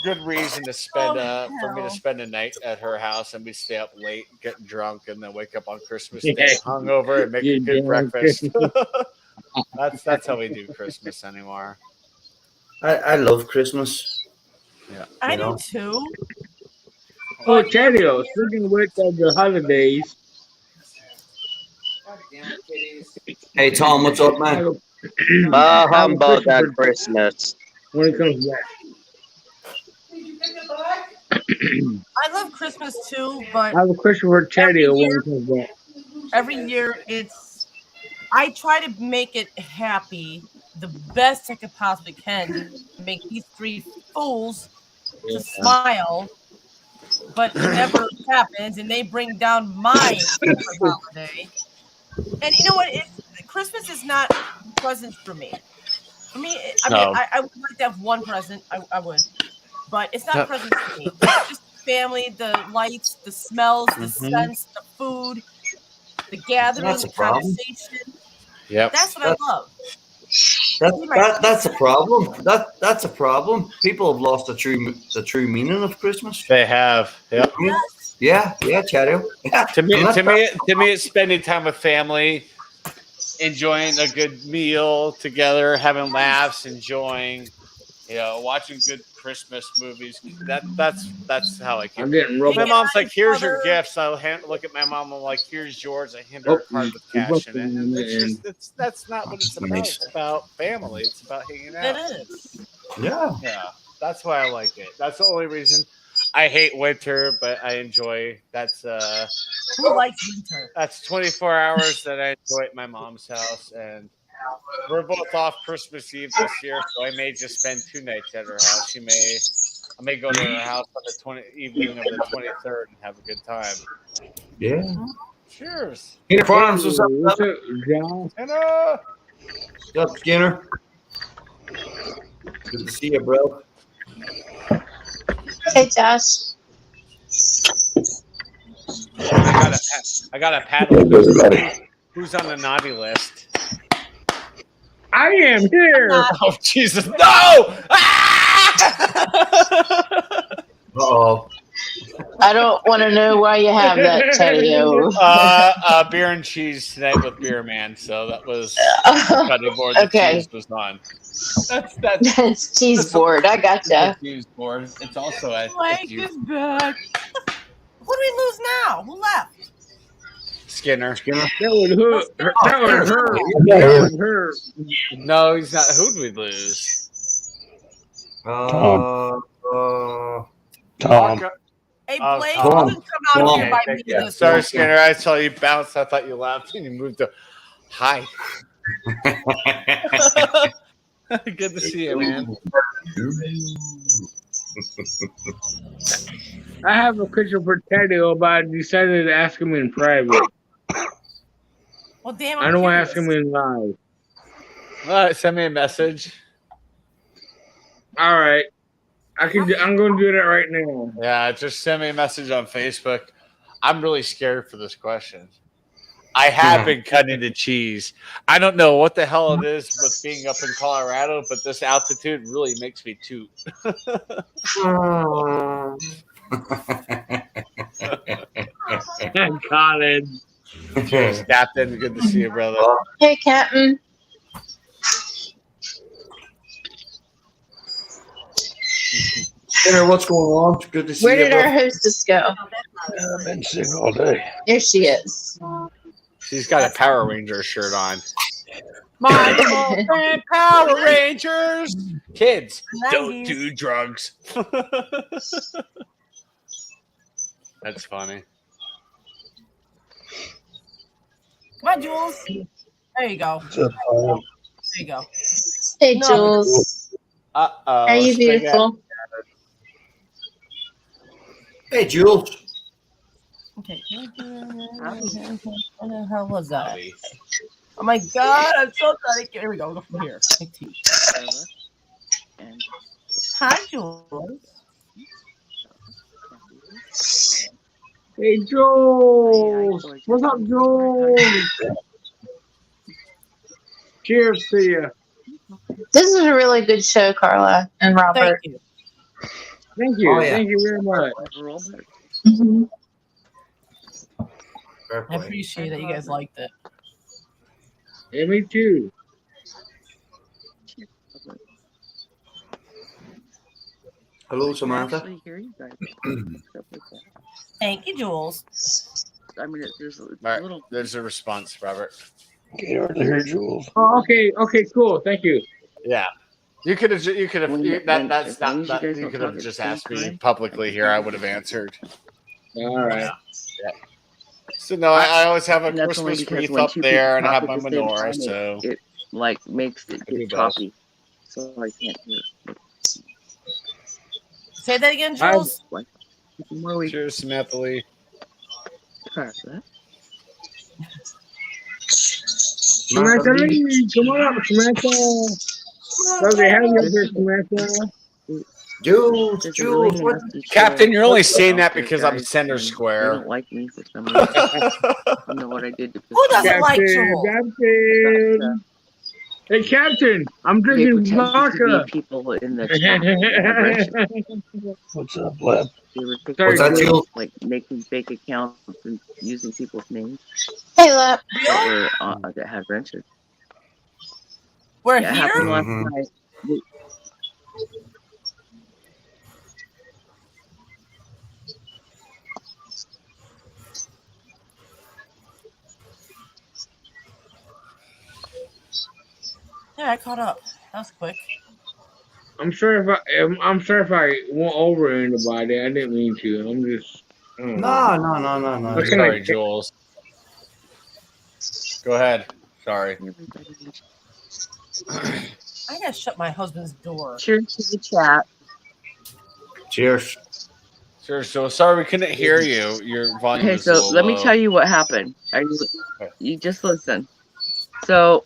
good reason to spend for me to spend a night at her house and we stay up late, get drunk, and then wake up on Christmas Day hungover and make a good breakfast. That's how we do Christmas anymore. I love Christmas. Yeah, I do too. Oh, Cheerio, speaking of which of the holidays. Hey Tom, what's up, man? Humbug on Christmas. When it comes back. I love Christmas too, but I have a question for Cheerio when it comes back. every year I try to make it happy the best I could possibly can to make these three fools to smile, but it never happens, and they bring down my favorite holiday. And you know what? Christmas is not presents for me. For me, I would like to have one present. I would, but it's not presents for me. It's just family, the lights, the smells, the scents, the food, the gathering, the conversation. Yep. That's what I love. That's a problem. That's a problem. People have lost the true meaning of Christmas. They have. Yep. Yeah, Chario. Yeah. To me, it's spending time with family, enjoying a good meal together, having laughs, enjoying, watching good Christmas movies. That's how I keep. I'm getting robot. My mom's like, "Here's your gifts." I'll look at my mom. I'm like, "Here's yours." I hand her a card with cash in it. And that's not what it's about. It's about family. It's about hanging out. It is. Yeah. That's why I like it. That's the only reason. I hate winter, but I enjoy. Who likes winter? That's 24 hours that I enjoy at my mom's house, and we're both off Christmas Eve this year, so I may just spend 2 nights at her house. I may go to her house on the evening of the 23rd and have a good time. Yeah. Cheers. Skinner Farms, what's up, John? Hello. What's up, Skinner? Good to see you, bro. Hey, Josh. I got a paddle. Who's on the naughty list? I am here. Oh Jesus! No! Uh-oh. I don't want to know why you have that, Cheerio. Beer and cheese tonight with Beer Man. So that was cutting board. The cheese was on. That's cheese board. I gotcha. Cheese board. It's also a. Mike is back. Who do we lose now? Who left? Skinner. That was her. No, he's not. Who'd we lose? Tom. Hey, Blake, you can come out here by me this Sorry, week. Skinner. I saw you bounce. I thought you laughed and you moved to hi. Good to see you, man. I have a question for Cheerio, but I decided to ask him in private. Well, damn, I don't want to ask him in live. All right, send me a message. All right. I'm going to do that right now. Yeah, just send me a message on Facebook. I'm really scared for this question. I have been cutting the cheese. I don't know what the hell it is with being up in Colorado, but this altitude really makes me toot. Colin. Cheers, Captain. Good to see you, brother. Hey, Captain. Skinner, what's going on? Good to see you. Where did our hostess go? I've been sick all day. There she is. She's got a Power Ranger shirt on. My and Power Rangers. Kids, don't do drugs. That's funny. Come on, Jules. There you go. There you go. Hey, Jules. Uh-oh. Are you beautiful? Hey, Jules. Okay. What the hell was that? Oh my God, I'm so sorry. Here we go. We'll go from here. Hi, Jules. Hey, Jules. What's up, Jules? Cheers to you. This is a really good show, Carla and Thank Robert. you. Thank you. Oh, yeah. Thank you very much. Mm-hmm. Fair I play. appreciate that you guys liked it. Yeah, me too. Hello, Samantha. Thank you, Jules. I mean, there's a All right, little. there's a response, Robert. Okay, hard to hear, Jules. Oh, okay. Okay, cool. Thank you. Yeah. You could have. You could have. That's as long not. as you That, guys you don't could talk have at just the same asked me time, publicly here. I would have answered. All right. Yeah. So no, I always have a And that's only Christmas because wreath when up two there, people and I talk have at my the same menorah. time, So it like makes it I do get both. choppy. So I can't hear. Say that again, I- Jules. Like, more we Cheers, Samantha Lee. crack that. Samantha Lee, come on up, Samantha. Lovely to have you up here, Samantha. Jules, There's a Jules, really what? nasty Captain, show you're only out saying that there, because I'm guys, center and They square. don't like me for some reason. I don't know what I did to piss Who them doesn't off. like Captain, Jules? Captain. Hey, Captain, I'm They drinking pretended to be vodka. people in the chat that had wrenches. What's up, Lep? They were Sorry, What's that, Jules. Jules? like making fake accounts and using people's names Hey, Lep. that were that had wrenches. We're Yeah, it here. happened last Mhm. night. Yeah, I caught up. That was quick. I'm sorry if I went over anybody. I didn't mean to. I'm just. No. What can Sorry, I? Jules. Go ahead. Sorry. I gotta shut my husband's door. Cheers to the chat. Cheers. Sure. So sorry we couldn't hear you. Your volume Okay, is a so little let me low. tell you what happened. You just listen. So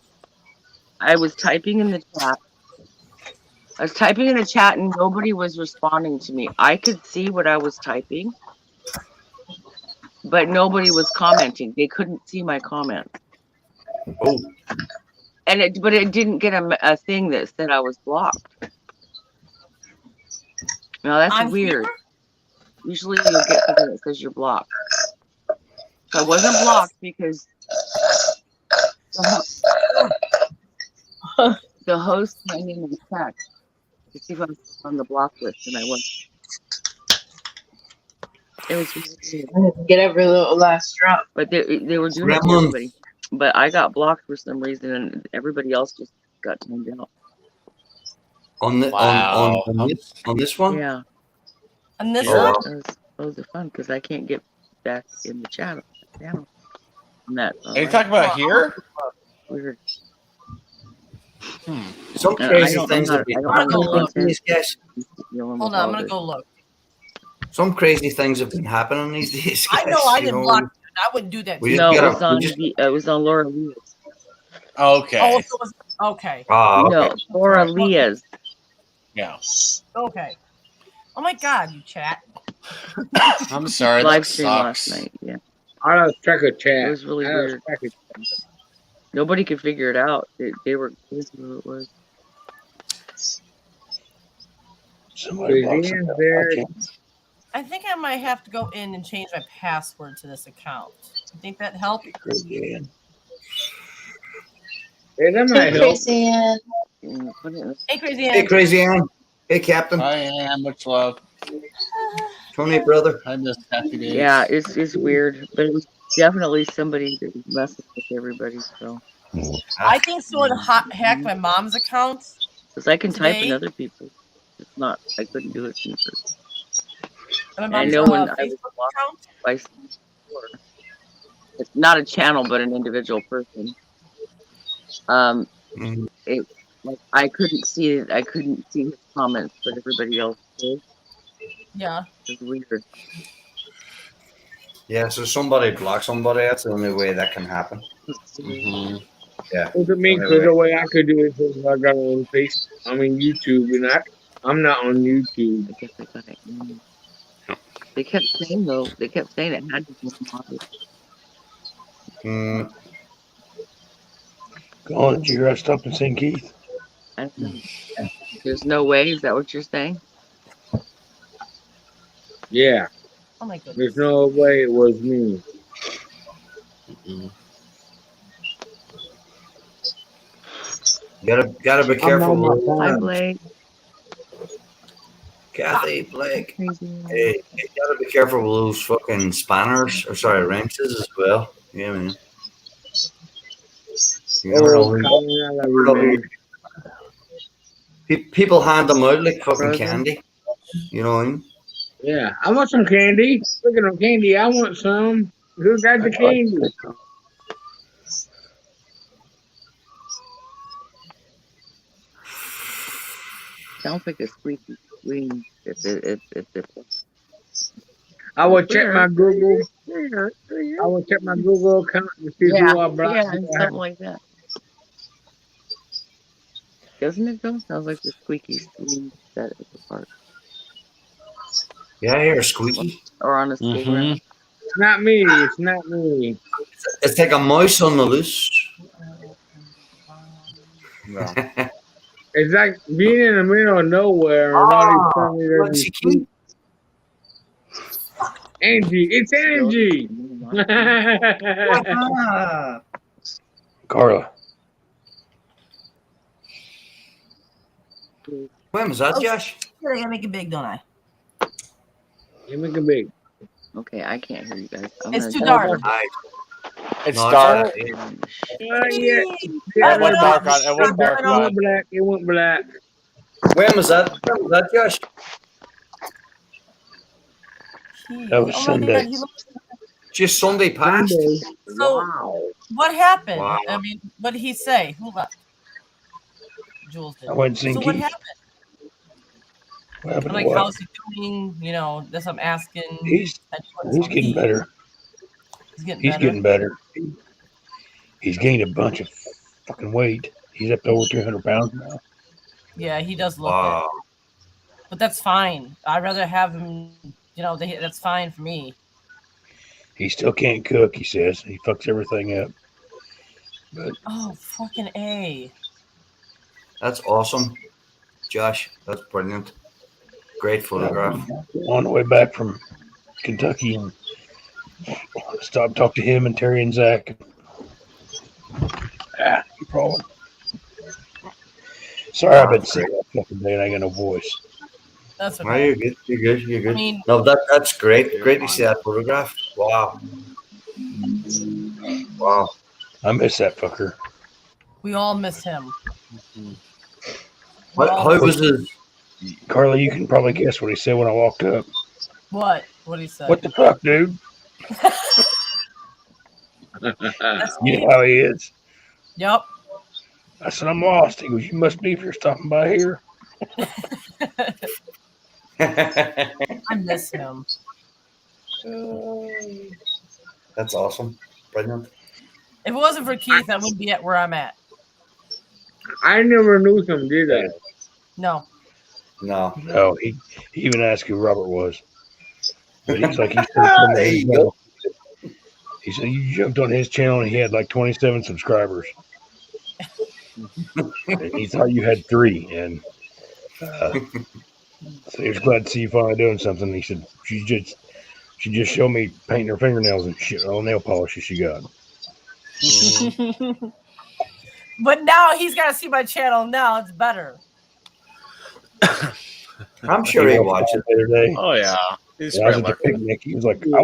I was typing in the chat. I was typing in the chat and nobody was responding to me. I could see what I was typing, but nobody was commenting. They couldn't see my comment. Oh, But it didn't get a thing that said I was blocked. Now that's On weird. here? Usually you'll get something that says you're blocked. So I wasn't blocked because the host sent me a text to see if I was on the block list, and I wasn't. It was weird. I didn't get every little last drop. But they were doing it to Gremlins. everybody. But I got blocked for some reason, and everybody else just got timed out. on the Wow. on this one? Yeah, On this Oh, one? those are fun because I can't get back in the chat. Down. And that's Are you talking about here? weird. some I crazy don't know things how have to- I been don't know happening how these days, guys. Dealing Hold with on, I'm all gonna this. go look. Some crazy things have been happening these days. I know guys, I you didn't know. block you. I wouldn't do that to We you. just No, gotta- it was on Laura Leah's. Okay. Oh, so it was, okay. Ah, okay. No, Laura Alright. Leah's. Yeah. Okay. Oh my God, you chat. I'm sorry. Live That stream sucks. last night. Yeah, I lost track of it chat. was really I lost weird. track of chat. Nobody could figure it out. They were crazy who it was. Somebody blocks Suzanne's it. there. I can't. I think I might have to go in and change my password to this account. You think that helped? Crazy Ann. Hey, that might Hey, help. Crazy Ann. Hey, Crazy Hey, Ann. Crazy Ann. Hey, Captain. I am. Much love. Tony, brother. I miss happy days. Yeah, it's weird, but it was definitely somebody that was messing with everybody. So, I think someone hacked my mom's account. because I can type in Today? other people, it's not. I couldn't do it in person. And And my I mom's know when I was Facebook blocked account. by someone before, it's not a channel, but an individual person. Mhm. It like I couldn't see it. I couldn't see his comments, but everybody else did. Yeah. It was weird. Yeah, so somebody blocks somebody. That's the only way that can happen. Mhm. Yeah. Look at me, because the way I could do it is I got on face. I mean YouTube, and I'm not on YouTube. I guess I got it. They kept saying though. They kept saying it had to be modded. Colin, did you hear I stopped in St. Keith? I don't know. There's no way. Is that what you're saying? Yeah. Oh my goodness. There's no way it was me. Gotta be I'm careful. on my Lou. Hi, phone. Blake. Kathy, Blake. Crazy. Hey, you gotta be careful with those fucking spanners, or sorry, wrenches as well. Yeah, man. You never know. Colin, I love you, man. People hand them out like fucking candy. You know what I mean? Yeah, I want some candy. Look at them candy. I want some. Who got the candy? Sounds like a squeaky screen. I will check my Google. I will check my Google account to see who I blocked. Yeah, something like that. Doesn't it though? Sounds like the squeaky screen that is a part. Yeah, I hear a squeaky. Or on a school ground. It's not me. It's not me. It's like a mouse on the loose. No. It's like being in the middle of nowhere. Angie, it's Angie. Carla. When was that, Josh? I gotta make it big, don't I? You make it big. Okay, I can't hear you guys. It's too dark. It's No, dark. Yeah. It went dark on. It went dark It on. went black. It went black. When was that? When was that, Josh? That was Sunday. Just Sunday past. So, Wow. what happened? Wow. I mean, what did he say? Who left? Jules did. I went to So St. what Keith. happened? What happened to Like, what? how's he doing? You know, that's what I'm asking. He's getting better. He's getting better. He's gained a bunch of fucking weight. He's up to over 300 pounds now. Yeah, he does look it. But that's fine. I'd rather have him, you know, that's fine for me. He still can't cook, he says. He fucks everything up. But Oh, fucking A. That's awesome, Josh. That's brilliant. Great photograph. on the way back from Kentucky and stopped, talked to him and Terry and Zach. You problem. Sorry, I've been sick all fucking day and I got no voice. That's okay. No, you're good. You're good. You're good. I mean, No, that's great. Great to see that photograph. Wow. Wow. I miss that fucker. we all miss him. How was his? Carla, you can probably guess what he said when I walked up. What? What did he say? What the fuck, dude? You know how he is. Yep. I said, I'm lost. He goes, you must be if you're stopping by here. I miss him. That's awesome. Brilliant. If it wasn't for Keith, I wouldn't be at where I'm at. I never knew him, did I? No. No. No, he even asked who Robert was. But he's like, there you go. He said you jumped on his channel and he had like 27 subscribers. And he thought you had 3. And so he was glad to see you finally doing something. He said she just showed me painting her fingernails and shit, all nail polishes she got. But now he's got to see my channel. Now it's better. I'm sure he watches the other day. Oh yeah, he's I was at the picnic. He was like, I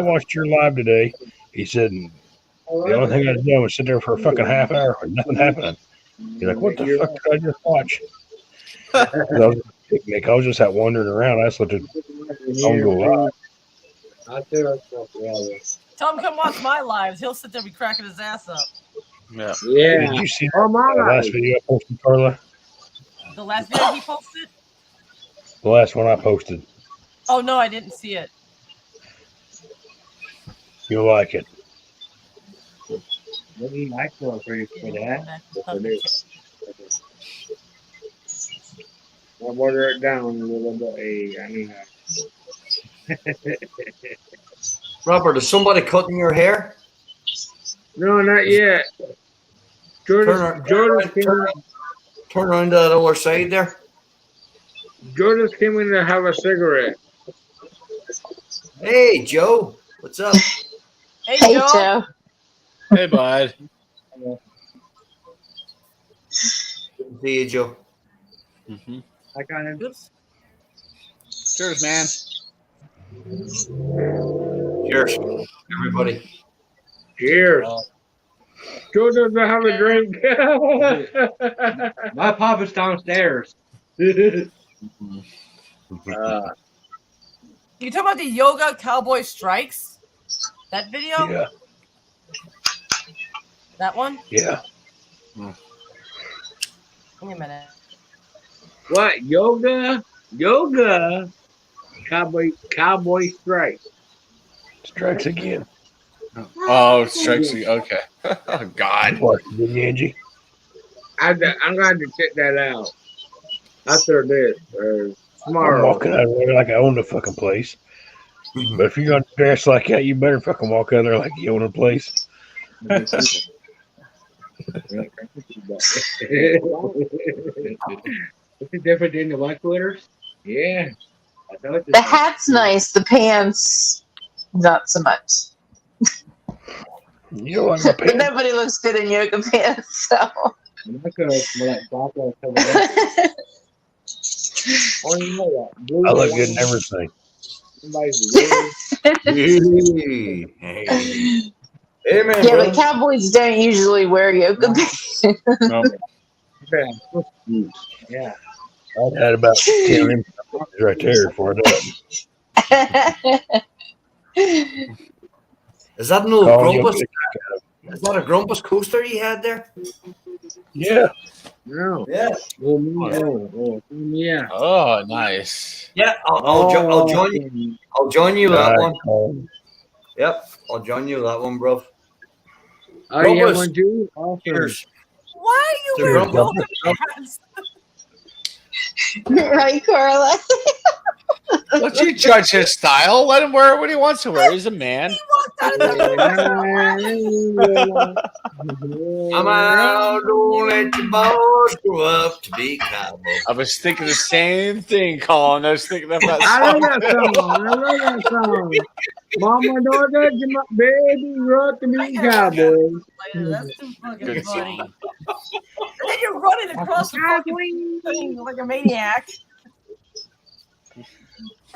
watched your live today. He said, the only thing I did was sit there for a fucking half hour and nothing happening. He's like, what the fuck did I just watch? I was at the picnic. I was just out wandering around. I just looked at phone go live. Tell him come watch my lives. He'll sit there and be cracking his ass up. Yeah. Yeah. Did you see the last video I posted, Carla? The last video he posted? The last one I posted. Oh, no, I didn't see it. You'll like it. What do you like for that? I'll water it down a little bit. I mean, Robert, is somebody cutting your hair? no, not yet. Turn Jordan around to that other side there. Jordan came in to have a cigarette. Hey, Joe. What's up? Hey, Hey, Joe. Joe. Hey, bud. Good to see you, Joe. Mm-hmm. I kind of. Oops. Cheers, man. Cheers, everybody. Cheers. Joe doesn't have a drink. My pop is downstairs. You talking about the yoga cowboy strikes? That video? Yeah. That one? Yeah. Give me a minute. What? Yoga? Cowboy strike. Strikes again. Oh, strikes again. Okay. Oh, God. Didn't you, Angie? I'm going to have to check that out after this or I'm tomorrow. walking out of there like I own the fucking place. But if you're going to dress like that, you better fucking walk out of there like you own a place. What's the difference in the white glitters? Yeah. The hat's nice. The pants, not so much. You know what? But nobody looks good in yoga pants, so. Oh, you know that. I look good in everything. Hey, man. Yeah, Bro. but cowboys don't usually wear yoga pants. No. Yeah. I had about 10 of them right there for that. Is that an old Call you Grumpus? a- Is that a Grumpus coaster you had there? Yeah. No. Yeah. Yeah. Oh, nice. Yeah, I'll join you. I'll join you that one. Yep, I'll join you that one, bro. Oh, you have Grumpus. one too? Awesome. Cheers. Why are you To wearing Grumpus. yoga pants? Right, Carla? Don't you judge his style. Let him wear it when he wants to wear it. He's a man. He walked out of the I'm out, don't let your balls grow up to be cowboy. I was thinking the same thing, Colin. I was thinking of that I song. love that song. Mama, don't let your baby rock to be cowboy. That's too fucking Good funny. song. And then you're running across the fucking thing like a maniac.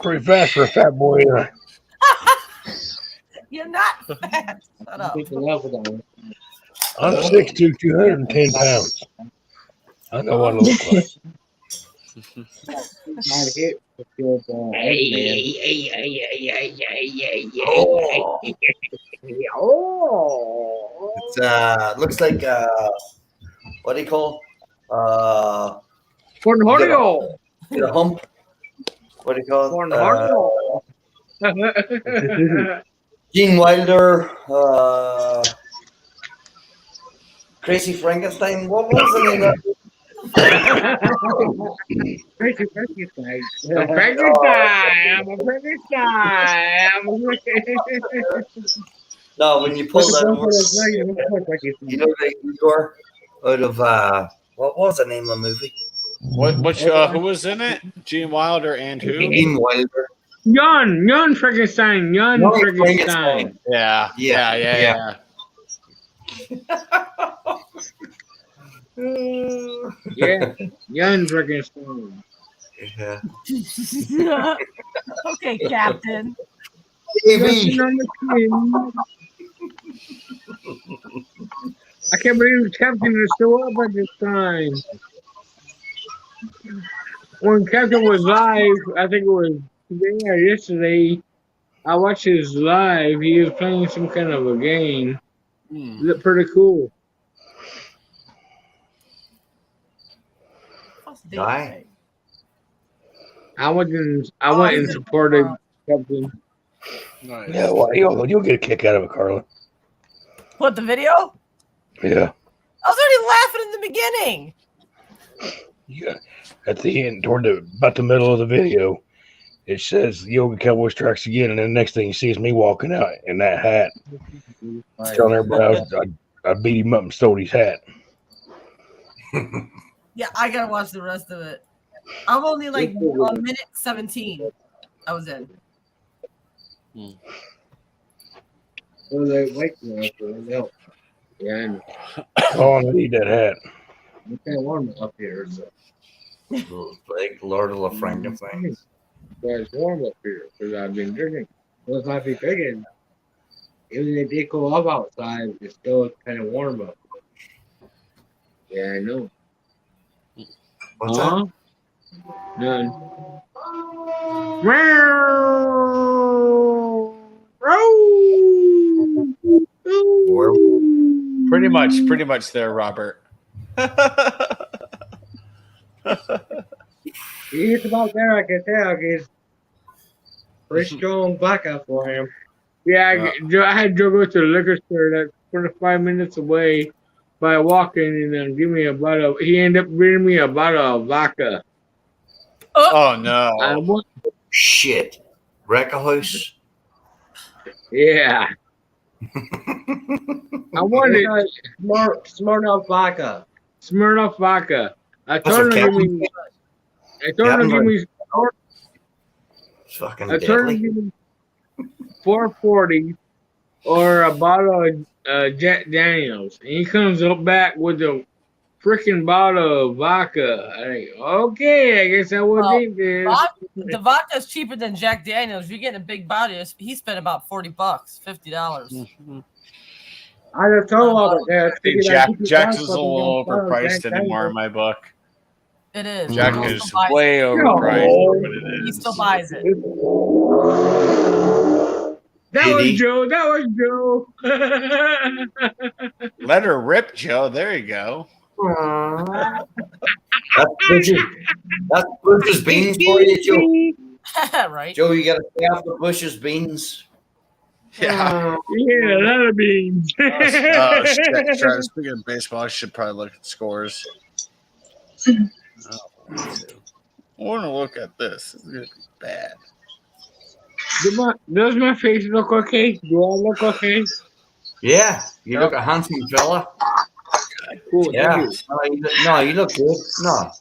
Pretty fast for a fat boy. You're not fat. Shut up. I'm 6'2", 210 pounds. I know what I look like. Oh. It's looks like what do you call? Cornholio. Get a hump. What do you call it? Cornholio. Gene Wilder, Crazy Frankenstein. What was the name of it? Crazy Frankenstein. I'm a Frankenstein. No, when you pull that over, you know the Igor out of what was the name of the movie? Who was in it? Gene Wilder and who? Gene Wilder. Young Frankenstein. Young Frankenstein. Yeah. Yeah. Yeah, young Frankenstein. Yeah. Okay, Captain. TV. I can't believe the Captain is still up at this time. When Captain was live, I think it was today or yesterday, I watched his live. He was playing some kind of a game. It looked pretty cool. Die. I went and supported Captain. Nice. Yeah, well, you'll get a kick out of it, Carla. What, the video? Yeah. I was already laughing in the beginning. Yeah. At the end, about the middle of the video, it says Yoga Cowboy strikes again, and then the next thing you see is me walking out in that hat, telling everybody I beat him up and stole his hat. Yeah, I gotta watch the rest of it. I'm only like on minute 17. I was in. Well, they wake me up for help. Yeah, I know. Oh, I need that hat. You can't warm it up here, so. Like Lord of the Frankenstein. Yeah, it's warm up here because I've been drinking. Well, if I be drinking, even if it go up outside, it's still kind of warm up. Yeah, I know. What's that? None. We're pretty much there, Robert. He's about there, I can tell. He's pretty strong vodka for him. Yeah, I had Joe go to the liquor store that's 45 minutes away by walking and then give me a bottle. He ended up bringing me a bottle of vodka. Oh no! Shit, wreck a house. Yeah. I wanted Smirnoff vodka. Smirnoff vodka. I That's told him what to give me. I told him to give me. It's fucking I told him to deadly. give me 440 or a bottle of Jack Daniels, and he comes up back with a freaking bottle of vodka. I'm like, okay, I guess I will drink this. The vodka is cheaper than Jack Daniels. You're getting a big bottle. He spent about $40, $50. I just told him that. Jack's is a little overpriced anymore in my book. It is. Jack is way overpriced for what it is. He still buys it. That was Joe. That was Joe. Let her rip, Joe. There you go. That's Bush's beans for you, Joe. Right. Joe, you gotta stay off the Bush's beans. Yeah. Yeah, a lot of beans. Oh, shit. Speaking of baseball, I should probably look at scores. I want to look at this. It's going to be bad. Does my face look okay? Do I look okay? Yeah, you look a handsome fella. Cool. Yeah. No, you look good.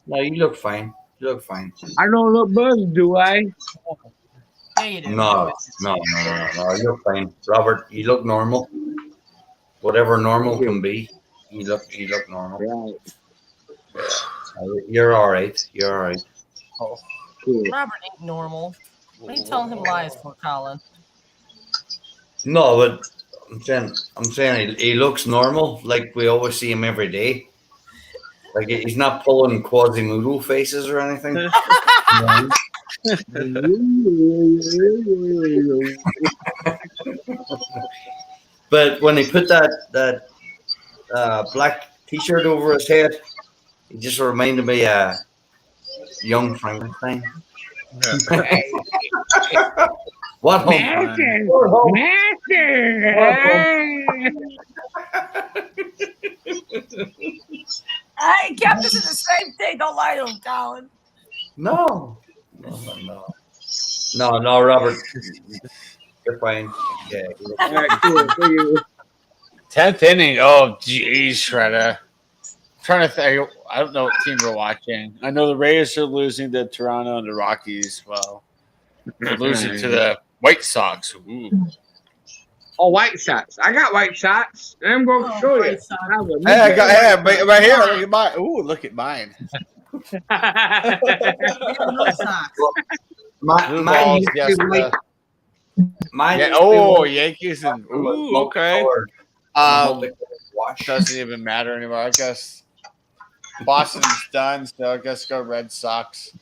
No, you look fine. You look fine. I don't look buzzed, do I? Yeah, you do. No, you look fine. Robert, you look normal. Whatever normal can be, you look normal. Right. You're all right. You're all right. Oh, cool. Robert ain't normal. What are you telling him lies for, Colin? No, but I'm saying he looks normal, like we always see him every day. Like he's not pulling Quasimodo faces or anything. But when he put that black T-shirt over his head, it just reminded me of young Frankenstein. What home? I kept this in the same thing. Don't lie to him, Colin. No, Robert. You're fine. Yeah. All right, cool. 10th inning. Oh, geez, Shredder. Trying to think. I don't know what team we're watching. I know the Rays are losing to Toronto and the Rockies. Well, they're losing to the White Sox. Ooh. Oh, White Sox. I got White Sox. I'm going to show you. Hey, I got right here. Look at mine. Ooh, look at mine. Mine Yankees and ooh, okay. Doesn't even matter anymore. I guess Boston's done, so I guess go Red Sox.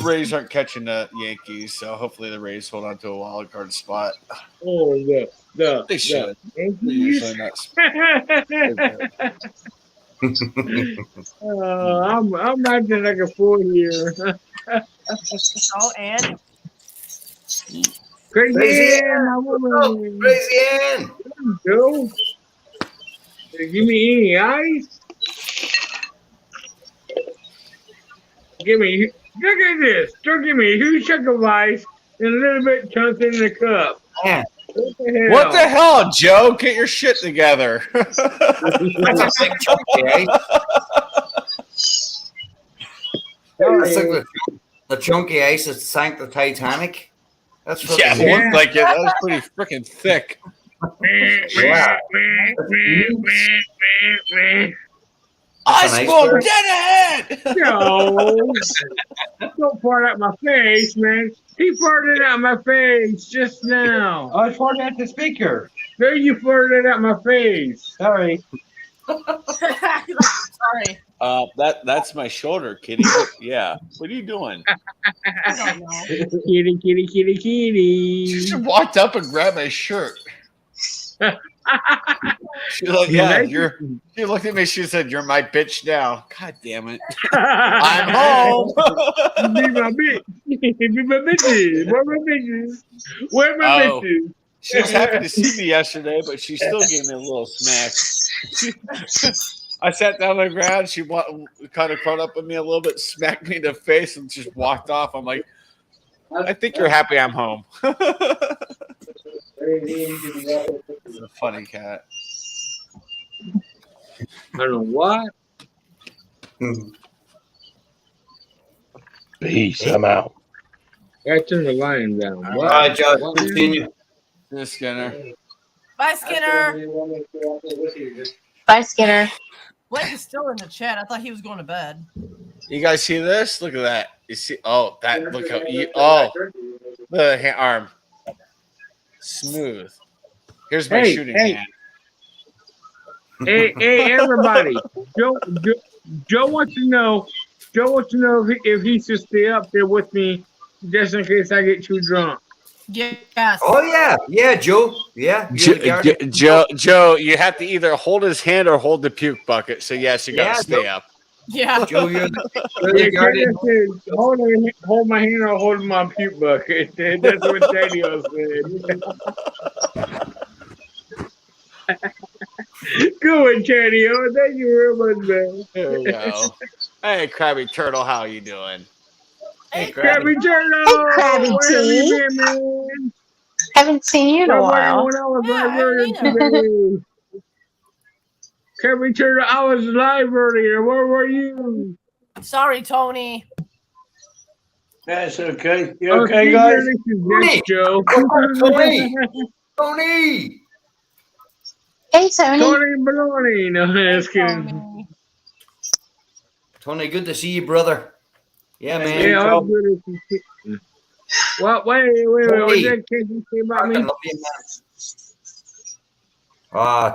Rays aren't catching the Yankees, so hopefully the Rays hold on to a wild card spot. Oh, They should. Yankees. I'm acting like a fool here. Oh, and Crazy Ann, my woman. Crazy Ann. Joe. Give me any ice. Give me. Look at this. Don't give me a huge chunk of ice and a little bit chunks in the cup. Man, What the hell, Joe? Get your shit together. that's a big chunky ice. That's like the chunky ice that sank the Titanic. That's Yeah, it looked like it. That was pretty freaking thick. Yeah. Iceberg dead ahead. No. Don't fart at my face, man. He farted at my face just now. I was farting at the speaker. There you farted at my face. Sorry. Sorry. That's my shoulder, Kitty. Yeah. What are you doing? I don't know. Kitty, kitty, kitty, kitty. She just walked up and grabbed my shirt. She's like, yeah, she looked at me, she said, "You're my bitch now." God damn it. I'm home. Be my bitch. Be my bitches. Where my bitches? Where my bitches? She was happy to see me yesterday, but she still gave me a little smack. I sat down on the ground. She kind of crawled up with me a little bit, smacked me in the face, and just walked off. I'm like, I think you're happy I'm home. It's a funny cat. I don't know what. Peace. I'm out. I turned the line down. All right, Joe. Continue. This Skinner. Bye, Skinner. Bye, Skinner. Blake is still in the chat. I thought he was going to bed. You guys see this? Look at that. You see? Oh, that. Look how. Look at the arm. Smooth. Here's my shooting hand. Hey, everybody! Joe wants to know. Joe wants to know if he should stay up there with me, just in case I get too drunk. Yes. Oh yeah, Joe. Yeah, Joe, you have to either hold his hand or hold the puke bucket. So yes, you gotta stay up. Yeah. Joe, you're the guardian. Hold my hand or hold my puke bucket. That's what Daniel said. Good one, Daniel. Thank you very much, man. There we go. Hey, Krabby Turtle, how you doing? Hey, Krabby Turtle. Hey, Krabby Where T. have you been, man? Haven't seen you in a while. When I was live earlier today. Krabby Turtle, I was live earlier. Where were you? Sorry, Tony. That's okay. You okay, guys? Yes, Joe. Tony. Hey, Tony. Tony Baloney. No, that's kidding. Tony, good to see you, brother. Yeah, man. Yeah, I'm good to see you. What? Wait. What that kid you say about me?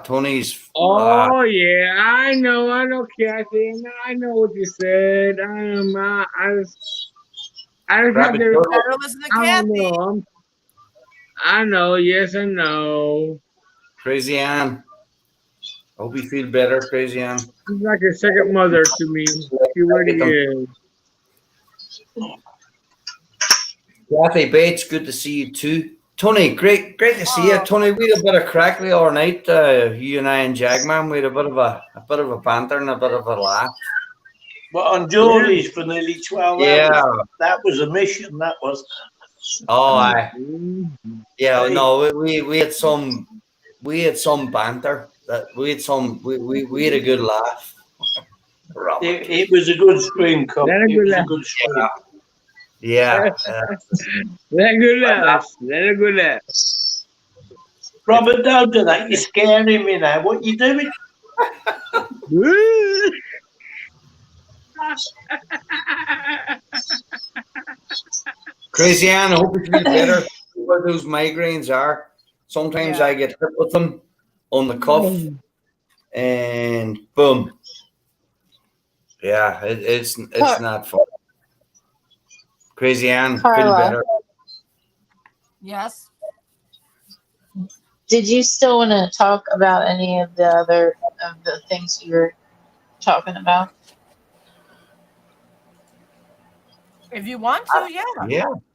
Tony's. Oh yeah, I know, Kathy. I know what you said. I just have to. I don't know. I know. Yes, I know. Crazy Ann. I hope you feel better, Crazy Ann. She's like a second mother to me. She really is. Kathy Bates, good to see you too. Tony, great to see you. Tony, we had a bit of crack the other night. You and I and Jagman, we had a bit of a banter and a bit of a laugh. But on Geordie's for nearly 12 hours. That was a mission, that was. Oh, aye. Yeah, no, we had some banter. We had a good laugh. It was a good stream, Cup. It was a good stream. Yeah. Let a good laugh. Robert, don't do that. You're scaring me now. What you doing? Crazy Ann, I hope you feel better. What those migraines are. Sometimes I get hit with them on the cuff, and boom. Yeah, it's not fun. Crazy Ann, feel better. Yes. Did you still want to talk about any of the things you were talking about? If you want to,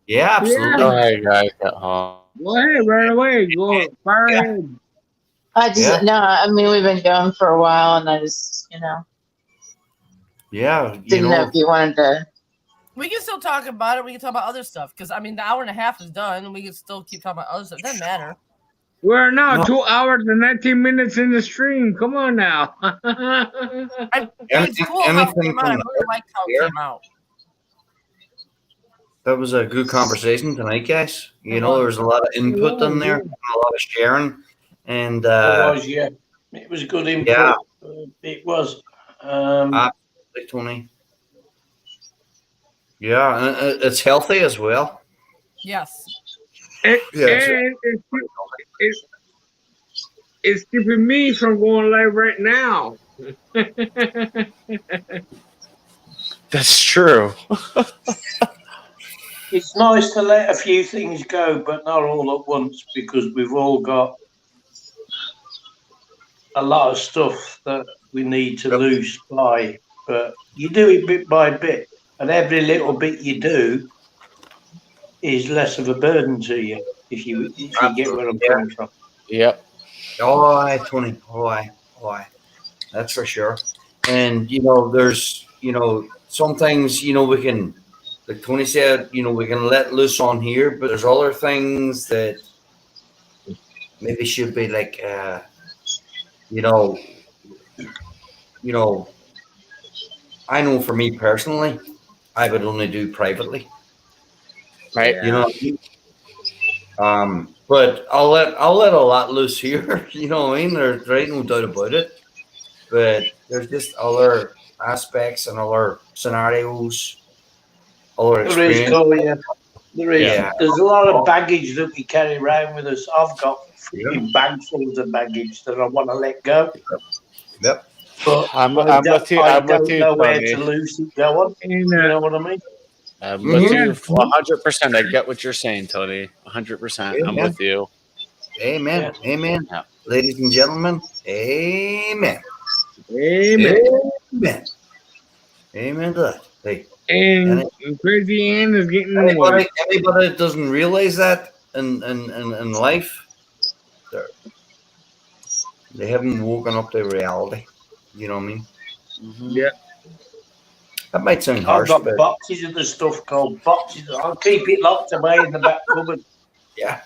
Yeah, absolutely. All right, guys, got home. Go ahead, right away. Go fire ahead. I just no. I mean, we've been going for a while, and I just Yeah, didn't know if you wanted to. We can still talk about it. We can talk about other stuff because I mean, the hour and a half is done, and we can still keep talking about other stuff. It doesn't matter. We're now No. 2 hours and 19 minutes in the stream. Come on now. It's cool how it came out. I really liked how it came out. That was a good conversation tonight, guys. You know, there was a lot of input in there, a lot of sharing, and It was, yeah. It was good input. Yeah. It was. Absolutely, Tony. Yeah, and it's healthy as well. Yes. And, Yeah, and it's keeping me from going live right now. That's true. It's nice to let a few things go, but not all at once, because we've all got a lot of stuff that we need to lose by. But you do it bit by bit, and every little bit you do is less of a burden to you, if you get where I'm coming from. Yep. Oh, aye, Tony. Oh, aye. That's for sure. And you know, there's some things we can, like Tony said, we can let loose on here, but there's other things that maybe should be like, I know for me personally, I would only do privately. Right. But I'll let a lot loose here. You know what I mean? There's no doubt about it. But there's just other aspects and other scenarios, other There is, experience. Cole, yeah. There is. Yeah. There's a lot of baggage that we carry around with us. I've got freaking bagfuls of baggage that I want to let go. Yep. But I'm with you. I don't know where Tony. to loose it going. You know what I mean? I'm with you 100%. I get what you're saying, Tony. 100%. I'm with you. Amen. Yeah. Amen. Ladies and gentlemen, amen. Amen. Amen. Amen to that. Hey. And Crazy Ann is getting one. Anybody that doesn't realize that in life, they haven't woken up to reality. You know what I mean? Yeah. That might sound I've harsh, got but boxes of the stuff called boxes. I'll keep it locked away in the back cupboard. Yeah.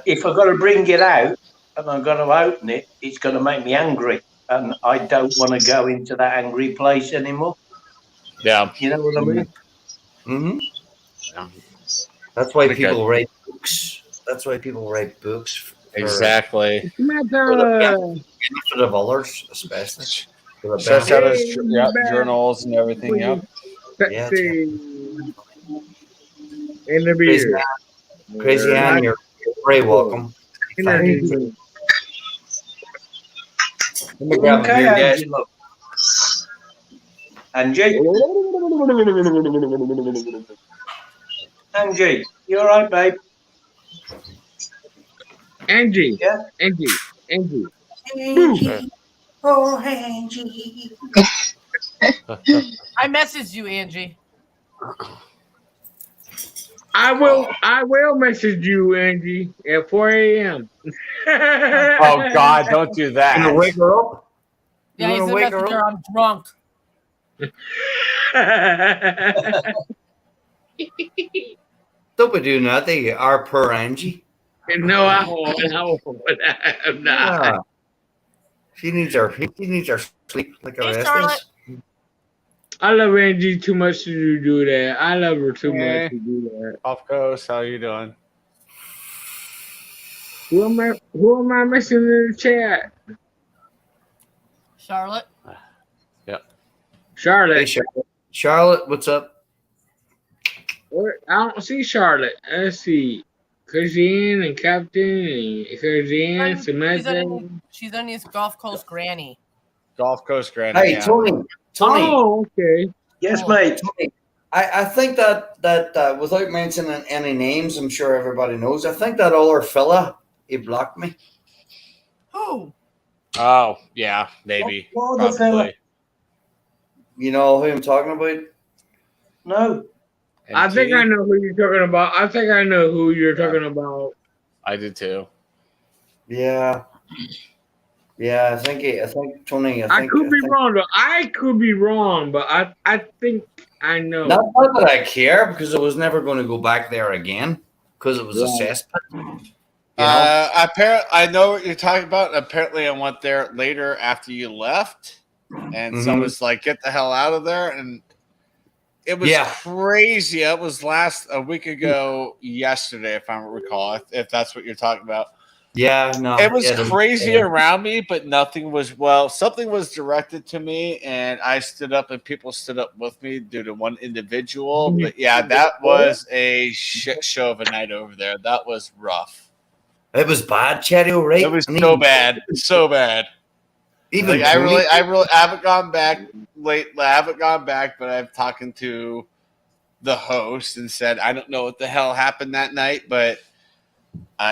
If I've got to bring it out and I've got to open it, it's going to make me angry. And I don't want to go into that angry place anymore. Yeah. You know what I mean? Mm-hmm. Yeah. That's why Okay. people write books. That's why people write books. Exactly. For the benefit of others, especially. For the Starts out as benefit. journals and everything. Yep. Yeah. In the beer. Crazy Ann, you're very welcome. Thank you. Let me grab a beer, guys. Angie? Angie, you all right, babe? Angie. Yeah? Angie. Angie. Oh, Angie. I messaged you, Angie. I will message you, Angie, at 4 a.m. Oh God, don't do that. You gonna wake her up? Yeah, he's a messenger. I'm drunk. Don't be doing that. They are per Angie. No, I won't. I'm not. Yeah. She needs her sleep like a rest Charlotte. is. I love Angie too much to do that. I love her too much to do that. Off coast, how you doing? Who am I missing in the chat? Charlotte. Yep. Charlotte. Hey, Charlotte, what's up? I don't see Charlotte. Let's see. Christian and Captain and Christian, Samantha. She's underneath Gulf Coast Granny. Gulf Coast Granny. Hey, yeah. Tony. Oh, okay. Yes, mate. Tony, I think that without mentioning any names, I'm sure everybody knows. I think that other fella, he blocked me. Who? Oh, yeah, maybe. What other fella? Probably. You know who I'm talking about? No. I think I know who you're talking about. I did too. Yeah. Yeah, I think Tony. I could be wrong though. I could be wrong, but I think I know. Not that I care because I was never going to go back there again because it was a cesspit. Apparently, I know what you're talking about. Apparently, I went there later after you left, and someone's like, "Get the hell out of there!" And it was crazy. It was a week ago yesterday, if I recall, if that's what you're talking about. Yeah, no. It was crazy around me, but nothing was, something was directed to me, and I stood up, and people stood up with me due to one individual. But yeah, that was a shit show of a night over there. That was rough. It was bad, Cherry, right? It was so bad. So bad. Even I really haven't gone back lately. I haven't gone back, but I'm talking to the host and said, I don't know what the hell happened that night, but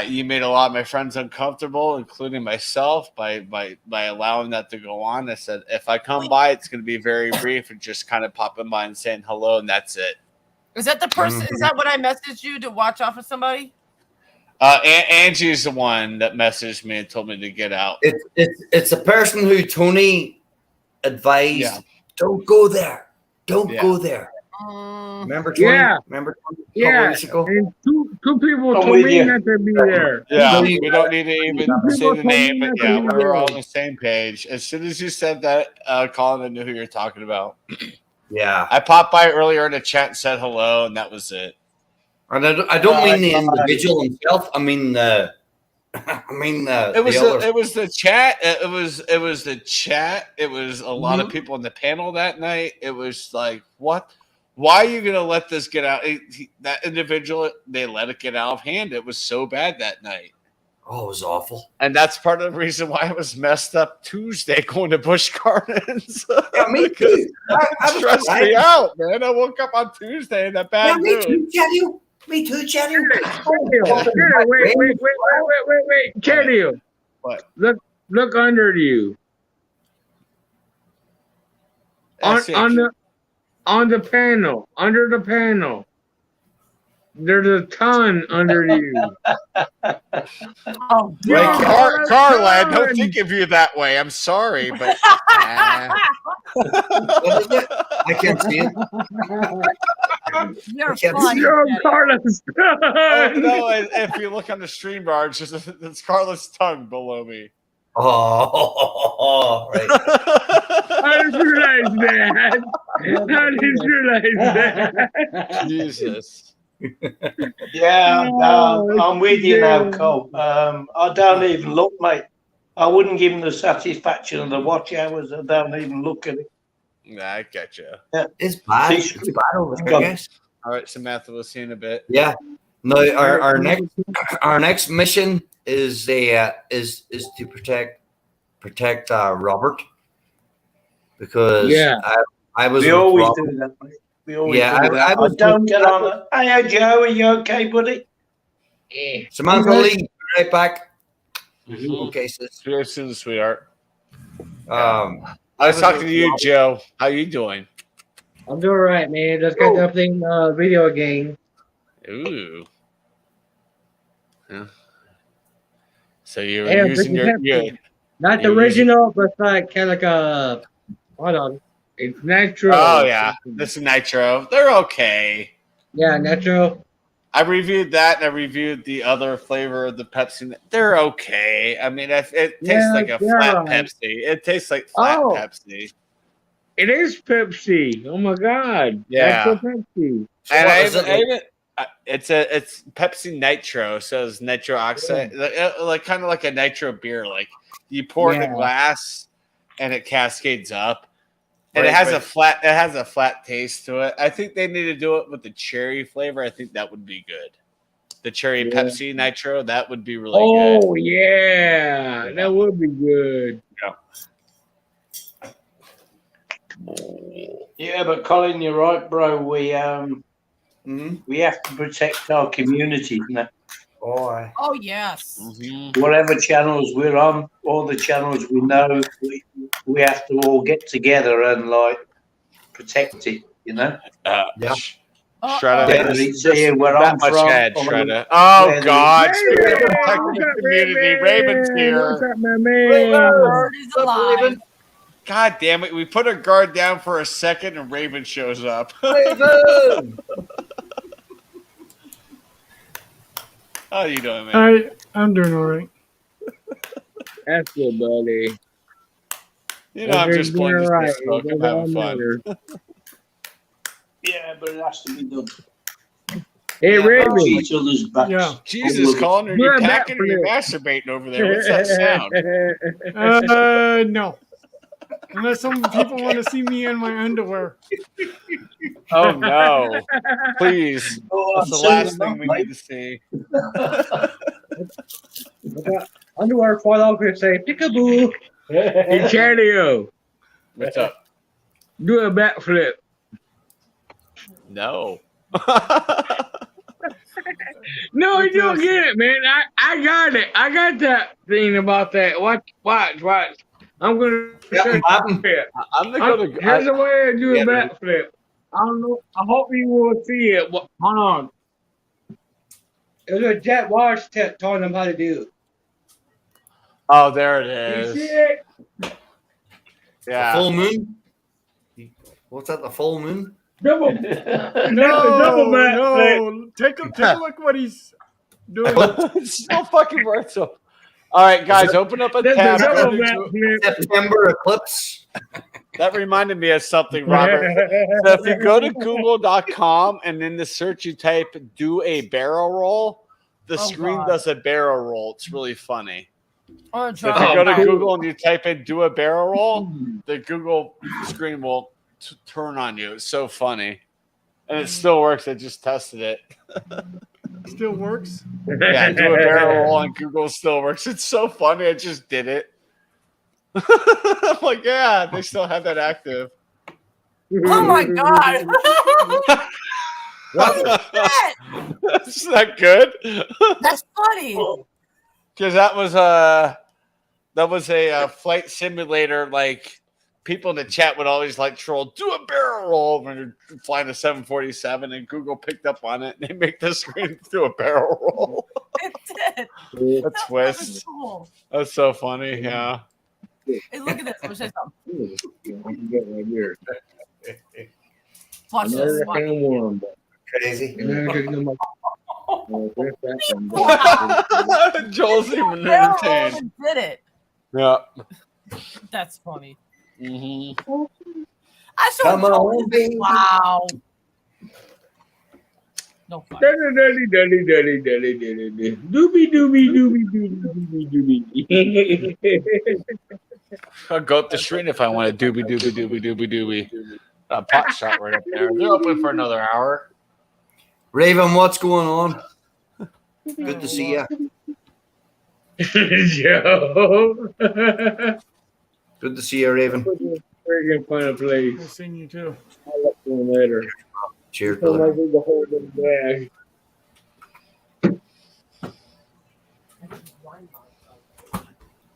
you made a lot of my friends uncomfortable, including myself, by allowing that to go on. I said, if I come by, it's going to be very brief and just kind of popping by and saying hello, and that's it. Is that the person? Is that what I messaged you to watch out for somebody? Angie's the one that messaged me and told me to get out. It's a person who Tony advised, don't go there. Don't go there. Remember Tony? Remember Tony? And two people told me not to be there. Yeah, we don't need to even say the name, but yeah, we're all on the same page. As soon as you said that, Colin, I knew who you're talking about. Yeah. I popped by earlier in the chat and said hello, and that was it. And I don't mean the individual himself. I mean the. It was the chat. It was the chat. It was a lot of people in the panel that night. It was like, what? Why are you gonna let this get out? That individual, they let it get out of hand. It was so bad that night. Oh, it was awful. And that's part of the reason why I was messed up Tuesday going to Busch Gardens. Yeah, me too. It stressed me out, man. I woke up on Tuesday in that bad mood. Me too, Chetty. Wait, Chetty. What? Look under you. On the panel, under the panel. There's a ton under you. Oh, Carla, don't think of you that way. I'm sorry, but I can't see it. You're funny. Carla's tongue. Oh, no, if you look on the stream bar, it's Carla's tongue below me. Oh, right. I didn't realize that. I didn't realize that. Jesus. Yeah, no, I'm with you now, Cole. I don't even look, mate. I wouldn't give him the satisfaction of the watch hours. I don't even look at it. Nah, I get you. Yeah. It's bad. It's bad over there, I guess. All right, Samantha, we'll see you in a bit. Yeah. No, our next mission is to protect Robert, because I was. We always do that, mate. We always do that. I don't get on it. Hey, Joe, are you okay, buddy? Yeah. Samantha Lee, right back. Okay, sis. See you soon, sweetheart. I was talking to you, Joe. How you doing? I'm doing all right, man. Just got done playing video game. Ooh. Yeah. So you're using your not the original, but like kind of like a hold on. It's Nitro. Oh yeah, this is Nitro. They're okay. Yeah, Nitro. I reviewed that, and I reviewed the other flavor of the Pepsi. They're okay. I mean, it tastes like a flat Pepsi. It tastes like flat Pepsi. It is Pepsi. Oh my god. Yeah. That's Pepsi. And it's Pepsi Nitro, so it's nitro oxide, like kind of like a nitro beer. Like you pour it in a glass, and it cascades up. And it has a flat taste to it. I think they need to do it with the cherry flavor. I think that would be good. The cherry Pepsi Nitro, that would be really good. Oh yeah, that would be good. Yeah, but Colin, you're right, bro. We have to protect our community now. Oh yes. Whatever channels we're on, all the channels we know, we have to all get together and like protect it. You know. Shredder. Just where that I'm much from, head, or Shredder. Oh where God! the- Speaking of Raven, protecting what's the up, community, Raven's here. What's up, my man? Bird is alive. God damn it! We put our guard down for a second, and Raven shows up. Raven! How you doing, man? I'm doing all right. That's good, buddy. You know, I'm just playing this right. smoke. I'm having fun. Yeah, but it has to be done. Hey, Yeah, Raven. Each other's backs. Yeah. Jesus, Colin, are Do you a packing or you backflip. masturbating over there? What's that sound? No. Unless some people want to see me in my underwear. Oh no! Please, Oh, that's the I'm last saying thing we that, need to see. Underwear fall off and say peekaboo. Hey, Chadio. What's up? Do a backflip. No. No, you don't get it, man. I got it. I got that thing about that. Watch. I'm gonna show I'm you. Here's the way I do a backflip. I don't know. I hope you will see it. Hold on. It was a Jet Wash telling them how to do. Oh, there it You is. see it? The full moon? What's that, the full moon? Double. No, double backflip. no. Take a look what he's doing. It still fucking works. So. All right, guys, open up a That's tab. a Go double to backflip. September eclipse. That reminded me of something, Robert. So if you go to google.com and in the search you type "do a barrel roll," the screen does a barrel roll. It's really funny. Or So if you go to Google and you type in "do a barrel roll," the Google screen will turn on you. It's so funny, and it still works. I just tested it. Still works? Yeah, do a barrel roll on Google still works. It's so funny. I just did it. I'm like, yeah, they still have that active. Oh my god! Isn't that good? That's funny. Because that was a flight simulator. Like people in the chat would always like troll, do a barrel roll when you're flying a 747, and Google picked up on it and they make the screen do a barrel roll. It did. A twist. Cool. That's so funny. Yeah. Hey, look at this. Let me show you something. Get right here. Watch this. American Watch. warm. Crazy. Joel's even Barrel entertained. rolled and did it. Yeah. That's funny. Mm-hmm. I showed Come on, Joel. baby. Wow. No fun. I'll go up the street if I want to doobie. A pot shot right up there. They're open for another hour. Raven, what's going on? Good to see you. Joe. Good to see you, Raven. Friggin' fun place. I'll sing you too. I'll let you later. Cheers, So brother. much we can hold them back.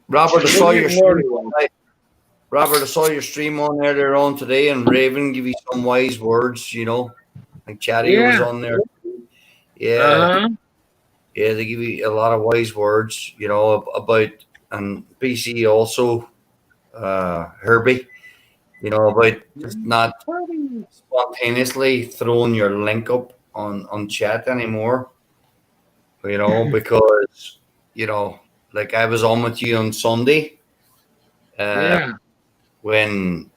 Robert, I saw your stream. Robert, I saw your stream on earlier on today, and Raven give you some wise words. You know, like Chatty was on there. Yeah, yeah, they give you a lot of wise words. You know about, and BC also, Herbie. You know about just not spontaneously throwing your link up on chat anymore. You know, because you know, like I was on with you on Sunday. When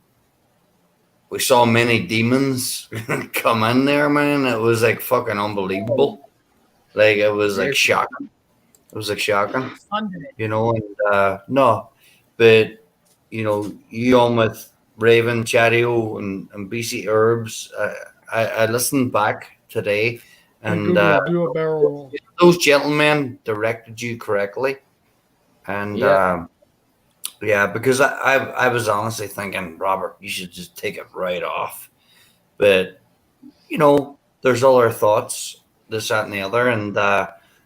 we saw many demons come in there, man, it was like fucking unbelievable. Like it was like shocking. It was like shocking. You know, and no, but you know, you on with Raven, Chadio, and BC Herbs. I listened back today, and do a barrel roll. those gentlemen directed you correctly, and yeah, because I was honestly thinking, Robert, you should just take it right off. But, you know, there's other thoughts, this, that, and the other. And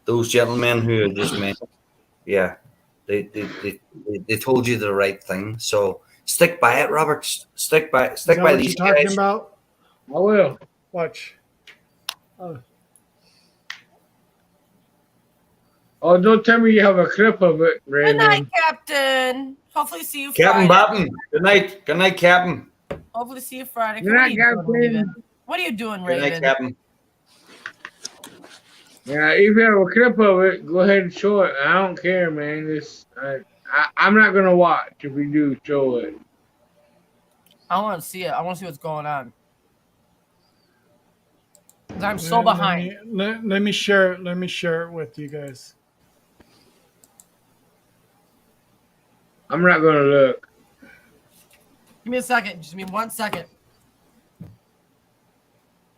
those gentlemen who had just mentioned, yeah, they told you the right thing. So stick by it, Robert. Stick by Is that what these you're talking guys. about? I will. Watch. Oh, don't tell me you have a clip of it, Good night, Raven. Captain. Hopefully see you Captain Friday. Boppen. Good night. Good night, Captain. Hopefully see you Friday. Good What are night, you doing, Raven? Captain. What are you doing, Good night, Raven? Captain. Yeah, if you have a clip of it, go ahead and show it. I don't care, man. I'm not gonna watch if you do show it. I want to see it. I want to see what's going on. 'Cause I'm so behind. Let me share it. Let me share it with you guys. I'm not gonna look. Give me a second. Just give me 1 second.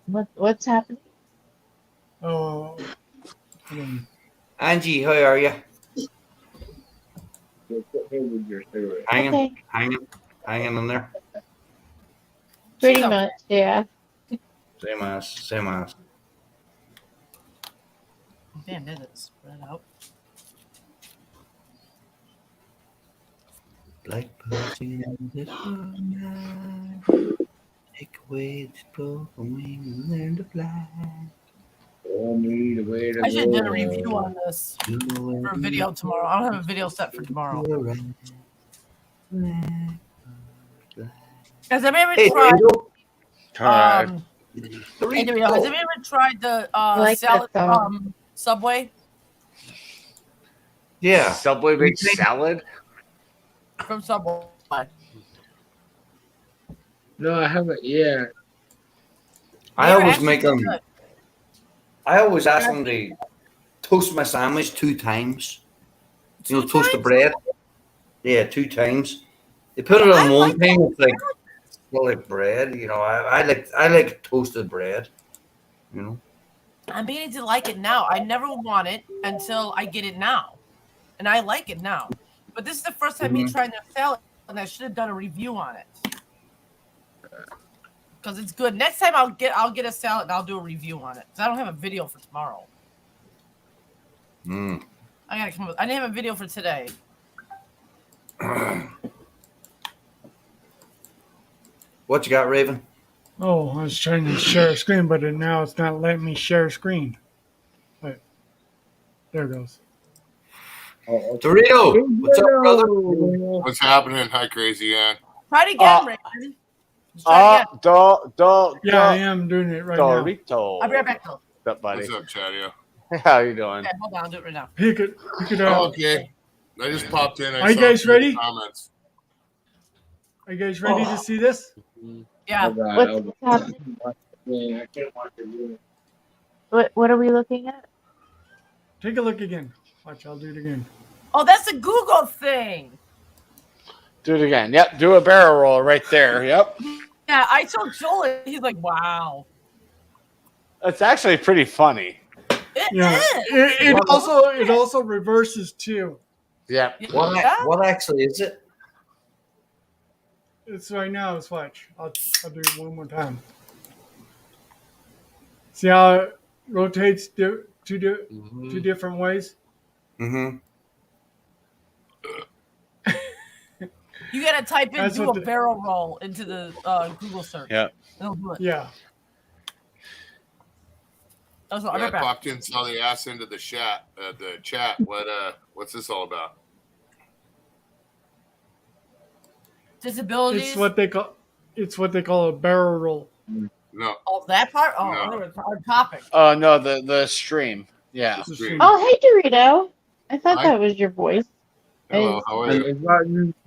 What's happening? Oh. Angie, how are you? Okay. Hanging in there. Pretty much, yeah. Same as. Damn, did it spread out? Like pussy in this night. Take away the broken wing and learn to fly. Show me the way to I should have done a go. review on this for a video tomorrow. I don't have a video set for tomorrow. Has anybody ever tried? Hey, Dorito, has anybody ever tried the like salad that from Subway? Yeah. Subway makes salad? From Subway. No, I haven't yet. I always actually make them. good. I always ask them to toast my sandwich 2 times. You know, toast the bread. Yeah, 2 times. They put it on one time. It's like bread. You know, I like toasted bread. You know. I'm beginning to like it now. I never want it until I get it now, and I like it now. But this is the first time me trying their salad, and I should have done a review on it because it's good. Next time I'll get a salad and I'll do a review on it because I don't have a video for tomorrow. I gotta come up. I didn't have a video for today. What you got, Raven? Oh, I was trying to share a screen, but now it's not letting me share a screen. Wait. There it goes. Dorito, what's up, brother? What's happening? Hi, Crazy Ann. Try it again, Raven. Try it again. Yeah, I am doing it right now. Dorito. I'll be right back, though. What's up, buddy? What's up, Chadio? How you doing? Okay, hold on, I'll do it right now. Pick it up. Oh, okay. I just popped in. Are you guys ready? Comments. Are you guys ready to see this? Yeah. What's happening? I can't watch it. What are we looking at? Take a look again. Watch, I'll do it again. Oh, that's a Google thing. Do it again. Yep. Do a barrel roll right there. Yep. Yeah, I told Joel, he's like, wow. It's actually pretty funny. Yeah. It also reverses too. Yeah. What actually is it? It's right now. It's watch. I'll do it one more time. See how it rotates two different ways? Mm-hmm. You gotta type in That's do what a the- barrel roll into the Google search. Yeah. It'll do it. Yeah. That's what, Yeah, I'll I be back. popped in, saw the ass into the chat. What's this all about? Disabilities. It's what they call a barrel roll. No. Oh, that part? Oh, No. another hard topic. Oh no, the stream. Yeah. Oh, hey, Dorito. I thought Hi. that was your voice. Hello, how are And you? it's about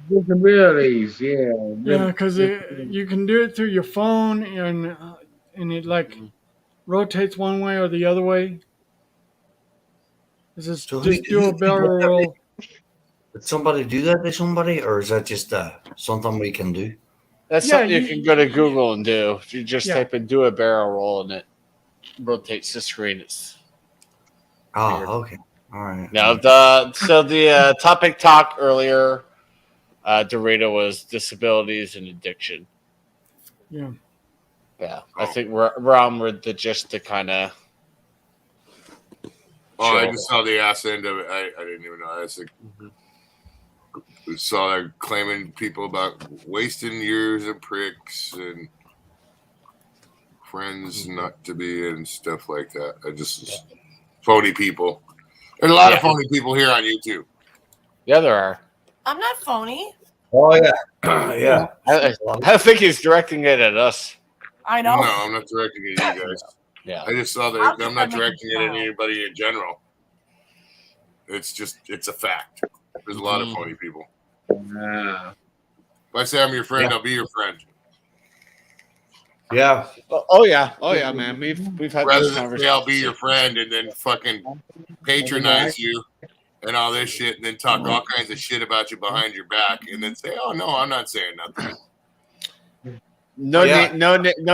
disabilities, yeah. Yeah, because you can do it through your phone and it like rotates one way or the other way. It's just, So just do a barrel roll. Did somebody do that to somebody, or is that just something we can do? That's Yeah, something you can go to Google and do. You just Yeah. type in "do a barrel roll" and it rotates the screen. It's Oh, okay. All right. now the topic talk earlier, Dorito, was disabilities and addiction. Yeah. Yeah, I think we're on with the just to kind of. Oh, I just saw the ass end of it. I didn't even know. I was like, saw that claiming people about wasting years of pricks and friends not to be and stuff like that. I just phony people. There's a lot of phony people here on YouTube. Yeah, there are. I'm not phony. Oh yeah, yeah. I think he's directing it at us. I know. No, I'm not directing it at you guys. Yeah. I just saw that. I'm not directing it at anybody in general. It's a fact. There's a lot of phony people. If I say I'm your friend, I'll be your friend. Yeah. Oh yeah, man. We've had Rather this than conversation. say I'll be your friend and then fucking patronize you and all this shit, and then talk all kinds of shit about you behind your back, and then say, "Oh no, I'm not saying nothing." No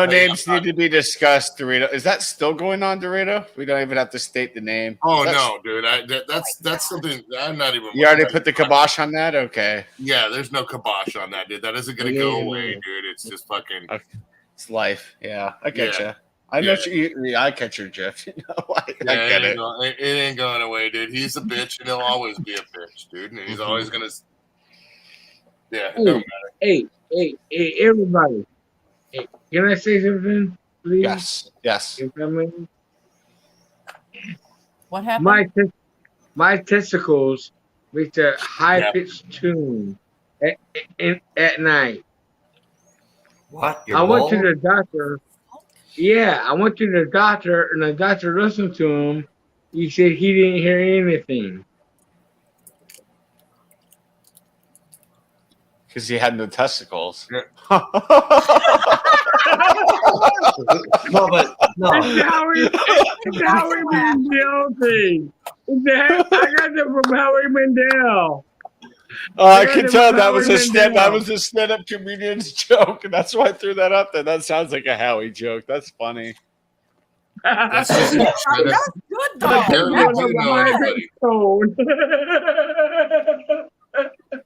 names need to be discussed, Dorito. Is that still going on, Dorito? We don't even have to state the name. Oh no, dude. That's something I'm not even. You already put the kibosh on that? Okay. Yeah, there's no kibosh on that, dude. That isn't gonna go away, dude. It's just fucking. It's life. Yeah, I get you. I know I catch your drift. You know, I get it. It ain't going away, dude. He's a bitch, and he'll always be a bitch, dude. And he's always gonna. Yeah, it don't matter. Hey, everybody. Hey, can I say something, please? Yes. You feel me? What happened? My testicles reach a high pitched tune at night. What? I went to the doctor. Yeah, I went to the doctor, and the doctor listened to him. He said he didn't hear anything. Because he had no testicles. No, but no. It's Howie Mandel thing. I got that from Howie Mandel. I can tell that was a stand-up comedian's joke, and that's why I threw that up there. That sounds like a Howie joke. That's funny. That's just That's good though.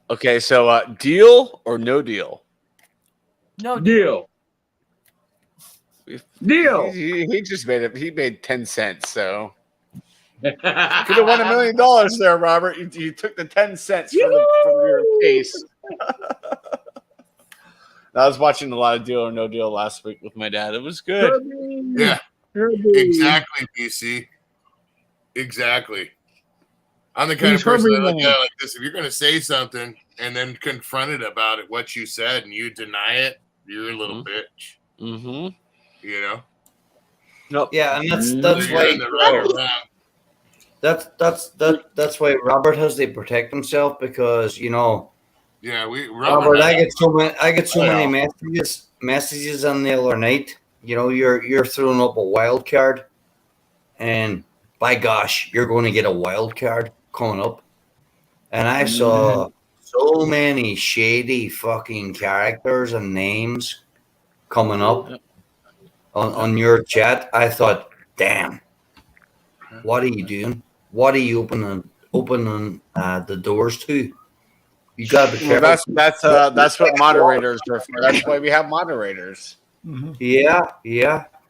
Okay, so deal or no deal? No deal. Deal. He just made it. He made 10 cents. So could have won $1 million there, Robert. You took the 10 cents from your case. I was watching a lot of Deal or No Deal last week with my dad. It was good. Yeah, exactly, BC. Exactly. I'm the kind of person that look at it like this. If you're going to say something and then confront it about it, what you said, and you deny it, you're a little bitch. Mm-hmm. You know? Nope. Yeah, and that's why that's why Robert has to protect himself, because Yeah, Robert, I get so many messages on the other night. You're throwing up a wild card, and by gosh, you're going to get a wild card coming up. And I saw so many shady fucking characters and names coming up on your chat. I thought, damn, what are you doing? What are you opening the doors to? You gotta be careful. Well, that's what moderators are for. That's why we have moderators. Yeah.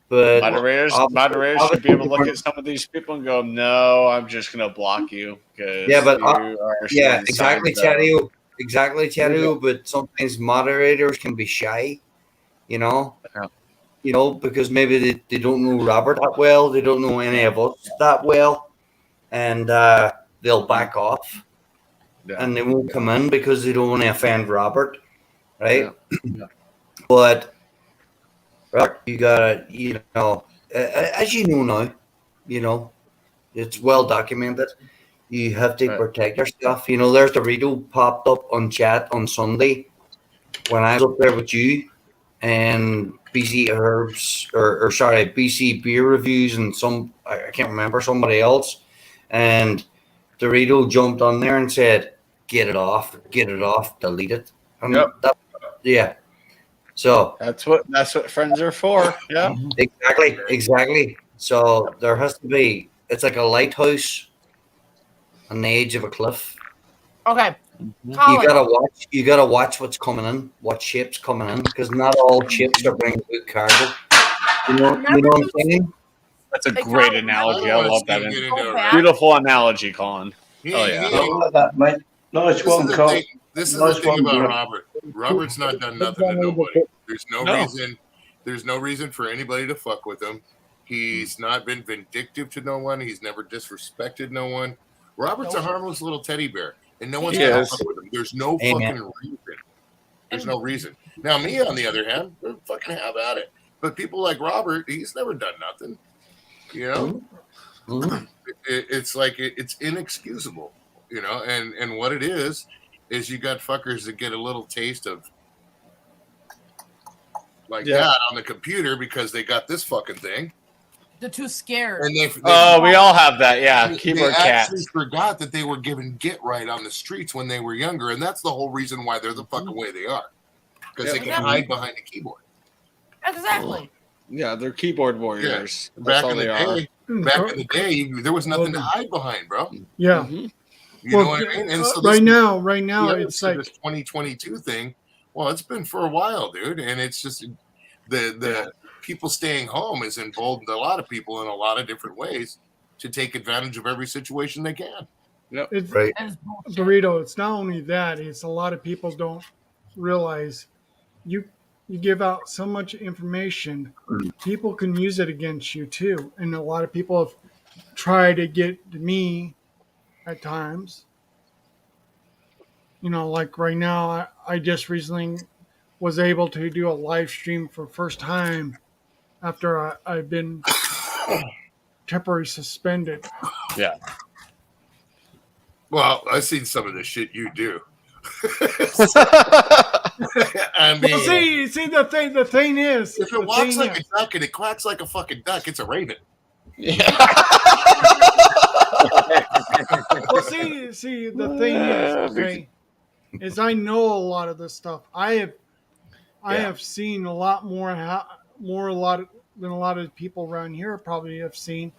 But moderators should be able to look at some of these people and go, "No, I'm just going to block you." Exactly, Chatty. Exactly, Chatty. But sometimes moderators can be shy, because maybe they don't know Robert that well. They don't know any of us that well, and they'll back off, and they won't come in because they don't want to offend Robert, right? But Robert, you gotta, as you know now, it's well documented. You have to protect yourself. There's the Dorito popped up on chat on Sunday when I was up there with you and BC Herbs, or BC Beer Reviews, and I can't remember, somebody else. And Dorito jumped on there and said, get it off, delete it. And So that's what friends are for. Yeah. Exactly. So there has to be. It's like a lighthouse on the edge of a cliff. Okay. You gotta watch what's coming in, what ships coming in, because not all ships are bringing good cargo. You know what I'm saying? That's a great analogy. I love that. Beautiful analogy, Colin. Oh yeah. I love that, mate. Nice one, Colin. This is the thing about Robert. Robert's not done nothing to nobody. There's no reason There's no reason for anybody to fuck with him. He's not been vindictive to no one. He's never disrespected no one. Robert's a harmless little teddy bear, and no one's gonna fuck with him. There's no fucking reason. There's no reason. Now, me, on the other hand, fucking have at it. But people like Robert, he's never done nothing. You know, it's like it's inexcusable. You know, and what it is you got fuckers that get a little taste of like that on the computer because they got this fucking thing. They're too scared. And they we all have that. Yeah, keyboard they actually cats. forgot that they were given get right on the streets when they were younger, and that's the whole reason why they're the fucking way they are, because they can hide behind a keyboard. Exactly. Yeah, they're keyboard warriors. Yeah. That's all they are. Back in the day, there was nothing to hide behind, bro. Yeah. You know what I mean? And so right now, it's like this 2022 thing. Well, it's been for a while, dude, and it's just the people staying home has emboldened a lot of people in a lot of different ways to take advantage of every situation they can. Yep. It's, Dorito, it's not only that, it's a lot of people don't realize you give out so much information, people can use it against you too. And a lot of people have tried to get to me at times. You know, like right now, I just recently was able to do a live stream for the first time after I've been temporarily suspended. Yeah. Well, I've seen some of the shit you do. I mean, well, see, the thing is, if it walks like a duck and it quacks like a fucking duck, it's a raven. Well, see, the thing is, okay, is I know a lot of this stuff. I have seen a lot more than a lot of people around here probably have seen,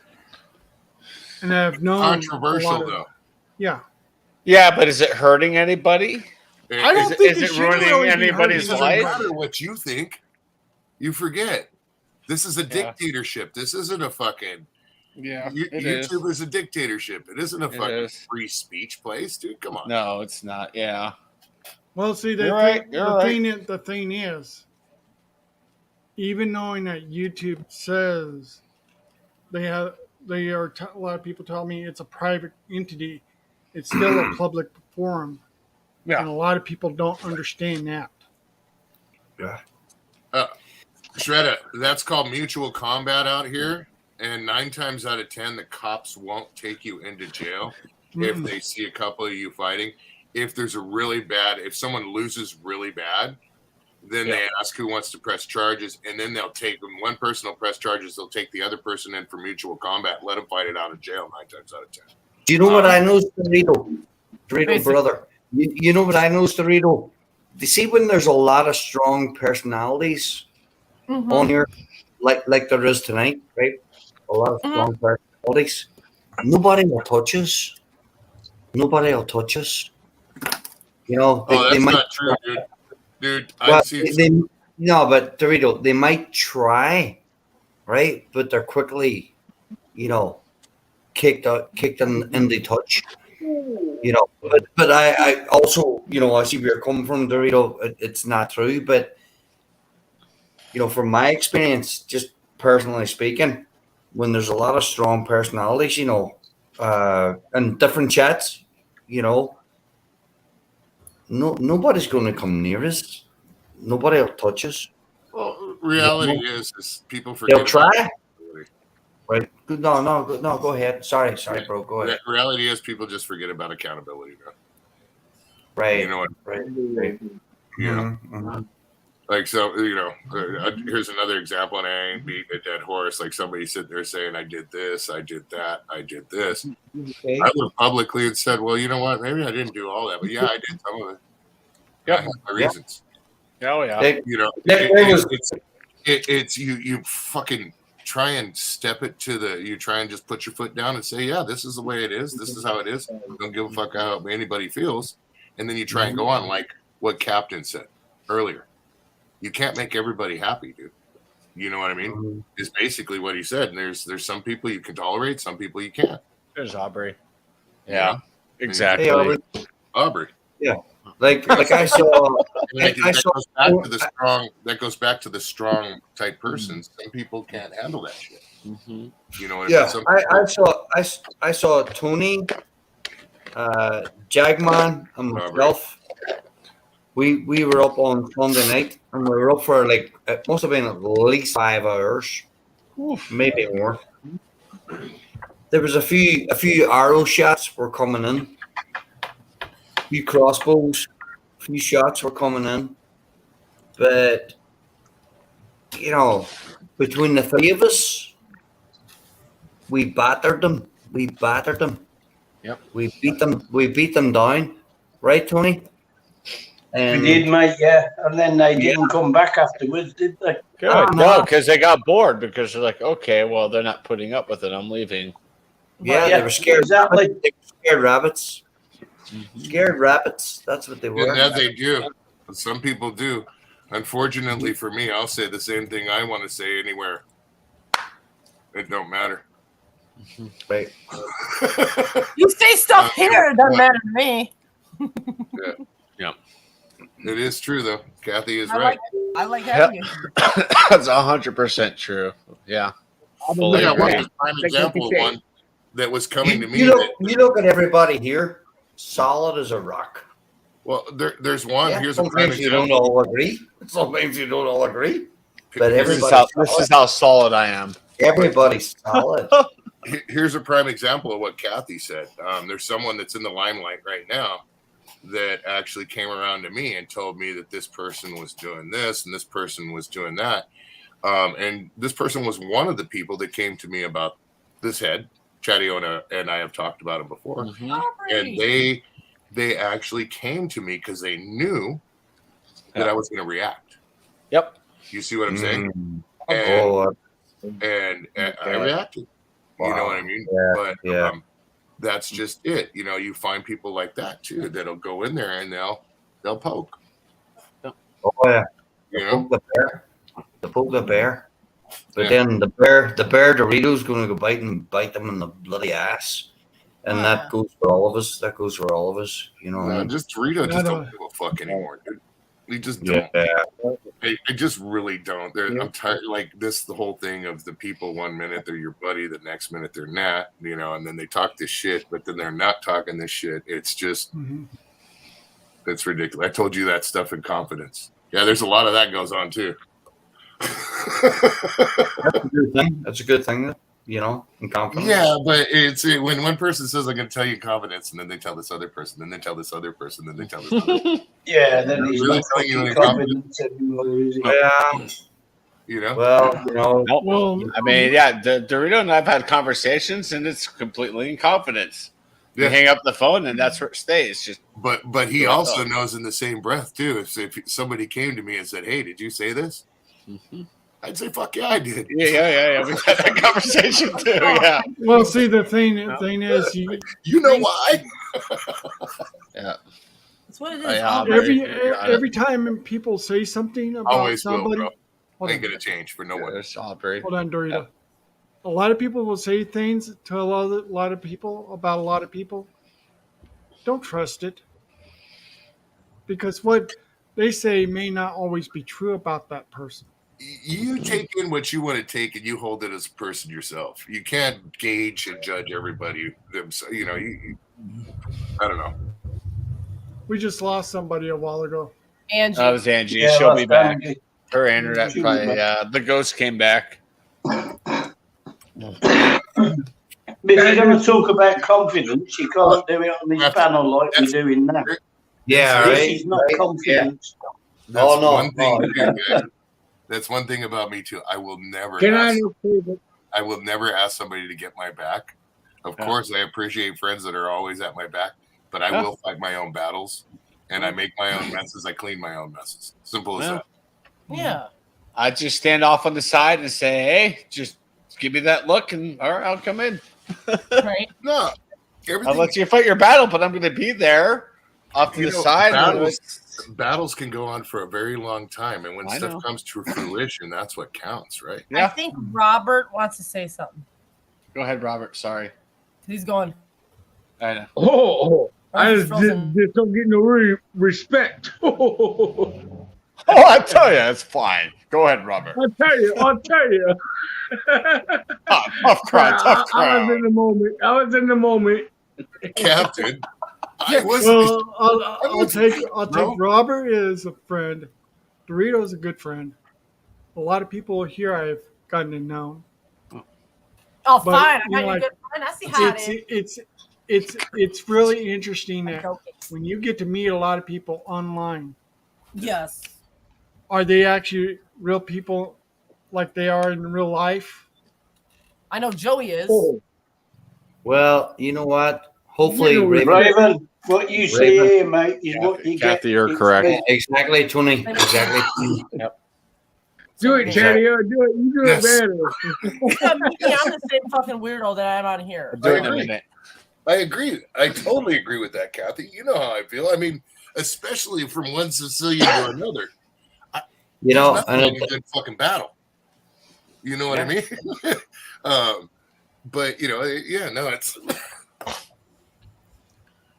and I've known. Controversial though. Yeah. Yeah, but is it hurting anybody? I don't think is it ruining anybody's life? It doesn't matter what you think. You forget. This is a dictatorship. This isn't a fucking. Yeah, YouTube is a dictatorship. It isn't a fucking free speech place, dude. Come on. No, it's not. Yeah. Well, see, the thing is, even knowing that YouTube says a lot of people tell me it's a private entity, it's still a public forum. Yeah. And a lot of people don't understand that. Yeah. Shredda, that's called mutual combat out here. And 9 times out of 10, the cops won't take you into jail if they see a couple of you fighting. If there's if someone loses really bad, then they ask who wants to press charges, and then they'll take them. One person will press charges, they'll take the other person in for mutual combat, let them fight it out of jail 9 times out of 10. Do you know what I know, Dorito? Dorito, brother. You know what I know, Dorito? You see, when there's a lot of strong personalities on here, like there is tonight, right? A lot of strong personalities. Nobody will touch us. Nobody will touch us. You know, that's not true, dude. Dude, I've seen no, but Dorito, they might try, right? But they're quickly, you know, kicked in the touch. You know, but I also, you know, I see where you're coming from, Dorito. It's not true, but you know, from my experience, just personally speaking, when there's a lot of strong personalities, you know, and different chats, you know, nobody's going to come near us. Nobody will touch us. Well, reality is people forget. They'll try. Right? No. Go ahead. Sorry, bro. Go ahead. Reality is people just forget about accountability, bro. Right. You know what? Right. You know. Like, so, you know, here's another example, and I ain't beating a dead horse. Like somebody sitting there saying, I did this, I did that, I did this. Okay. I went publicly and said, well, you know what? Maybe I didn't do all that, but yeah, I did some of it. Yeah, I have my reasons. Oh, yeah. You know, it's you fucking try and step it to you try and just put your foot down and say, yeah, this is the way it is. This is how it is. Don't give a fuck how anybody feels. And then you try and go on like what Captain said earlier. You can't make everybody happy, dude. You know what I mean? Is basically what he said. And there's some people you can tolerate, some people you can't. There's Aubrey. Yeah, you know? exactly. Hey, Aubrey. Yeah. Like I saw. That I saw. goes back to the strong. That goes back to the strong type person. Some people can't handle that shit. Mm-hmm. You know what Yeah, I mean? I saw Tony, Jagman, and myself. We were up on Sunday night, and we were up for like it must have been at least 5 hours, maybe more. There was a few arrow shots were coming in, a few crossbows, a few shots were coming in, but you know, between the three of us, we battered them. We battered them. Yep. We beat them. We beat them down, right, Tony? We did, mate. Yeah, and then they didn't come back afterwards, did they? Good. No, because they got bored because they're like, okay, well, they're not putting up with it. I'm leaving. Yeah, they were scared. Exactly. They were scared rabbits. Scared rabbits. That's what they were. Yeah, they do. Some people do. Unfortunately for me, I'll say the same thing I want to say anywhere. It don't matter. Right. You say stuff here, it doesn't matter to me. Yeah. Yeah. It is true though. Kathy is I right. I like having you. That's 100% true. Yeah. Fully agree. An example of one that was coming to me. You look at everybody here, solid as a rock. Well, there's one. Yeah, Here's a prime sometimes you don't example. all agree. Sometimes you don't all agree. But This everybody's is how solid I am. Everybody's solid. Here's a prime example of what Kathy said. There's someone that's in the limelight right now that actually came around to me and told me that this person was doing this and this person was doing that. And this person was one of the people that came to me about this head. Chadiona and I have talked about him before. And they actually came to me because they knew that I was going to react. Yep. You see what I'm saying? And I reacted. You know what I mean? Yeah, but that's just it. You know, you find people like that too that'll go in there and they'll poke. Oh yeah. You know? The poke the bear. But then the bear Dorito's going to go bite them in the bloody ass. And that goes for all of us. That goes for all of us. You know. No, just Dorito just don't give a fuck anymore, dude. We just don't. I just really don't. I'm tired. Like this, the whole thing of the people. 1 minute they're your buddy, the next minute they're not. You know, and then they talk this shit, but then they're not talking this shit. It's just, it's ridiculous. I told you that stuff in confidence. Yeah, there's a lot of that goes on too. That's a good thing. That's a good thing. You know, in confidence. Yeah, but it's when one person says, "I'm going to tell you in confidence," and then they tell this other person, then they tell this other person, then they tell this other person. Yeah, then he's really not telling you in confidence anymore, is he? Yeah. You know. Well, you know. Well, I mean, yeah, Dorito and I've had conversations, and it's completely in confidence. You hang up the phone, and that's where it stays. Just but he also knows in the same breath too. If somebody came to me and said, "Hey, did you say this?" I'd say, "Fuck yeah, I did." Yeah. We've had that conversation too. Yeah. Well, see, the thing is, you know why? Yeah. That's what it is. Every time people say something about Always somebody, will, bro. Ain't gonna change for no one. Hold on, Dorito. A lot of people will say things to a lot of people about a lot of people. Don't trust it, because what they say may not always be true about that person. You take in what you want to take, and you hold it as a person yourself. You can't gauge and judge everybody. You know, I don't know. We just lost somebody a while ago. Angie. That was Angie. Yeah, She'll be that's back. Angie. Her internet probably. The ghost came back. But if you're going to talk about confidence, you can't do it on this panel like we're doing now. Yeah, This right. is not confidence. That's one thing. That's one thing about me too. I will never. I will never ask somebody to get my back. Of course, I appreciate friends that are always at my back, but I will fight my own battles, and I make my own messes. I clean my own messes. Simple as that. Yeah. I just stand off on the side and say, "Hey, just give me that look, and all right, I'll come in." Right? No, I'll let you fight your battle, but I'm going to be there off to the side. Battles can go on for a very long time, and when I stuff know. comes to fruition, that's what counts, right? I think Robert wants to say something. Go ahead, Robert. Sorry. He's going. I know. Oh, I just don't get no respect. Oh, I tell you, it's fine. Go ahead, Robert. I'll tell you. Tough crowd. I was in the moment. Captain. Well, I'll take Robert as a friend. Dorito's a good friend. A lot of people here I've gotten to know. Oh, But, fine. I you got know, you like, good friend. I see how it is. It's really interesting that when you get to meet a lot of people online. Yes. Are they actually real people like they are in real life? I know Joey is. Well, you know what? Hopefully, Raven, what you see here, mate, is what you get. Kathy, you're correct. Exactly, Tony. Exactly. Yep. Do it, Chatty. Do it. You do it better. I'm the same fucking weirdo that I am on here. I agree. I agree. I totally agree with that, Kathy. You know how I feel. I mean, especially from one Sicilian to another. You know, it's not like a good fucking battle. You know what I mean? But you know, yeah, no, it's.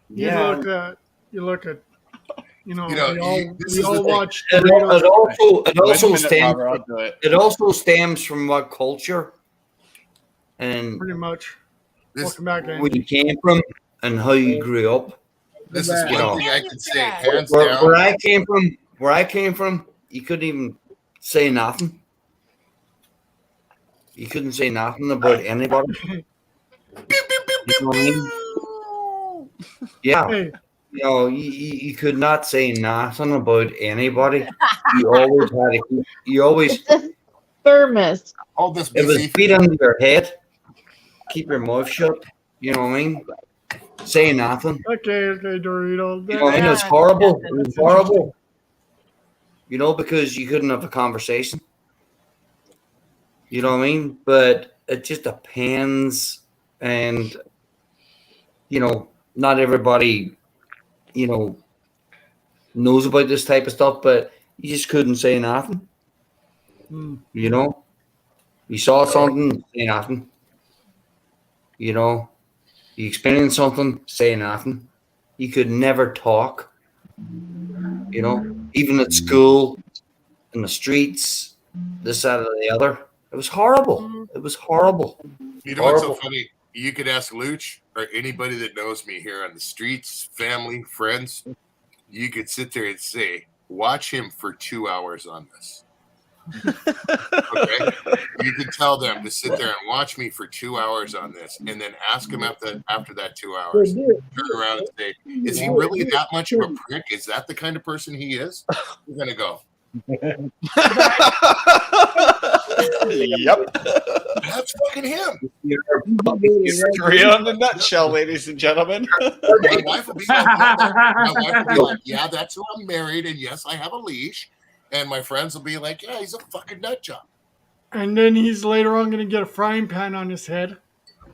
You look at, we all watch. It also stems from what culture and pretty much. Welcome back, where you came from and how you grew up. This is one thing I can say hands where, down. Where I came from, you couldn't even say nothing. You couldn't say nothing about anybody. You know what I mean? Yeah. Hey. You know, you could not say nothing about anybody. You always had to. You always. Thermos. All this. It was feet under your head. Keep your mouth shut. You know what I mean? Say nothing. Okay, Dorito. You know what I mean? It was horrible. It was horrible. You know, because you couldn't have a conversation. You know what I mean? But it just depends. And, you know, not everybody, you know, knows about this type of stuff, but you just couldn't say nothing. You know? You saw something, say nothing. You know? You experienced something, say nothing. You could never talk. You know? Even at school, in the streets, this, that, or the other. It was horrible. It was horrible. You know what's so funny? You could ask Luch or anybody that knows me here on the streets, family, friends. You could sit there and say, watch him for 2 hours on this. Okay? You could tell them to sit there and watch me for 2 hours on this and then ask him after that 2 hours. Turn around and say, is he really that much of a prick? Is that the kind of person he is? We're going to go. Yep. That's fucking him. Korea in the nutshell, ladies and gentlemen. My wife will be like, yeah, that's who I'm married, and yes, I have a leash. And my friends will be like, yeah, he's a fucking nut job. And then he's later on going to get a frying pan on his head.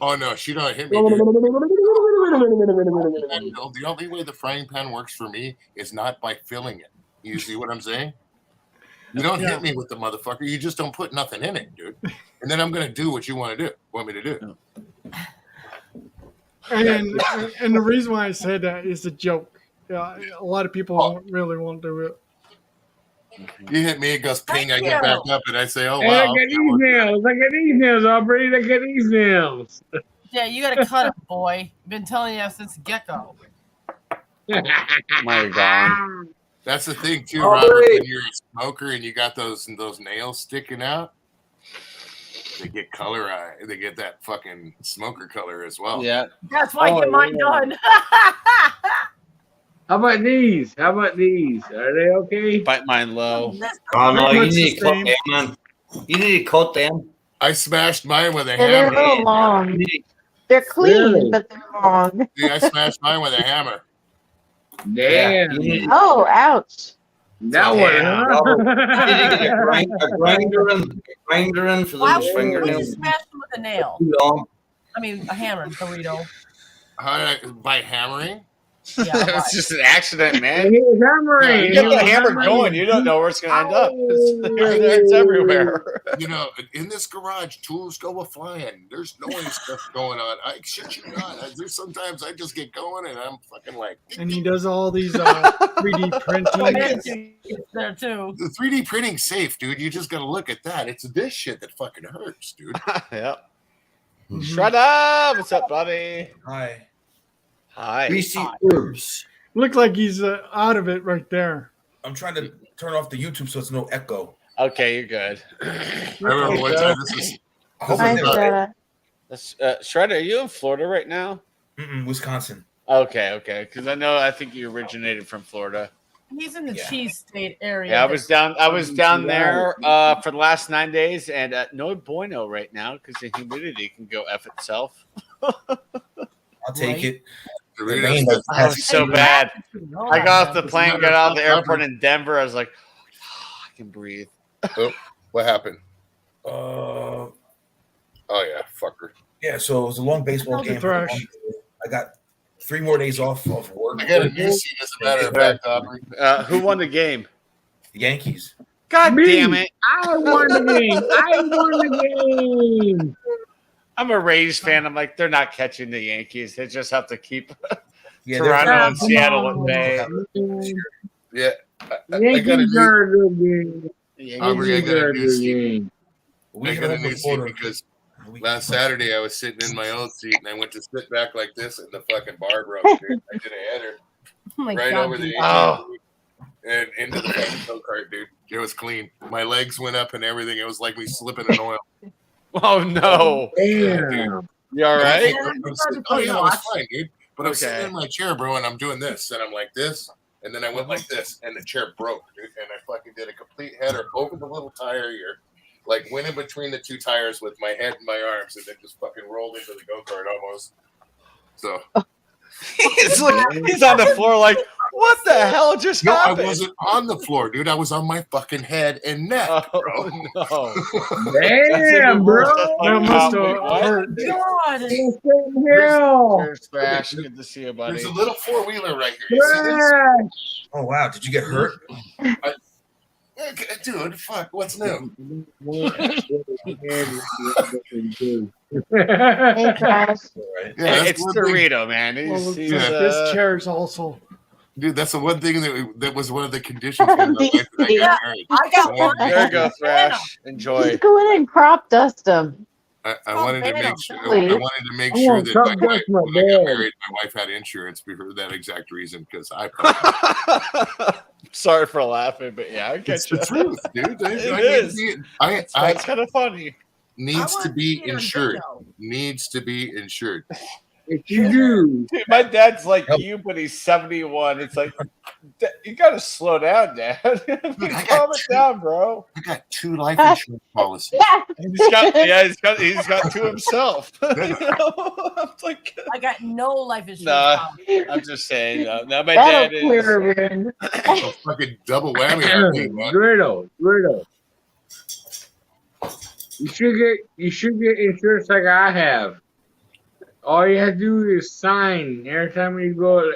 Oh, no, she don't hit me, dude. The only way the frying pan works for me is not by filling it. You see what I'm saying? You don't hit me with the motherfucker. You just don't put nothing in it, dude. And then I'm going to do what you want me to do. And the reason why I said that is a joke. A lot of people really won't do it. You hit me, it goes ping, I get back up, and I say, oh, Hey, wow. I got these nails, Aubrey. I got these nails. Yeah, you got to cut it, boy. I've been telling you since the get-go. My God. That's the thing, too, Robert. When you're a smoker and you got those nails sticking out, they get color eye. They get that fucking smoker color as well. Yeah. That's why I get mine done. How about these? Are they okay? Bite mine low. Oh, no, you need to cut them, man. You need to cut them. I smashed mine with a They're hammer. a little long. They're clean, but they're long. See, I smashed mine with a hammer. Damn. Yeah, oh, ouch. That one, huh? You need to get a grinder in for Why those would fingernails. you smash them with a nail? Too long. I mean, a hammer, burrito. By hammering? Yeah, It's just an accident, man. He was hammering. You get He the was hammer hammering. going, you don't know where it's going to end up. It's everywhere. You know, in this garage, tools go a flying. There's noise stuff going on. I shit you not. There's sometimes I just get going and I'm fucking like. And he does all these 3D printing. There too. The 3D printing's safe, dude. You just gotta look at that. It's this shit that fucking hurts, dude. Yep. Shredder, what's up, buddy? Hi. Hi. Greasy herbs. Look like he's out of it right there. I'm trying to turn off the YouTube so it's no echo. Okay, you're good. I remember one time this was. Shredder, are you in Florida right now? Wisconsin. Okay. Because I think you originated from Florida. He's in the cheese state area. Yeah, I was down there for the last 9 days, and no bueno right now because the humidity can go F itself. I'll take it. I was so bad. I got off the plane, got out of the airport in Denver. I was like, I can breathe. Oh, what happened? Oh yeah, fucker. Yeah, so it was a long baseball game. I got 3 more days off of work. I got a new seat, as a matter of fact, Aubrey. Who won the game? The Yankees. God damn it. I won the game. I'm a Rays fan. I'm like, they're not catching the Yankees. They just have to keep Yeah, Toronto and Seattle at bay. Yeah. Yankees are a good game. Aubrey, I got a new seat. We I got a can new open seat order. because last Saturday I was sitting in my old seat and I went to sit back like this and the fucking bar broke, dude. I did a header right over the and into the fucking go-kart, dude. It was clean. My legs went up and everything. It was like me slipping in oil. Oh no! Damn. You all right? Oh yeah, I was fine, dude. But I'm sitting in my chair, bro, and I'm doing this, and I'm like this, and then I went like this, and the chair broke, dude, and I fucking did a complete header over the little tire here, like went in between the 2 tires with my head and my arms, and then just fucking rolled into the go-kart almost. So he's on the floor like, what the hell just happened? I wasn't on the floor, dude. I was on my fucking head and neck, bro. No. Damn, bro. That must have hurt. Cheers, Thrash. Good to see you, buddy. There's a little 4-wheeler right here. You see this? Oh wow, did you get hurt? Dude, fuck, what's new? It's Dorito, man. This chair is also. Dude, that's the one thing that was one of the conditions for my wife that I got married. I got one. There you go, Thrash. Enjoy. Just go in and crop dust them. I wanted to make sure. Please. I wanted to make sure that my wife, when I got married, my wife had insurance for that exact reason. Because I. Sorry for laughing, but yeah, I get It's you. the truth, dude. It is. It's kind of funny. Needs to be insured. Needs to be insured. If you do, Dude, my dad's like you, but he's 71. It's like you gotta slow down, Dad. Calm it down, bro. I got 2 life insurance policies. He's got 2 himself. You know? I'm like, I got no life insurance. nah, I'm just saying. No, my dad is. A fucking double whammy on me, man. Dorito. You should get insurance like I have. All you have to do is sign every time you go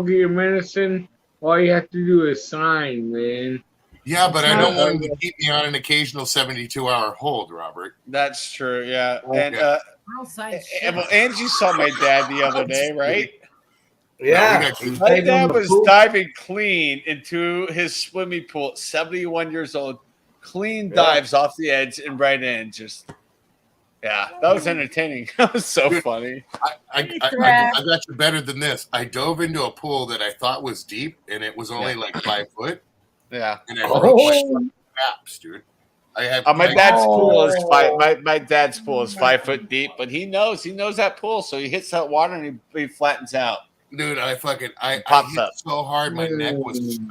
get your medicine. All you have to do is sign, man. Yeah, but I don't want him to keep me on an occasional 72-hour hold, Robert. That's true. Yeah, and well, Angie saw my dad the other day, right? Yeah, My dad was diving clean into his swimming pool at 71 years old. Clean dives off the edge and right in. Just, yeah, that was entertaining. That was so funny. I got you better than this. I dove into a pool that I thought was deep, and it was only like 5 foot. Yeah. And I broke my straps, dude. I had my dad's pool is my dad's pool is 5 foot deep, but he knows that pool, so he hits that water and he flattens out. Dude, I hit so hard. My neck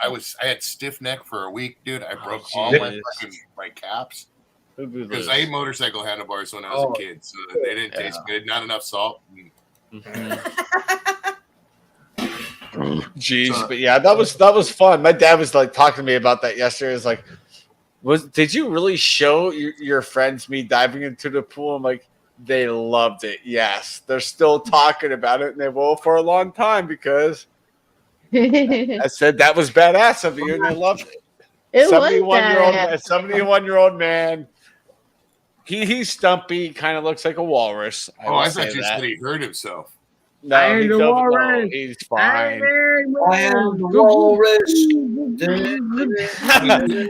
I had stiff neck for a week, dude. I broke all my caps because I ate motorcycle handlebars when I was a kid, so they didn't taste good. Not enough salt. Jeez, but yeah, that was fun. My dad was like talking to me about that yesterday. It's like, did you really show your friends me diving into the pool? I'm like, They loved it. Yes, they're still talking about it, and they will for a long time because I said that was badass of you, and they loved it. It was 71-year-old man. He's stumpy, kind of looks like a walrus. I thought you said he hurt himself. No, he doesn't. No, he's fine. I am the walrus.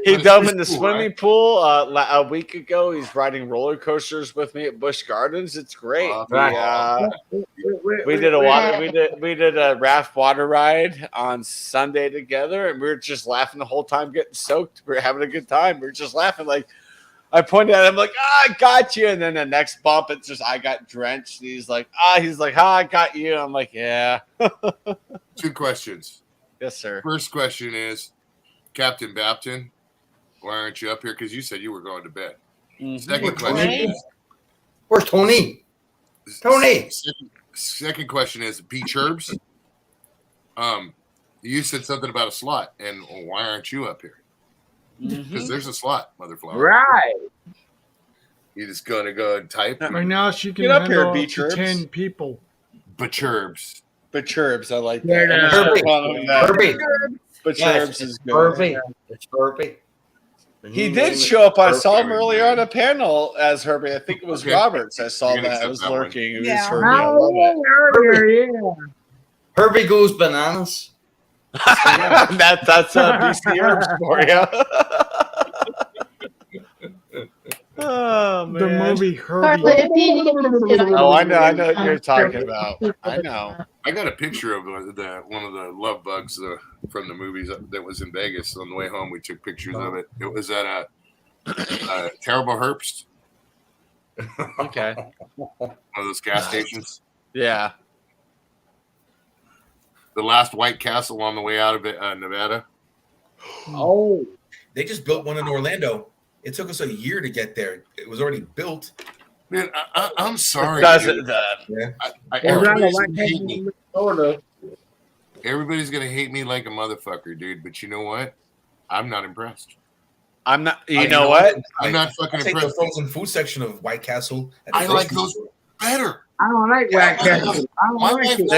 He dove in the swimming pool a week ago. He's riding roller coasters with me at Busch Gardens. It's great. We did a raft water ride on Sunday together, and we were just laughing the whole time, getting soaked. We were having a good time. We were just laughing like. I pointed at him like, I got you. And then the next bump, it's just I got drenched. And he's like, I got you. I'm like, yeah. 2 questions. Yes, sir. First question is, Captain Bapton, why aren't you up here? Because you said you were going to bed. Second question is, where's Tony? Tony. Second question is, Pete Churbs. You said something about a slot, and why aren't you up here? Because there's a slot, Motherflower. Right. You just gonna go and type. Right now, she can Get up handle here, up to 10 people. Bachurbs. I like Yeah, that. Herbie. Bachurbs is good. Herbie. It's Herbie. He did show up. I saw him earlier on a panel as Herbie. I think it was Roberts. I saw that. I was lurking. It was Herbie. I love it. Herbie goes bananas. That's BC Herbs for you. Oh, man. The movie Herbie. Oh, I know what you're talking about. I know. I got a picture of one of the love bugs from the movies that was in Vegas. On the way home, we took pictures of it. It was at a Terrible Herbst. Okay. One of those gas stations. Yeah. The last White Castle on the way out of Nevada. Oh, they just built one in Orlando. It took us a year to get there. It was already built. Man, I'm sorry. Everybody's gonna hate me like a motherfucker, dude. But you know what? I'm not impressed. I'm not. You know what? I'm not fucking I'll take impressed. the frozen food section of White Castle. I like those better. I don't like White Castle. I don't like it.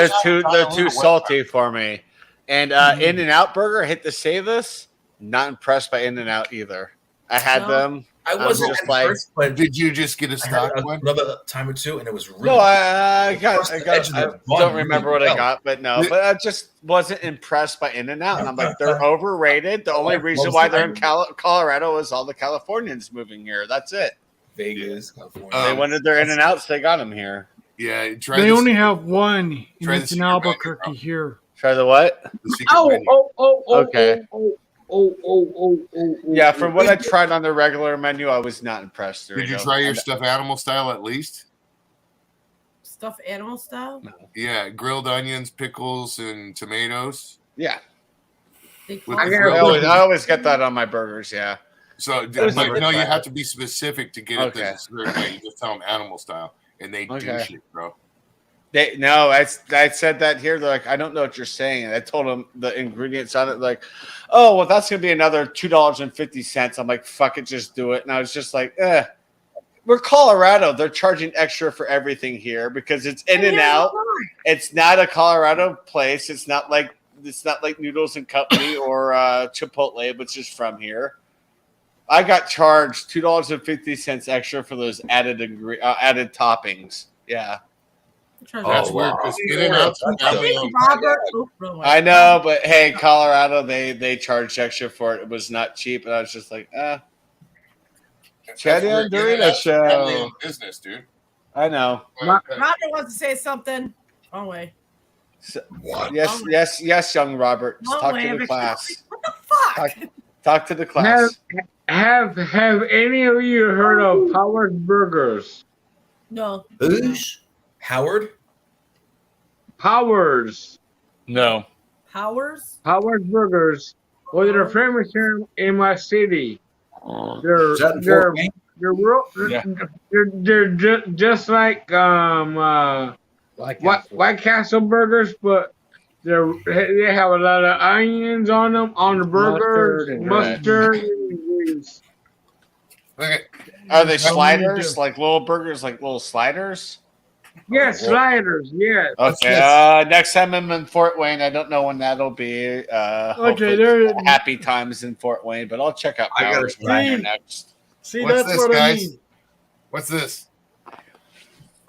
They're too salty for me. And In-N-Out Burger, I hate to say this, not impressed by In-N-Out either. I had them. I wasn't just at like. first, but Did you just get a stock one? Another time or two, and it was really. No, I don't remember what I well. got, but I just wasn't impressed by In-N-Out. And I'm like, they're overrated. The only reason why they're in Colorado is all the Californians moving here. That's it. Vegas, California. They wanted their In-N-Outs. They got them here. Yeah, They only have one, and try it's the in secret Albuquerque menu, here. Try the what? The secret menu. Okay. Oh. Yeah, from what I tried on the regular menu, I was not impressed. Did you try your stuffed animal style at least? Stuffed animal style? Yeah, grilled onions, pickles, and tomatoes. Yeah. They With call the it- grilled I always get that on my burgers, yeah. So, was but never no, you tried have it. to be specific to get it Okay. this certain way. You just tell them animal style, and they do Okay. shit, bro. I said that here. They're like, I don't know what you're saying. And I told them the ingredients on it. Like, oh, well, that's going to be another $2.50. I'm like, fuck it, just do it. And I was just like, we're Colorado. They're charging extra for everything here because it's In-N-Out. It's not a Colorado place. It's not like Noodles and Company or Chipotle, but it's just from here. I got charged $2.50 extra for those added toppings. Yeah. That's weird because In-N-Out's I know, but hey, Colorado, they charged extra for it. It was not cheap, and I was just like, Chatty on Dorito show. Business, dude. I know. Robert wants to say something. Wrong way. Yes, young Robert. Just talk to the class. What the fuck? Talk to the class. Have any of you heard of Howard's Burgers? No. Who's Howard? Powers. No. Howard's Burgers. Well, they're famous here in my city. Is that in Fort Wayne? They're just like White Castle burgers, but they have a lot of onions on them on the burgers, mustard and grease. Okay. Are they sliders? Like little burgers, like little sliders? Yes, sliders. Yes. Okay. Next time I'm in Fort Wayne, I don't know when that'll be. Okay, there. Happy times in Fort Wayne, but I'll check out Powers Diner next. See, What's that's this, what guys? I mean. What's this?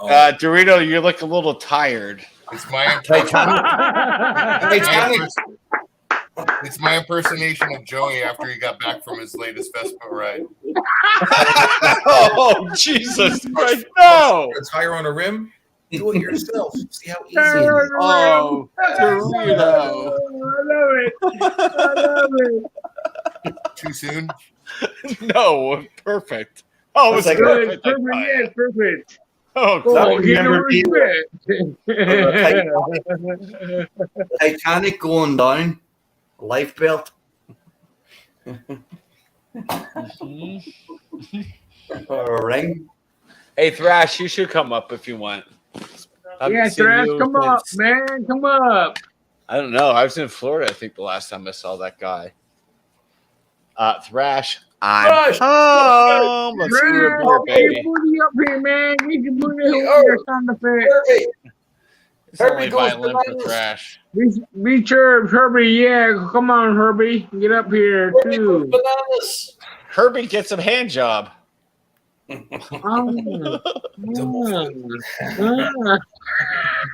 Dorito, you look a little tired. It's my It's my impersonation of Joey after he got back from his latest Vespa ride. Oh, Jesus Christ, no! A tire on a rim? Do it yourself. See how easy Tire it on is. a Oh, Dorito. I love it. Too soon? No, perfect. Oh, it's like Perfect. Yes, perfect. Oh, That Get no remember respect. Titanic going down. Life belt. Or a ring. Hey, Thrash, you should come up if you want. Yeah, Thrash, come up, man. Come up. I don't know. I was in Florida, I think, the last time I saw that guy. Thrash, I'm home. Let's do a beer, baby. Get your booty up here, man. Get your booty up here, sound effect. It's only violin for Thrash. Be sure, Herbie. Yeah, come on, Herbie. Get up here, too. Herbie, get some hand job. That's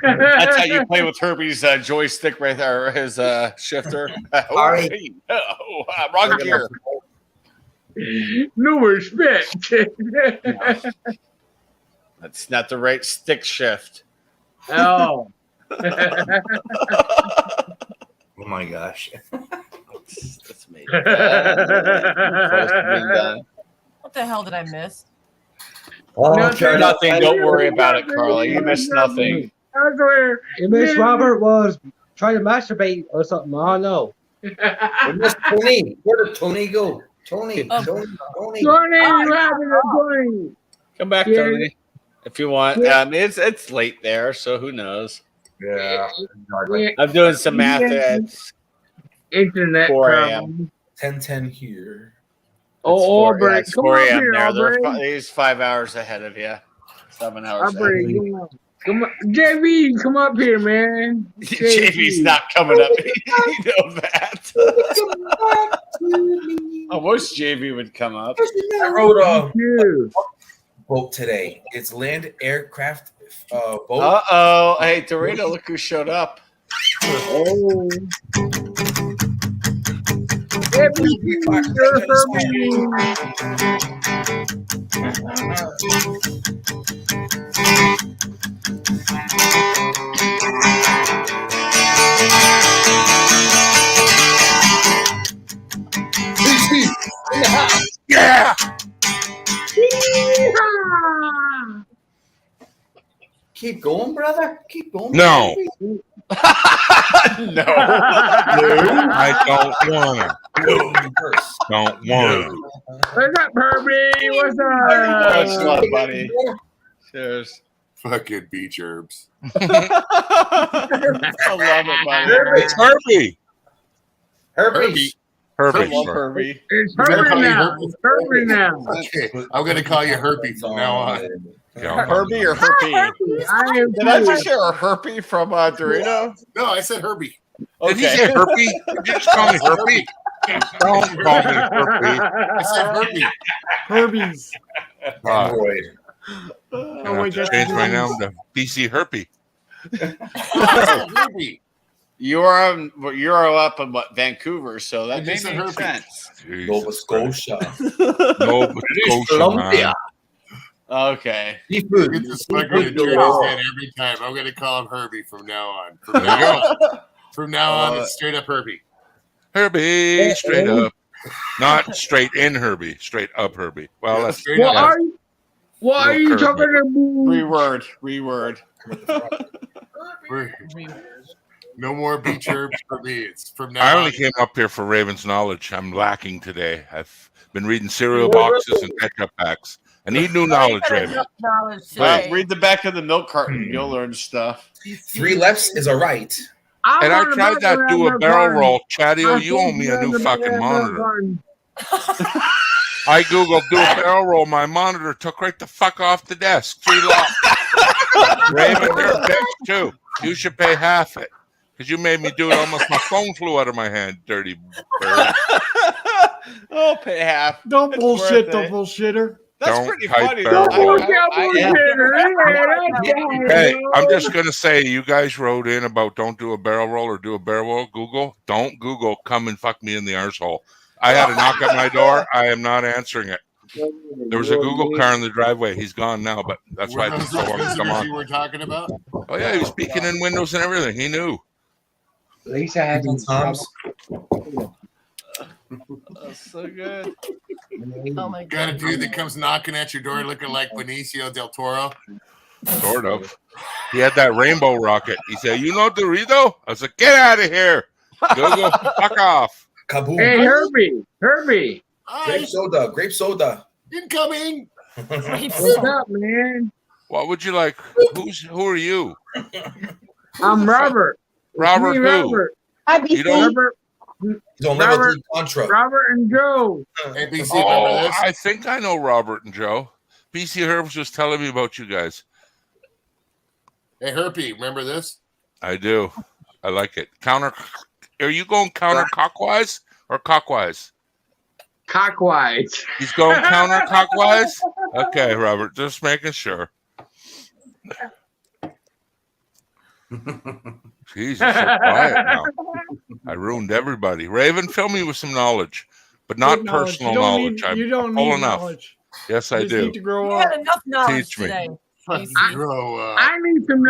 That's how you play with Herbie's joystick right there, or his shifter. Wrong gear. No respect. That's not the right stick shift. Oh. Oh my gosh. That's me. Close to being done. What the hell did I miss? Nothing. Don't worry about it, Carla. You missed nothing. You missed Robert was trying to masturbate or something. I don't know. We missed Tony. Where did Tony go? Tony. Tony, Tony. Come back, Yeah. Tony, if you want. It's late there, so who knows? Yeah. I'm doing some math at Internet 4 a.m. problem. 10:10 here. Oh, It's 4 Aubrey, come 4 up a.m. here, there. Aubrey. He's 5 hours ahead of you. 7 hours Aubrey, ahead of you. come on. JV, come up here, man. JV's not coming up. You know that. I wish JV would come up. I wrote a Dude. boat today. It's land aircraft boat. Uh-oh. Hey, Dorito, look who showed up. Oh. Yeah. Keep going, brother. Keep going. No. No. I don't wanna. Don't wanna. What's up, Herbie? What's Much up? love, buddy. Cheers. Fucking beach herbs. I love it, buddy. It's Herbie. Herbie. Herbie. I love Herbie. It's I'm gonna Herbie call you now. Herbie. It's Herbie now. Okay, I'm gonna call you Herbie from now on. Herbie or Herpy? I am Did I too. just hear a Herpy from Dorito? No, I said Herbie. Did he say Herbie? Did you just call me Herbie? Don't call me Herbie. I said Herbie. Herbies. Android. Oh, I wait, have to that's change my nice. name to BC Herpy. I said Herbie. You're up in what, Vancouver, so that I makes said Herbie. sense. Nova Scotia. Nova Scotia, man. Okay. Seafood. Get this fucker to turn his head every time. I'm gonna call him Herbie from now on. From now on, it's straight up Herbie. Herbie, straight up. Not straight in Herbie, straight up Herbie. Well, that's Straight What up. are you? What are you talking about? Reword. No more beach herbs for me. It's from now I on. only came up here for Raven's knowledge. I'm lacking today. I've been reading cereal boxes and ketchup packs. I need new knowledge, Raven. Read the back of the milk carton. You'll learn stuff. 3 lefts is a right. And I tried that do a barrel roll. Chadio, you owe me a new fucking monitor. I Googled do a barrel roll. My monitor took right the fuck off the desk. 3 lots. Raven, you're a bitch too. You should pay half it. Because you made me do it. Almost my phone flew out of my hand, dirty bird. Oh, pay half. Don't It's bullshit worth the it. bullshitter. That's Don't pretty type funny. barrel roll. I- Hey, I'm just going to say, you guys wrote in about don't do a barrel roll or do a barrel roll. Google. Don't Google. Come and fuck me in the arsehole. I had a knock at my door. I am not answering it. There was a Google car in the driveway. He's gone now, but that's why Were it those took so long to come visitors on. you were talking about? Oh, yeah, he was speaking in Windows and everything. He knew. Lisa has Even Tom's. That's so good. Oh my Got a god. dude that comes knocking at your door looking like Benicio del Toro. Sort of. He had that rainbow rocket. He said, "You know Dorito?" I was like, "Get out of here, Google, fuck off." Kaboom. Hey, Herbie. Grape soda. Grape soda. Incoming. What's up, man? What would you like? Who are you? I'm Robert. Robert Me, who? Robert. Hi, You don't. Robert. He's on level Robert, 3 Contra. Robert and Joe. Hey, BC, Oh, remember this? I think I know Robert and Joe. BC Herbs was telling me about you guys. Hey, Herpy, remember this? I do. I like it. Are you going counterclockwise or cockwise? Cockwise. He's going counterclockwise? Okay, Robert, just making sure. Jesus, so quiet now. I ruined everybody. Raven, fill me with some knowledge, but not Good knowledge. personal You don't knowledge. need- you don't full need enough. knowledge. Yes, I You just do. need to grow You up. had enough knowledge Teach me. today. Grow up. I need some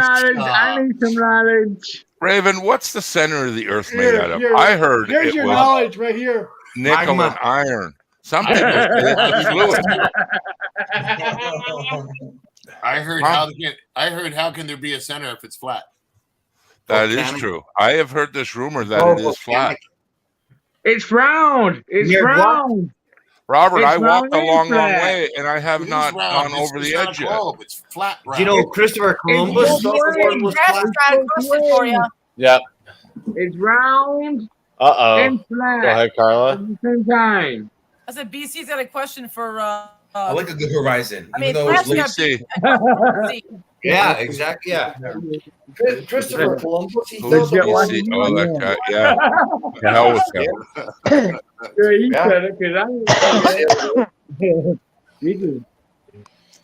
knowledge. Raven, what's the center of the earth made Here, out of? here. I heard Here's it your was knowledge right here. nickel and iron. Some people say it's a fluid. I heard how can there be a center if it's flat? That is true. I have heard this rumor that it is flat. It's round. It's round. Robert, It's I walked a round and long flat. way, and I have It is not round. gone over It's the not a edge yet. globe. It's flat round. You know, Christopher Columbus both thought the ways. world was Josh flat. got a question for you. Yep. It's round Uh-oh. and flat Go ahead, Carla. at the same time. I said BC's got a question for. I like a good horizon. I mean, Even though it's Flash late. got BC. Yeah, exactly. Yeah. Christopher Columbus, he Who thought is the world BC? was Oh, flat. that guy. Yeah. The hell with him. Yeah, you Yeah. said it because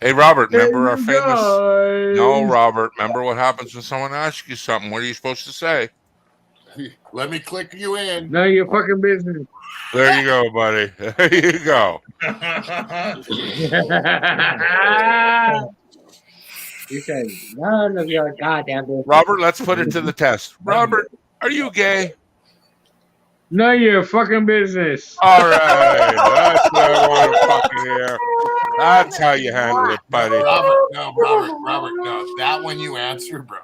Hey, Robert, remember our Hey, famous... guys. No, Robert, remember what happens when someone asks you something? What are you supposed to say? Let me click you in. None of your fucking business. There you go, buddy. There you go. You said none of your goddamn business. Robert, let's put it to the test. Robert, are you gay? None of your fucking business. All right. That's what I want to fucking hear. That's how you handle it, buddy. Robert, no. That one you answer, bro.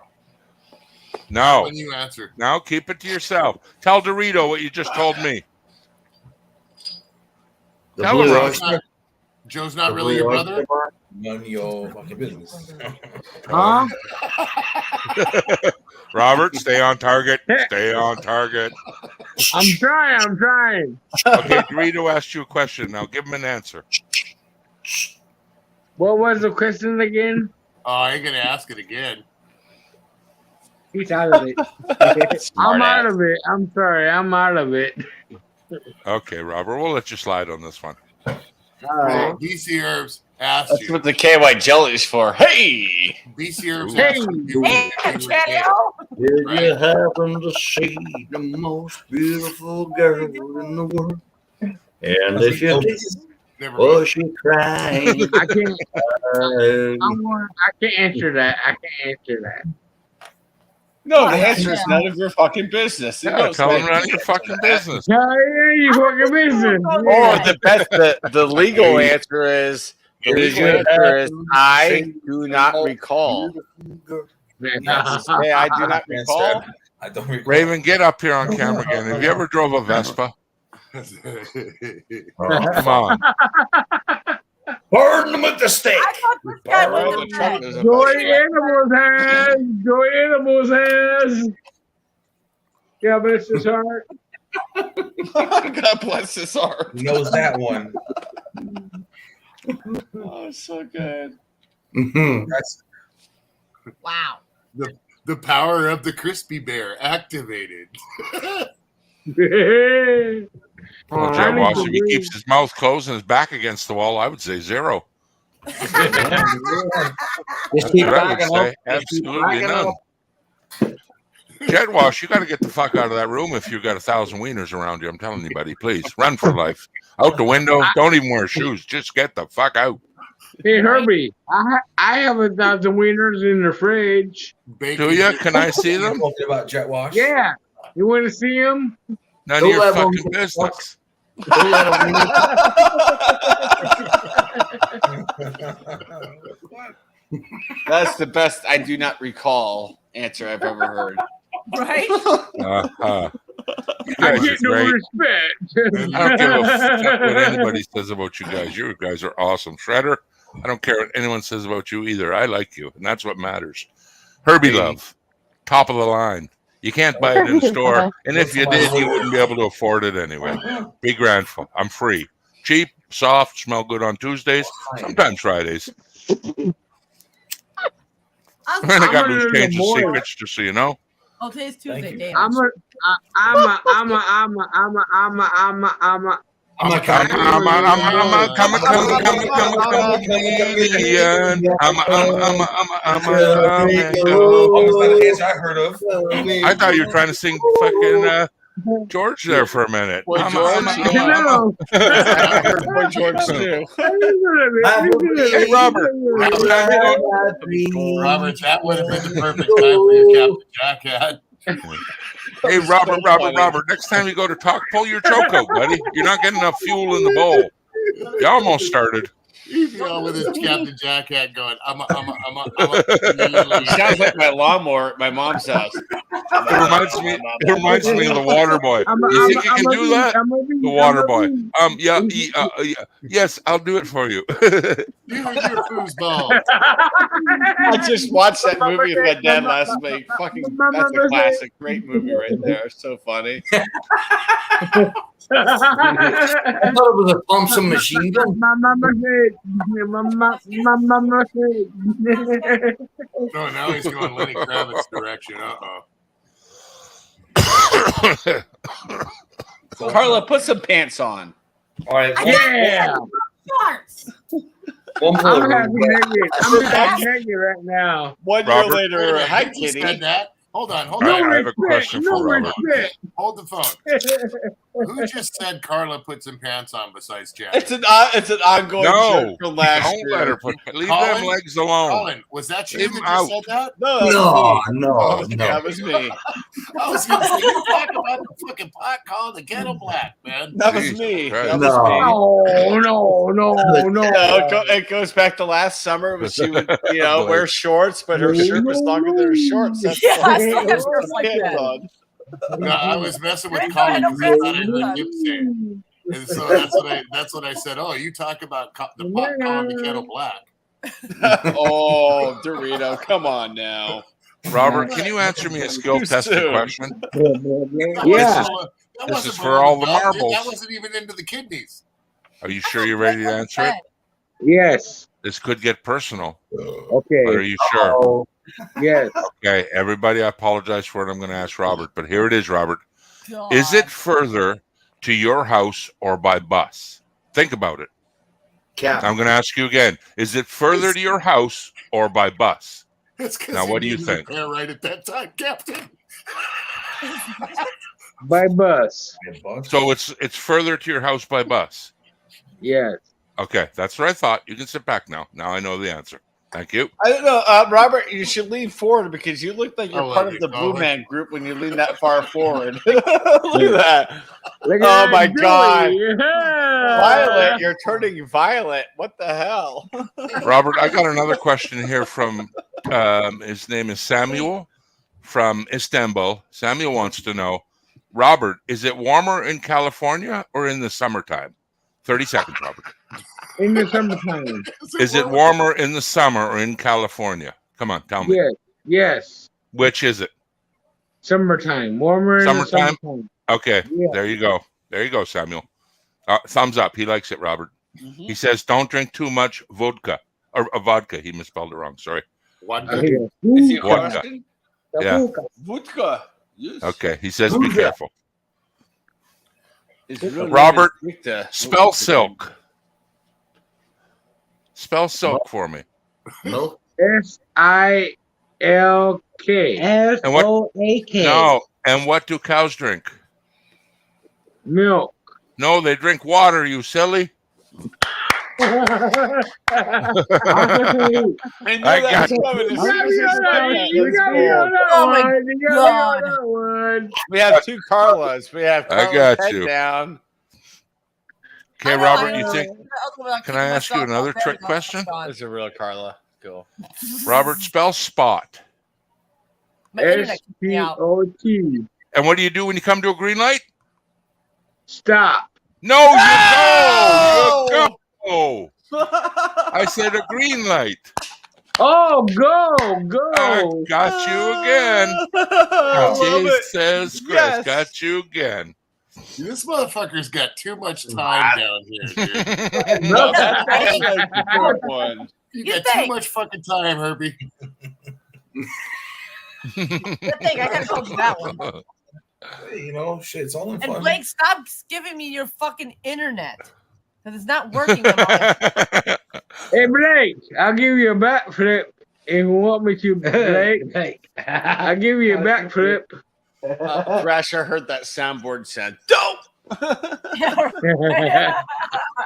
No. When you answer. Now keep it to yourself. Tell Dorito what you just told me. Tell him, Robert. Joe's not really your brother? None of your fucking business. Huh? Robert, stay on target. Stay on target. I'm trying. Okay, Dorito asked you a question. Now give him an answer. What was the question again? Oh, I ain't gonna ask it again. He's out of it. I'm out of it. I'm sorry. I'm out of it. Okay, Robert, we'll let you slide on this one. All right. BC Herbs asked That's you. what the KY jelly's for. Hey! BC Herbs Hey. asked you. Hey, Chaddo. Did you happen to see the most beautiful girl in the world? And if you did, Never was she crying? I can't. I can't answer that. No, the answer is none of your fucking business. It Yeah, goes tell him like- none of your fucking business. Yeah, you fucking business. Or the best, the legal answer is, I do not recall. Yes, say, I do not recall. I don't recall. Raven, get up here on camera again. Have you ever drove a Vespa? Oh, come on. Burn them with the stake. I thought this guy Well, was the truck is a Joy Animals has. Yeah, Mr. Hart. God bless his heart. He knows that one. Oh, so good. That's Wow. The power of the crispy bear activated. Well, Jet Wash, if he keeps his mouth closed and his back against the wall, I would say 0. Just That's keep what I would backing say. up. Just keep Absolutely backing none. up. Jet Wash, you got to get the fuck out of that room if you've got 1,000 wieners around you. I'm telling you, buddy. Please run for life. Out the window. Don't even wear shoes. Just get the fuck out. Hey Herbie, I have 1,000 wieners in the fridge. Do you? Can I see them? Talking about Jet Wash. Yeah, you want to see them? None of your fucking business. That's the best I do not recall answer I've ever heard. Right? You I guys get are no great. respect. I don't give a fuck what anybody says about you guys. You guys are awesome. Shredder, I don't care what anyone says about you either. I like you, and that's what matters. Herbie Love, top of the line. You can't buy it in the store, and if you did, you wouldn't be able to afford it anyway. Be grateful. I'm free. Cheap, soft, smell good on Tuesdays, sometimes Fridays. And I got loose change of secrets, just so you know. Oh, today's Tuesday. Damn. I'm a I heard of. I thought you were trying to sing fucking George there for a minute. Boy George, I heard Boy George too. Hey, Robert. Robert, that would have been the perfect time for your Captain Jack hat. Hey, Robert. Next time you go to talk, pull your choke out, buddy. You're not getting enough fuel in the bowl. You almost started. He's with his Captain Jack hat going, He sounds like my lawnmower at my mom's house. It reminds me of the water boy. You think you can do that? The water boy. Yeah, yes, I'll do it for you. You and your foosball. I just watched that movie with my dad last week. Fucking, that's a classic. Great movie right there. So funny. I thought it was a Thompson machine gun. No, now he's going Lenny Kravitz direction. Carla, put some pants on. All right. Yeah. Shorts. I'm happy naked right now. 1 year later, hi, Kitty. Said that? Hold on. I have a question for Robert. Hold the phone. Who just said Carla put some pants on besides Jack? It's an ongoing joke from last don't year. let her leave them legs alone. Colin, was that you Leave that him just out. said that? No. That was me. I was going to say, you talk about the fucking pot calling the ghetto black, man. That was me. That No, it goes back to last summer when she would, wear shorts, but her shirt was longer than her shorts. That's Yeah, why I still have shorts like pants that. on. No, I was messing with Thank Colin God I because I don't thought I have heard him say it. And so that's what I said. Oh, you talk about the pot calling the kettle black. Oh, Dorito, come on now. Robert, can you answer me a skill tested question? Yeah. This is for all the marbles. That wasn't even into the kidneys. Are you sure you're ready to answer it? Yes. This could get personal. Okay. But are you sure? Yes. Okay, everybody, I apologize for what I'm going to ask Robert, but here it is, Robert. Is it further to your house or by bus? Think about it. I'm going to ask you again. Is it further to your house or by bus? Now, what do you think? Right at that time, Captain. By bus. So it's further to your house by bus. Yes. Okay, that's what I thought. You can sit back now. Now I know the answer. Thank you. I don't know, Robert. You should lean forward because you look like you're part of the Blue Man Group when you lean that far forward. Look at that! Oh my God, Violet, you're turning violet. What the hell, Robert? I got another question here from his name is Samuel from Istanbul. Samuel wants to know, Robert, is it warmer in California or in the summertime? 30 seconds, Robert. In the summertime. Is it warmer in the summer or in California? Come on, tell me. Yes. Yes. Which is it? Summertime, warmer in the Summertime? summertime. Okay, Yeah. there you go. There you go, Samuel. Thumbs up. He likes it, Robert. He says, don't drink too much vodka. Or vodka. He misspelled it wrong. Sorry. Vodka? Okay. Is he Vodka. Russian? Yeah. Vodka. Yes. Okay. He says, be careful. His real name Robert, is Victor. spell silk. Spell silk for me. Milk. SILK. SOAK. No. And what do cows drink? Milk. No, they drink water, you silly. I knew I that got was coming. You got me on that one. You got me on that Oh my one. You got me on that one. We have two Carlas. We have I Carla's got head you. down. Okay, I know, Robert, I you know. think? I'll Can I ask you another trick question? It's a real Carla. Cool. Robert, spell spot. My internet kicked me out. SPOT. And what do you do when you come to a green light? Stop. No, you go. You go. I said a green light. Oh, go. I got you again. Jesus Christ, Yes. got you again. This motherfucker's got too much time down here, dude. No, that's like the third one. You You got too think? much fucking time, Herbie. Good thing I gotta told you that one. Hey, you know, shit, it's all in And fun. Blake, stop giving me your fucking internet. Because it's not working on my Hey, Blake, I'll give you a backflip if you want me to, Blake. I'll give you a backflip. Thrasher heard that soundboard said, dope!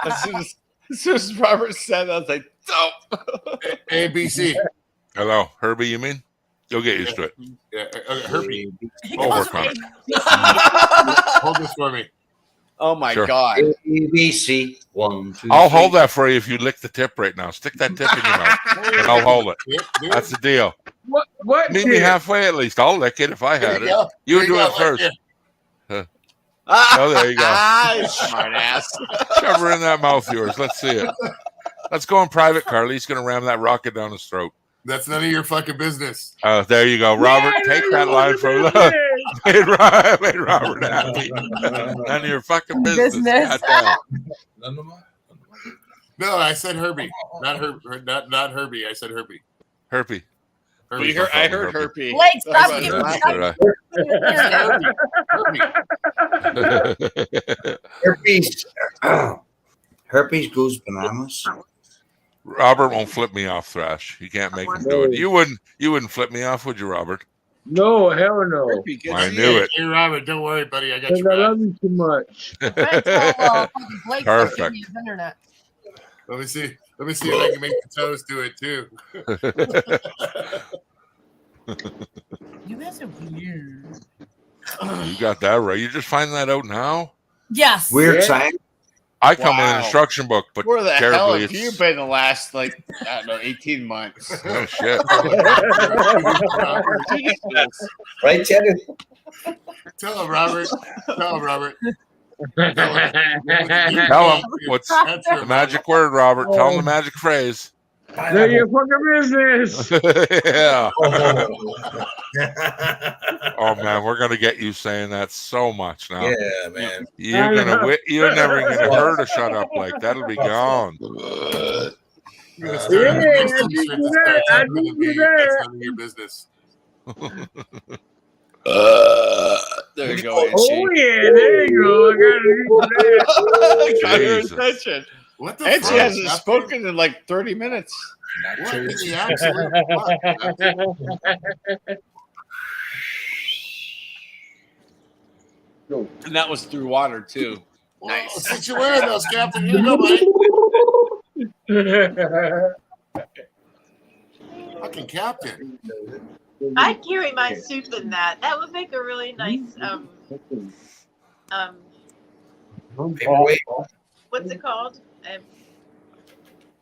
as soon as Robert said that, I was like, dope! ABC. Hello, Herbie, you mean? You'll get used to it. Yeah, Herbie. We'll work on it. Hold this for me. Oh my Sure. God. ABC. 1, 2, I'll 3. hold that for you if you lick the tip right now. Stick that tip in your mouth, and I'll hold it. That's the deal. What Meet me halfway at least. I'll lick it if I had it. You do it first. Oh, there you go. Smart ass. Shove her in that mouth of yours. Let's see it. Let's go in private, Carly. He's going to ram that rocket down his throat. That's none of your fucking business. Oh, there you go. Robert, take that line from made Robert happy. None of your fucking business. Goddamn. No, I said Herbie, not Herbie. I said Herbie. Herbie. I heard Herbie. Blake, stop That's giving what I- Herpes goes bananas. Robert won't flip me off, Thrash. You can't make him do it. You wouldn't flip me off, would you, Robert? No, hell no. I knew it. Hey, Robert, don't worry, buddy. I got Because you I back. love you too much. Blake, Perfect. his internet. Let me see if I can make the toes do it too. You guys are weird. You got that right. You just find that out now? Yes. Weird sign. I come with an Wow. instruction book, but Where the hell terribly have you it's... been the last, I don't know, 18 months? Oh, shit. Jesus. Right, Cheddar? Tell him, Robert. Tell him, Robert. Tell him what's the magic word, Robert. Tell him the magic phrase. None your fucking business. Yeah. Oh man, we're gonna get you saying that so much now. Yeah, man. You're never gonna hear to shut up. Like that'll be gone. You're gonna Yeah, start having I these did t-shirts do that that. start I talking did to do me. that. That's none of your business. There you go. Oh yeah, there you go. I Got her Jesus. attention. What the And she fuck? hasn't spoken in like 30 minutes. What in the absolute fuck? And that was through water, too. Well, since you're wearing those, Captain, here you go, buddy. Fucking Captain. I'd carry my soup in that. That would make a really nice what's it called?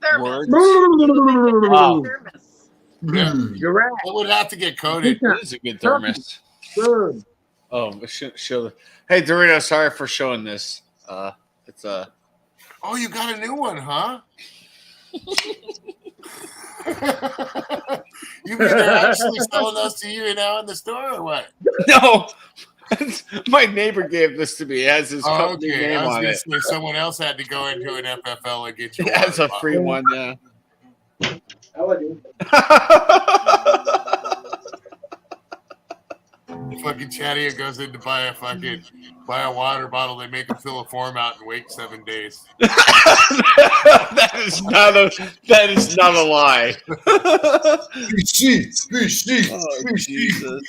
Thermos. Wow. Thermos. Yeah. You're right. It would have to get coated. It is a good thermos. Good. Oh, show. Hey, Dorito, sorry for showing this. It's a. Oh, you got a new one, huh? You mean they're actually selling those to you now in the store or what? No. My neighbor gave this to me. It has his Oh, company okay. name I was on going it. to say someone else had to go into an FFL and get you It has a free one, yeah. Fucking Chatty goes in to buy a water bottle. They make him fill a form out and wait 7 days. that is not a lie. BC. Oh, Jesus.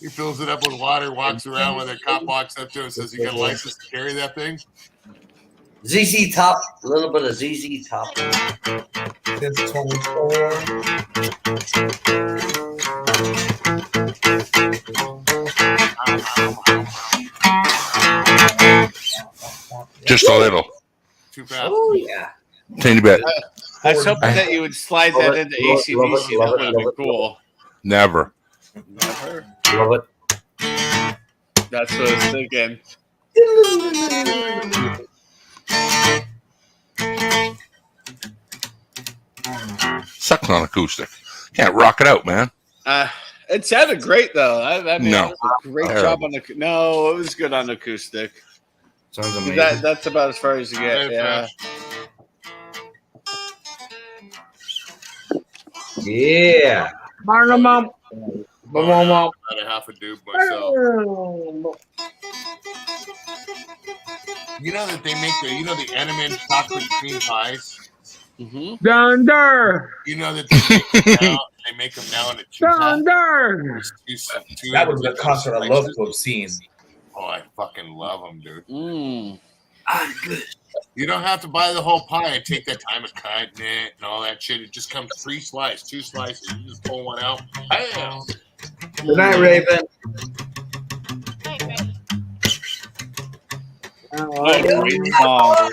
He fills it up with water, walks around when the cop walks up to him and says, "You got a license to carry that thing?" ZZ Top, a little bit of ZZ Top. Since 24. Just a little. Too fast. Oh, yeah. Teeny bit. I was hoping that you would slide that into ACDC. That would have been cool. Never. Never. Love it. That's what I was thinking. Sucking on acoustic. Can't rock it out, man. It sounded great though. I mean, No. it was a great job on the. No, it was good on acoustic. Sounds amazing. That's about as far as you get. Yeah. Yeah. About a half a doob myself. You know that they make the Enemin chocolate cream pies? Mm-hmm. Down there. You know that they make them now in a Down there. That would be a concert I love to have seen. Oh, I fucking love them, dude. Good. You don't have to buy the whole pie and take that time of cutting it and all that shit. It just comes 3 slices, 2 slices. You just pull one out. Bam! Good night, Raven. Great song.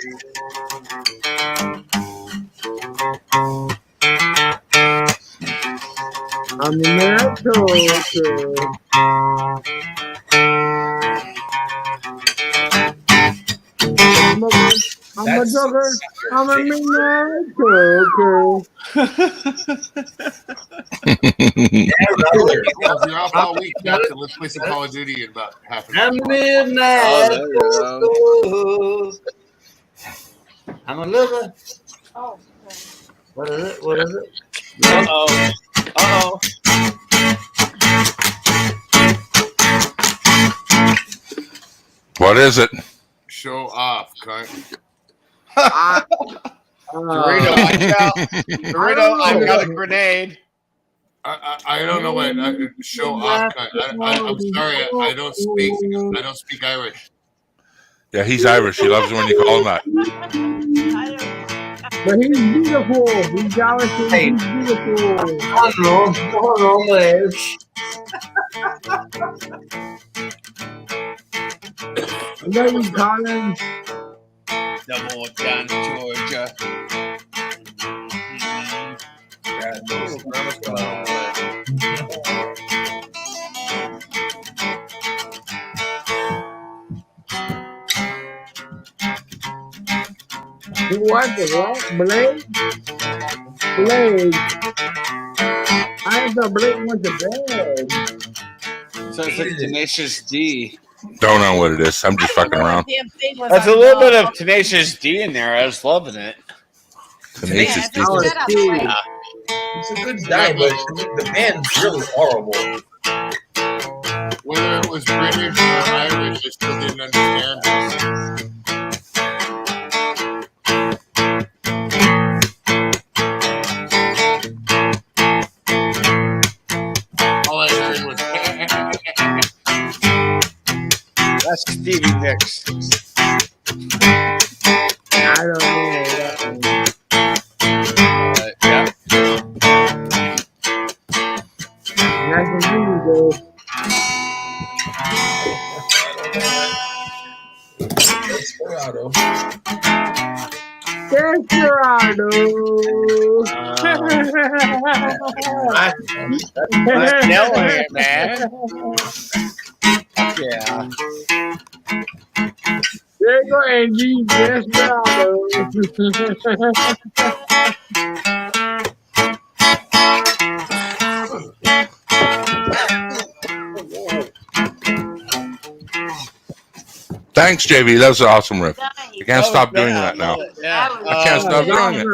I'm in that I'm a joker. I'm a midnight joker. You're off all week, Captain. Let's play some Call of Duty in about half an hour. I'm midnight. I'm a lover. Oh. What is it? What is it? Uh-oh. Uh-oh. What is it? Show off, cunt. Dorito, watch out. Dorito, I've got a grenade. I don't know what show off, cunt. I'm sorry. I don't speak Irish. Yeah, he's Irish. He loves it when you call him that. But he's beautiful. He's Irish and he's beautiful. There you Colin. Double down Georgia. What? Blade? Blade. I thought Blade went to bed. So it's like Tenacious D. Don't know what it is. I'm just fucking around. That's a little bit of Tenacious D in there. I was loving it. Tenacious D. Yeah. It's a good time, but the band's really horrible. Whether it was British or Irish, I still didn't understand this. All I heard was That's Stevie Nicks. I don't know that one. Yeah. Nice to meet you, though. Desperado. Desperado. That's killing it, man. Yeah. There you go, Angie. Yes, bravo. Thanks, JV. That was an awesome riff. Nice. I can't stop doing I that now. love it. Yeah. I can't stop doing it.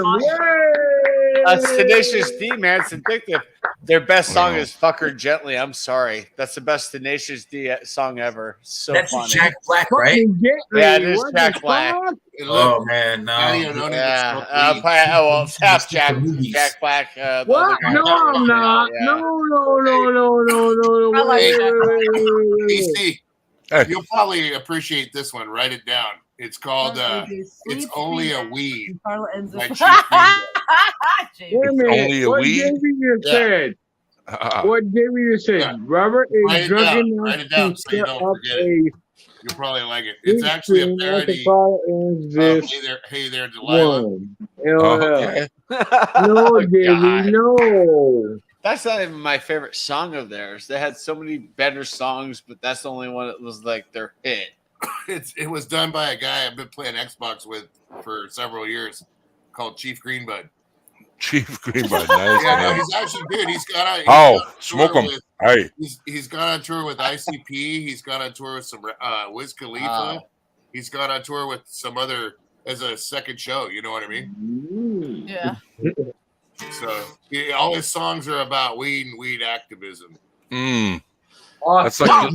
Tenacious D, man, it's addictive. Their best song is "Fucker Gently." I'm sorry, that's the best Tenacious D song ever. So That's funny. Jack Black, right? Yeah, it is Jack Black. Oh man, no. Yeah, it's half Jack Black. The What? other guy. No, I'm not. Yeah. No. I like that. DC, you'll probably appreciate this one. Write it down. It's called "It's Only a Weed" by Chief Wait a minute. Only a What weed? JV just said? What JV just said? Robert Write is it drunk down. enough Write it down to so you set don't up forget it. a You'll probably like it. It's actually a parody of this Hey There, Delilah. one. Okay. No, JV, no. That's not even my favorite song of theirs. They had so many better songs, but that's the only one that was like their hit. It was done by a guy I've been playing Xbox with for several years, called Chief Greenbud. Chief Greenbud, nice. Yeah, no, man. he's actually good. He's got Smoke them. Hey. He's gone on tour with ICP. He's gone on tour with some Wiz Khalifa. He's gone on tour with some other as a second show. You know what I mean? Yeah. So all his songs are about weed and weed activism. That's like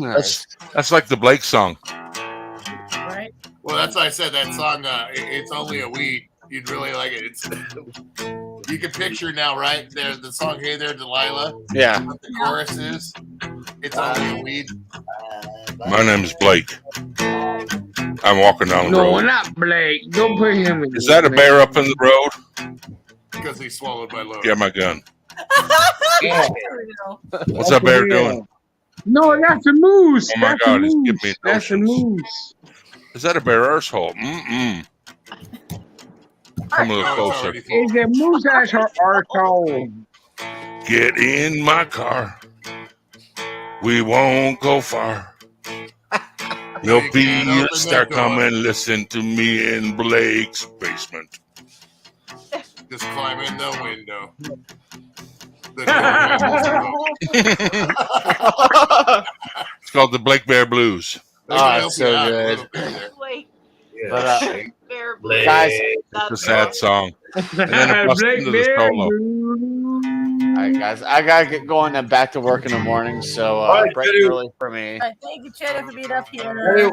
that's like the Blake song. Right. Well, that's why I said that song. It's only a weed. You'd really like it. It's you can picture now, right? There's the song "Hey There, Delilah." Yeah. What the chorus is. It's only a weed. My name is Blake. I'm walking down the No, road. not Blake. Don't put him in. Is that a bear up in the road? Because he's swallowed by load. Get my gun. Yeah. What's that bear doing? No, that's a moose. Oh my That's God, a he's moose. giving me That's a notions. moose. Is that a bear arsehole? Come a little closer. It's a moose that's her arsehole. Get in my car. We won't go far. You'll be a star. Come and listen to me in Blake's basement. Just climb in the window. It's called the Blake Bear Blues. Oh, it's so good. But guys, it's a sad song. And then it busts into the solo. All right, guys, I gotta get going and back to work in the morning. So break early for me. Thank you, Chad, for being up here. Yeah,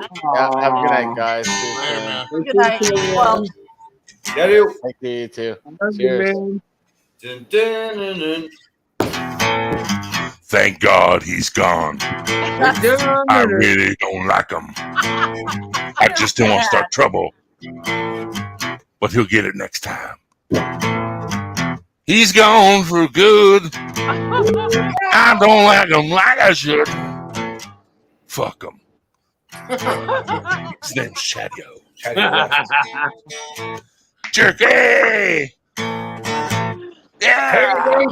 have a good night, guys. See you soon. Good night. Well, Thank you too. Cheers. Thank God he's gone. I really don't like him. I just don't want to start trouble. But he'll get it next time. He's gone for good. I don't like him like I should. Fuck him. His name's Chadio. Jerky! Yeah!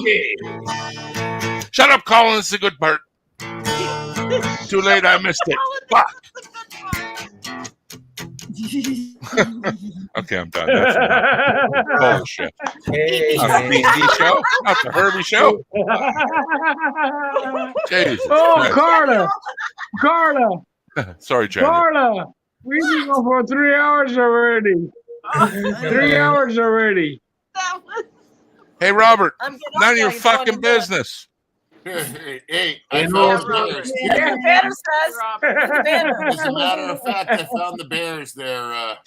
Shut up, Colin. It's the good part. Too late, I missed it. Fuck. Okay, I'm done. That's enough. Holy shit. Not the BT show. Not the Herbie show. Jesus Christ. Carla. Sorry, Chad. Carla. We've been going for 3 hours already. 3 hours already. Hey, Robert. None of your fucking business. Hey, I found the bears. As a Bears. matter of fact, I found the bears there.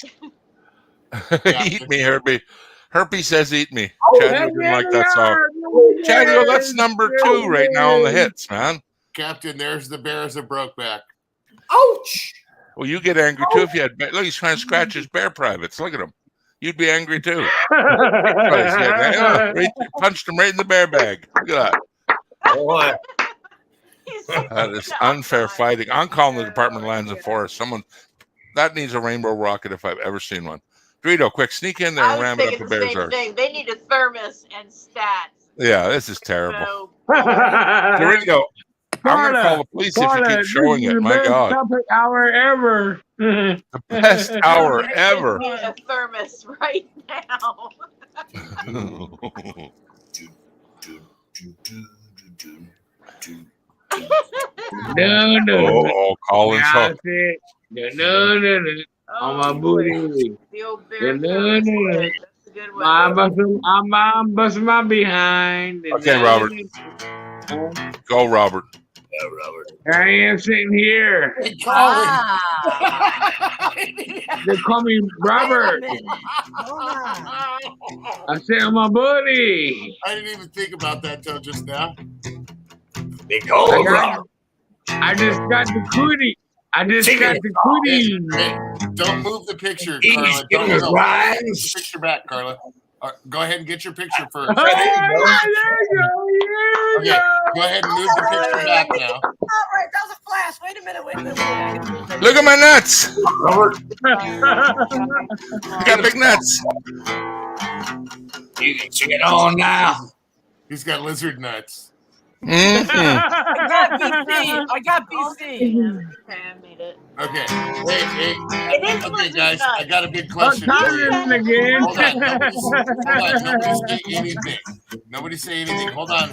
Eat me, Herbie. Herbie says eat me. Oh, Chad didn't like that song. Chad, that's number 2 right now on the hits, man. Captain, there's the bears of Brokeback. Ouch! Well, you get angry too if you had. Look, he's trying to scratch his bear privates. Look at him. You'd be angry too. Punched him right in the bear bag. Look at that. Boy. That is unfair fighting. I'm calling the Department of Lands and Forests. Someone that needs a rainbow rocket if I've ever seen one. Dorito, quick, sneak in there and ram it up the bear's arse. They need a thermos and stats. Yeah, this is terrible. Dorito, I'm going to call the police if you keep showing this is it. the My best God. topic hour ever. The best hour ever. Need a thermos right now. Oh, Colin's hooked. On my booty. The old bear thermos. That's a good one. I'm busting my behind. Okay, Robert. Go, Robert. I am sitting here. They They call me Robert. I sit on my booty. I didn't even think about that till just now. I just got the cootie. I just got the cootie. Hey, don't move the picture, He's Carla. getting Don't his go. rise. Get the picture back, Carla. Go ahead and get your picture first. Oh, there you go. Okay, go ahead and move the picture back now. All right, that was a flash. Wait a minute. Look at my nuts. Robert. You got big nuts. You can see it all now. He's got lizard nuts. Mm-hmm. I got BC. Okay, I made it. Okay. Hey. It is Okay, guys, I got a big question I'm for you. tired again. Hold on. Nobody say anything. Nobody say anything. Hold on.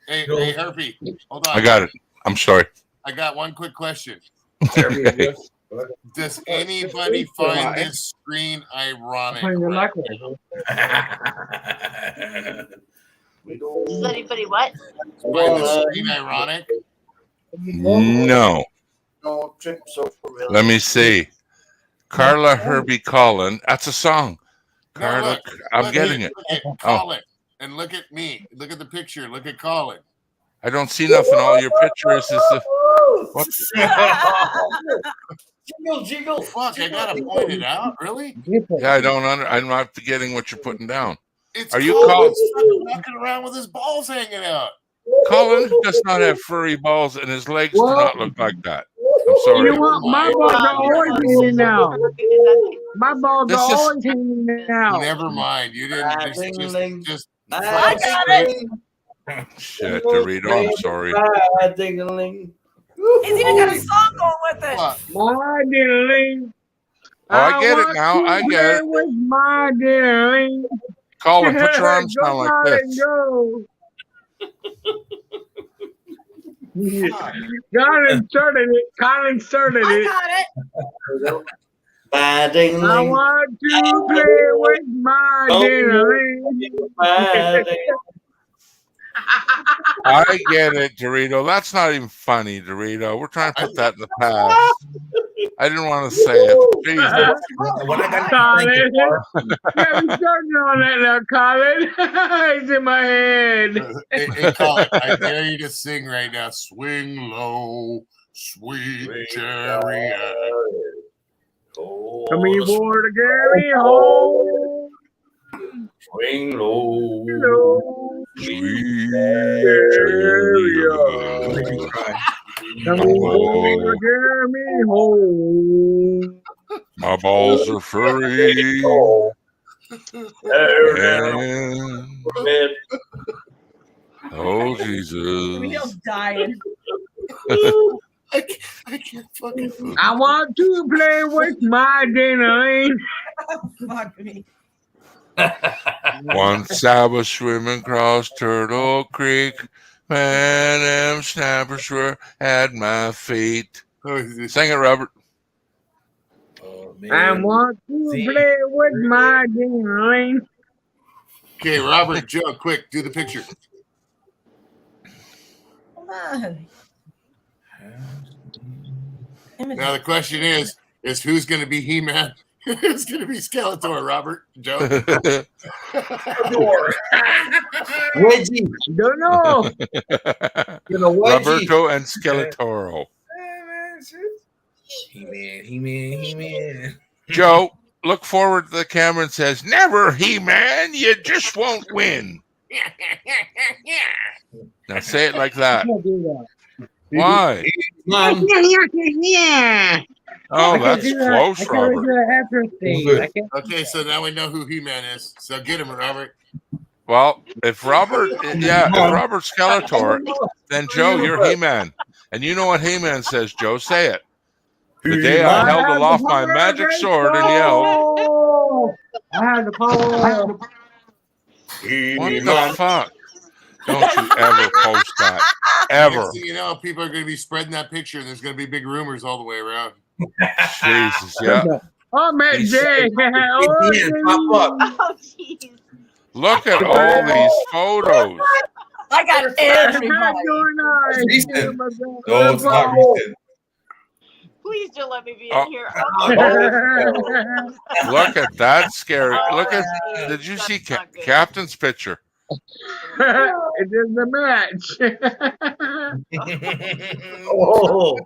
Hey, Herpy. Hold on. I got it. I'm sorry. I got one quick question. Okay. Does anybody find this screen ironic? Does anybody what? Find this screen ironic? No. Let me see. Carla Herbie Colin. That's a song. Carla, look, I'm look getting here, it. Look at Colin. And look at me. Look at the picture. Look at Colin. I don't see nothing. All your pictures is the. What? Jiggle. Fuck, I gotta point it out. Really? Yeah, I don't I'm not getting what you're putting down. It's Are you Colin Colin? walking around with his balls hanging out. Colin does not have furry balls, and his legs do not look like that. I'm sorry. You know what? My balls are always hanging out. My balls are always hanging out. Never mind. You didn't just I got it. Shit, Dorito, I'm sorry. He's even got a song going with it. My diddling. Oh, I get it now. I get it. With my diddling. Colin, put your arms down like this. Colin started it. I got it. I want to play with my diddling. I get it, Dorito. That's not even funny, Dorito. We're trying to put that in the past. I didn't want to say it. Jesus. Colin, you got me starting on that now, Colin. It's in my head. Hey, Colin, I dare you to sing right now. Swing low, sweet chariot. Come here, boy, to carry home. Swing low. Sweet chariot. Come here, boy, to carry me home. My balls are furry. And... Oh, Jesus. Emil's dying. I can't fucking. I want to play with my diddling. Fuck me. Once I was swimming across Turtle Creek, man, them snappers were at my feet. Sing it, Robert. I want to play with my diddling. Okay, Robert, Joe, quick, do the picture. Come on. Now the question is who's going to be He-Man? Who's going to be Skeletor, Robert? Joe? Wedgie. Don't know. Roberto and Skeletoro. He-Man. Joe, look forward to the camera and says, "Never, He-Man, you just won't win." Now say it like that. Why? Yeah. Oh, that's close, Robert. Okay, so now we know who He-Man is. So get him, Robert. Well, if Robert, if Robert's Skeletor, then Joe, you're He-Man. And you know what He-Man says, Joe? Say it. The day I held aloft my magic sword and yelled. I have the power. What the fuck? Don't you ever post that. Ever. Next thing you know, people are going to be spreading that picture, and there's going to be big rumors all the way around. Jesus, yeah. Oh, Matt J. Oh, jeez. Look at all these photos. I got everybody. Recent. No, it's not recent. Please don't let me be Oh. in here. Look at that scary. Look at. Did you see Captain's picture? It is the match. Oh,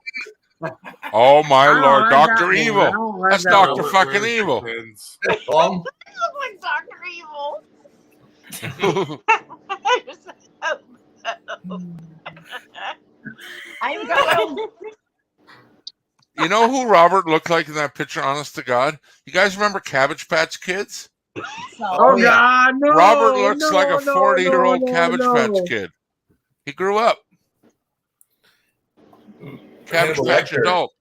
Oh my Lord, I Dr. got Evil. one. That's Dr. fucking Evil. This looks like Dr. Evil. I'm going. You know who Robert looked like in that picture, honest to God? You guys remember Cabbage Patch Kids? Oh, God, no. Robert looks like a no, 40-year-old no, Cabbage no. Patch Kid. He grew up. Cabbage Patch adult.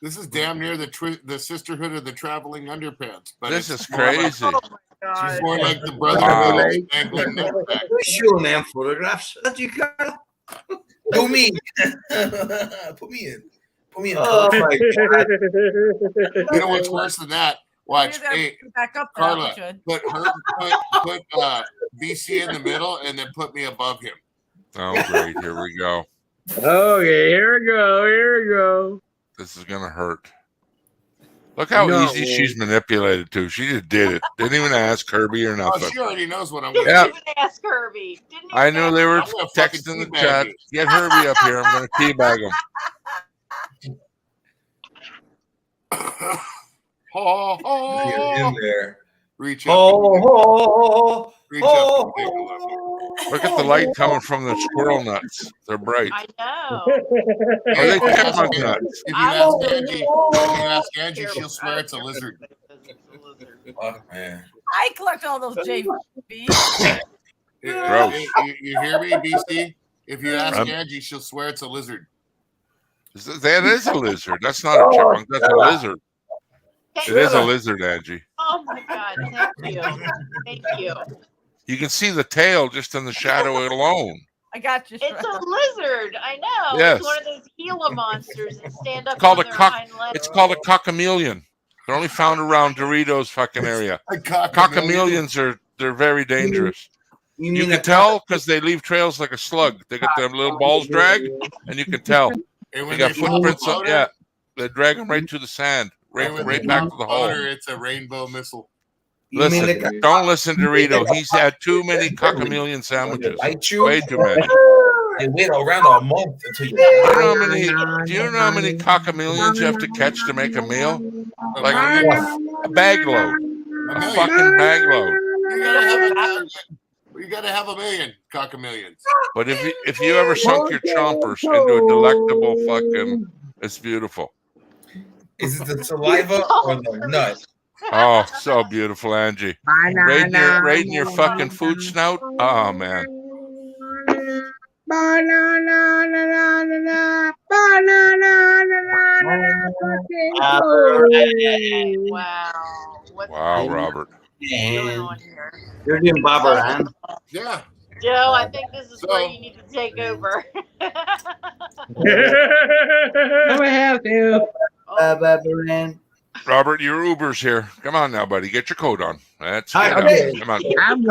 This is damn near the sisterhood of the traveling underpants. But This it's is crazy. She's more like the brotherhood of the dangling nutsack. Who's showing them photographs? That you got? Do me. Put me in. Put me in. Oh my God. You know what's worse than that? Watch, hey, Back up, Carla, put BC in the middle and then put me above him. Oh, great. Here we go. Okay, here we go. Here we go. This is going to hurt. Look how No. easy she's manipulated, too. She just did it. Didn't even ask Kirby or Oh, nothing. she already knows what I'm going to Yeah. do. Didn't ask Kirby. Didn't I knew they were I'm gonna fucking texting the teabag chat. you. Get Herbie up here. I'm going to teabag him. Oh, in there. Reach up. Reach up and take a look. Look at the light coming from the squirrel nuts. They're bright. I know. Are they chipmunk nuts? If you ask Angie, she'll swear it's a lizard. Fuck, man. I collect all those JVs. Gross. You hear me, BC? If you ask Angie, she'll swear it's a lizard. That is a lizard. That's not a chipmunk. That's a lizard. It is a lizard, Angie. Oh my God! Thank you. Thank you. You can see the tail just in the shadow alone. I got you. It's a lizard. I know. Yes. It's one of those Gila monsters that stand up It's called on a their cock. hind legs. It's called a cockameleon. They're only found around Doritos fucking area. Cockameleons they're very dangerous. You can tell because they leave trails like a slug. They get their little balls dragged, and you can tell. And They got footprints on. Yeah, they drag them right to the sand, right back to the hole. It's a rainbow missile. Listen, don't listen to Dorito. He's had too many cockameleon sandwiches. Way too many. They wait around a month until you. Do you know how many cockameleons you have to catch to make a meal? Like a bag load. A fucking bag load. You gotta have a million cockameleons. But if you ever sunk your chompers into a delectable fucking, it's beautiful. Is it the saliva or the nut? Oh, so beautiful, Angie. Right in your fucking food snout. Oh man. Wow. What's Wow, Robert. going on here? You're doing Barbara Ann. Yeah. Joe, I think this is where you need to take over. I'm gonna have to. Barbara Ann. Robert, your Uber's here. Come on now, buddy. Get your coat on. Let's Hi, get okay. out. Come on. I'm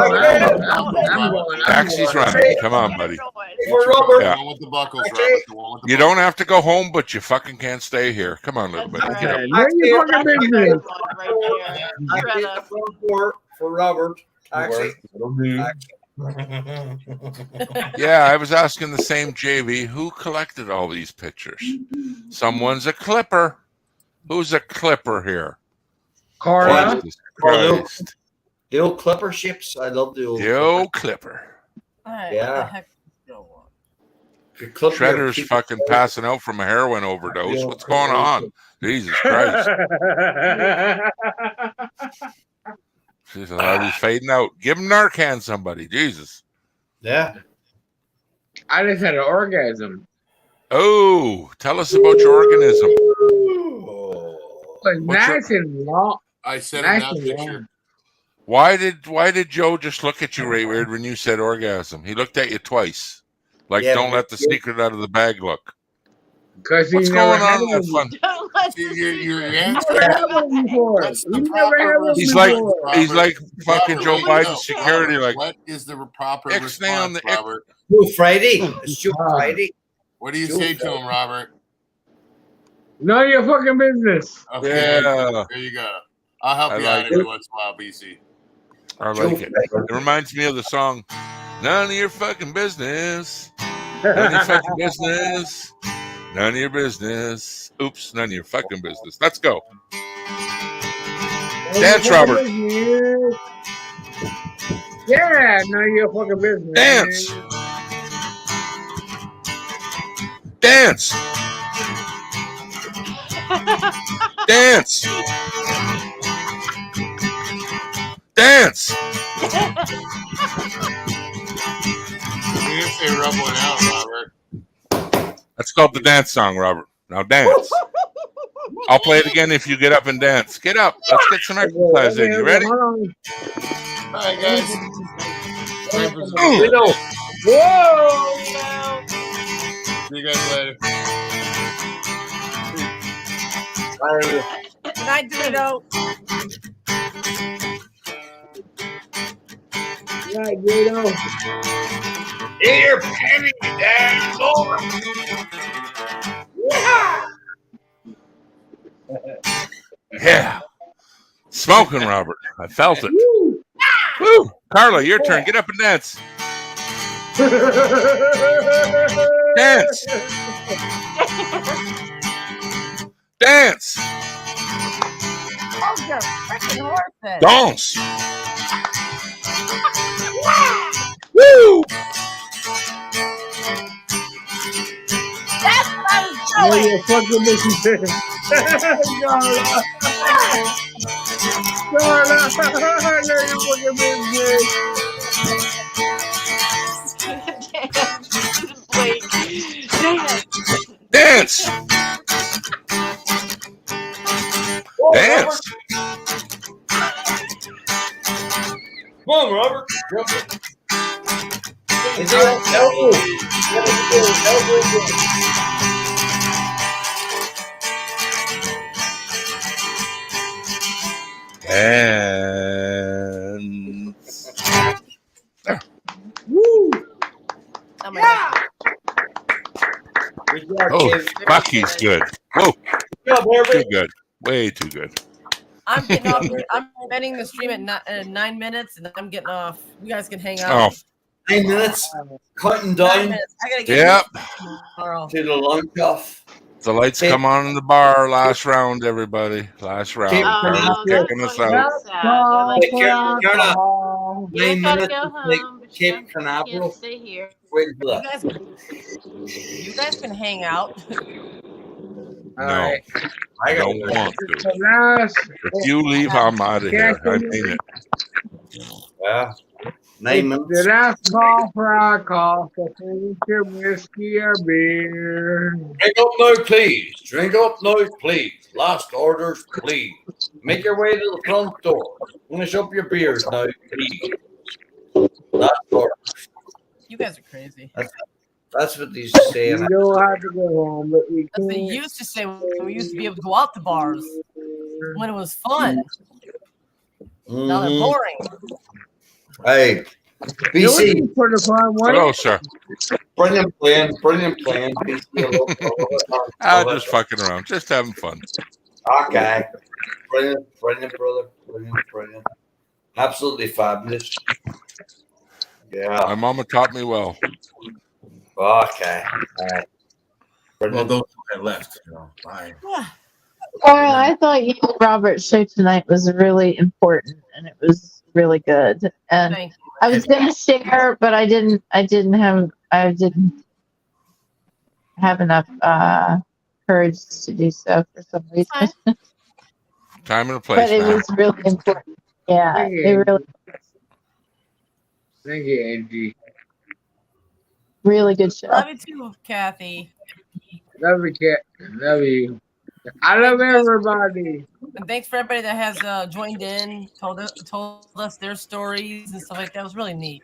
going. Taxi's running. Come on, buddy. For Robert. Yeah. The one with the buckles, Robert. The one with the You don't have to go home, but you fucking can't stay here. Come on, little bit. That's Get up. right. Where you fucking business? For Robert. Taxi. Yeah, I was asking the same JV who collected all these pictures. Someone's a clipper. Who's a clipper here? Carla. Jesus Christ. The old clipper ships. I love the old. The old clipper. Yeah. Shredder's fucking passing out from a heroin overdose. What's going on? Jesus Christ. He's fading out. Give him Narcan, somebody. Jesus. Yeah. I just had an orgasm. Oh, tell us about your organism. But nice and long. I said Nice in that and picture. long. Why did Joe just look at you right weird when you said orgasm? He looked at you twice. Like, Yeah, don't but let the secret out of the bag look. Because What's going on in the fun? Don't let the Your secret You answer. never had one before. What's the You never had proper one He's response, before. he's Robert? like fucking Joe Robert, Biden's no, security. Robert, Like, what is the proper Ixnay on response, the Robert? Joe Friday. It's Joe Friday. What do you Joe say to Friday. him, Robert? None of your fucking business. Okay, yeah, there you go. I'll help I you out like every it. once in a while, BC. I Joe like it. Friday. It reminds me of the song, "None of your fucking business, none of your fucking business, none of your business." Oops, none of your fucking business. Let's go. None of your Dance, fucking Robert. business. Yeah, none of your fucking business. Dance. Dance. Dance. Dance. You didn't say rub one out, Robert. That's called the dance song, Robert. Now dance. I'll play it again if you get up and dance. Get up. Let's get some exercise in. You ready? Hold on. All right, guys. Time for some Widow. Whoa! See you guys later. Good night, Dorito. Right, Guido. Here, penny down, boy. Yeah. Smoking, Robert. I felt it. Woo! Carla, your turn. Get up and dance. Dance. Dance. Oh, you're freaking horses. Dance. Woo! That's what I was None of doing. your fucking business. Carla. Carla. None of your fucking business. Dance. Dance. Come on, Robert. Is it elbow? And there. Woo! Oh my God. Good job, Oh, Kevin. fuck, he's good. Whoa, Good job, too Herbert. good. Way too good. I'm getting off. I'm ending the stream at 9 minutes, and I'm getting off. You guys can hang Oh, out. 9 minutes. Cutting 9 down minutes. I gotta get yep. tomorrow. to the lunch off. The lights come on in the bar. Last round, everybody. Last round. Keep- Carla's that's kicking us going out. to be sad. They're like, Hey, Carla, you 9 gotta minutes go to take home, but you Cape can't Canaveral. stay here. Waiting for You that. guys can hang out. All No, right. I don't want to. So last. If you leave, I'm out of here. I mean it. Yeah. 9 minutes. The last call for alcohol. So finish your whiskey or beer. Drink up now, please. Drink up now, please. Last orders, please. Make your way to the front door. Finish up your beers now, please. Last orders. You guys are crazy. That's what they used to say. You don't have to go home, but we That's what they can't. used to say when we used to be able to go out to bars when it was fun. Now they're Mhm. boring. Hey, You BC. looking for the fun one? Hello, sir. Brilliant plan. Brilliant plan. BC. Just fucking around. Just having fun. Okay. Brilliant, brilliant, brother. Brilliant, brilliant. Absolutely fabulous. Yeah. My mama taught me well. Okay. All right. Well, those that left, bye. Carl, I thought you and Robert's show tonight was really important and it was really good. And Thank you. I was gonna share, but I didn't have enough courage to do so for some reason. Time and a But place, it man. was really important. Yeah, Thank you, it really, Angie. Thank you, Angie. really good show. Love you too, Kathy. Love you, Kat. Love you. I love everybody. And thanks for everybody that has joined in, told us their stories and stuff like that. It was really neat.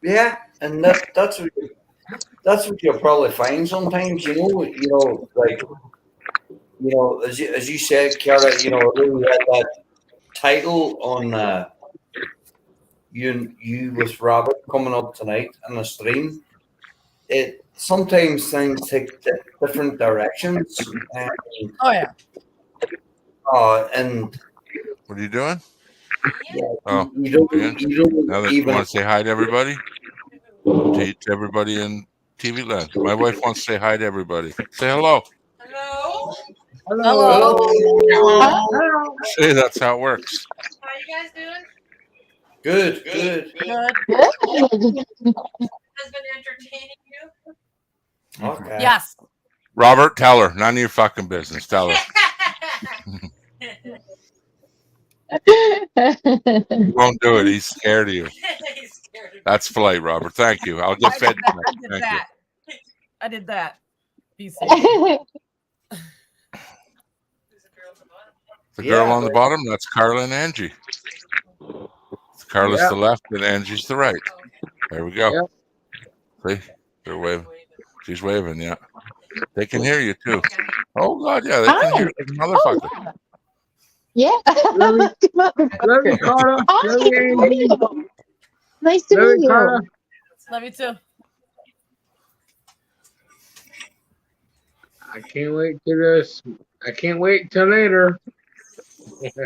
Yeah, and that's what you'll probably find sometimes. Like as you said, Kiara, we had that title on you with Robert coming up tonight on the stream. It sometimes things take different directions. Oh yeah. And What are you doing? yeah, Oh, you don't Ian? Now that you even want to say hi to everybody? To everybody in TV land. My wife wants to say hi to everybody. Say hello. Hello. Hello. Say that's how it works. How you guys doing? Good. Good. Has been entertaining you? Okay. Yes. Robert, tell her. None of your fucking business. Tell her. He won't do it. He's scared of you. That's polite, Robert. Thank you. I'll get fed. Thank you. I did that. The girl on the bottom, that's Carla and Angie. Carla's Yep. the left and Angie's the right. There we go. Yep. See? They're waving. She's waving, yeah. They can hear you too. Oh God, yeah, they can hear like a motherfucker. Yeah. Love you, Carla. Love you, Angie. Nice to Love meet you, you. Carla. Love you too. I can't wait to this. I can't wait till later.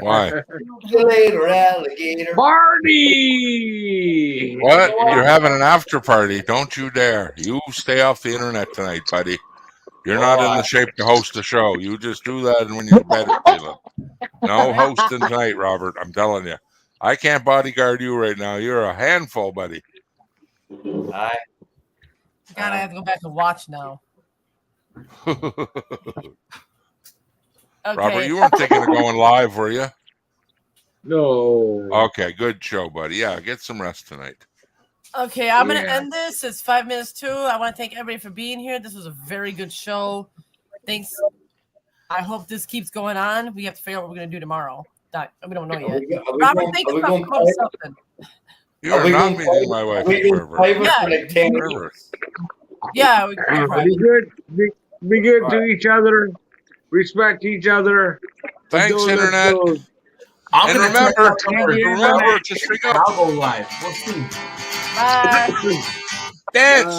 Why? See you later, alligator. Party! What? You're having an after party. Don't you dare. You stay off the internet tonight, buddy. You're not in the shape to host a show. You just do that when you're better feeling. No hosting tonight, Robert. I'm telling you. I can't bodyguard you right now. You're a handful, buddy. Aye. God, I have to go back and watch now. Robert, you weren't thinking of going live, were you? No. Okay, good show, buddy. Yeah, get some rest tonight. Okay, I'm going to end this. It's 5 minutes to. I want to thank everybody for being here. This was a very good show. Thanks. I hope this keeps going on. We have to figure out what we're going to do tomorrow. We don't know yet. Robert, think about something. You are not meeting my wife in pervert. Yeah, we Be good. Be good to each other. Respect each other. Thanks, Internet. I'm And gonna remember, remember, just forget. I'll go live. We'll see. Bye. Dance.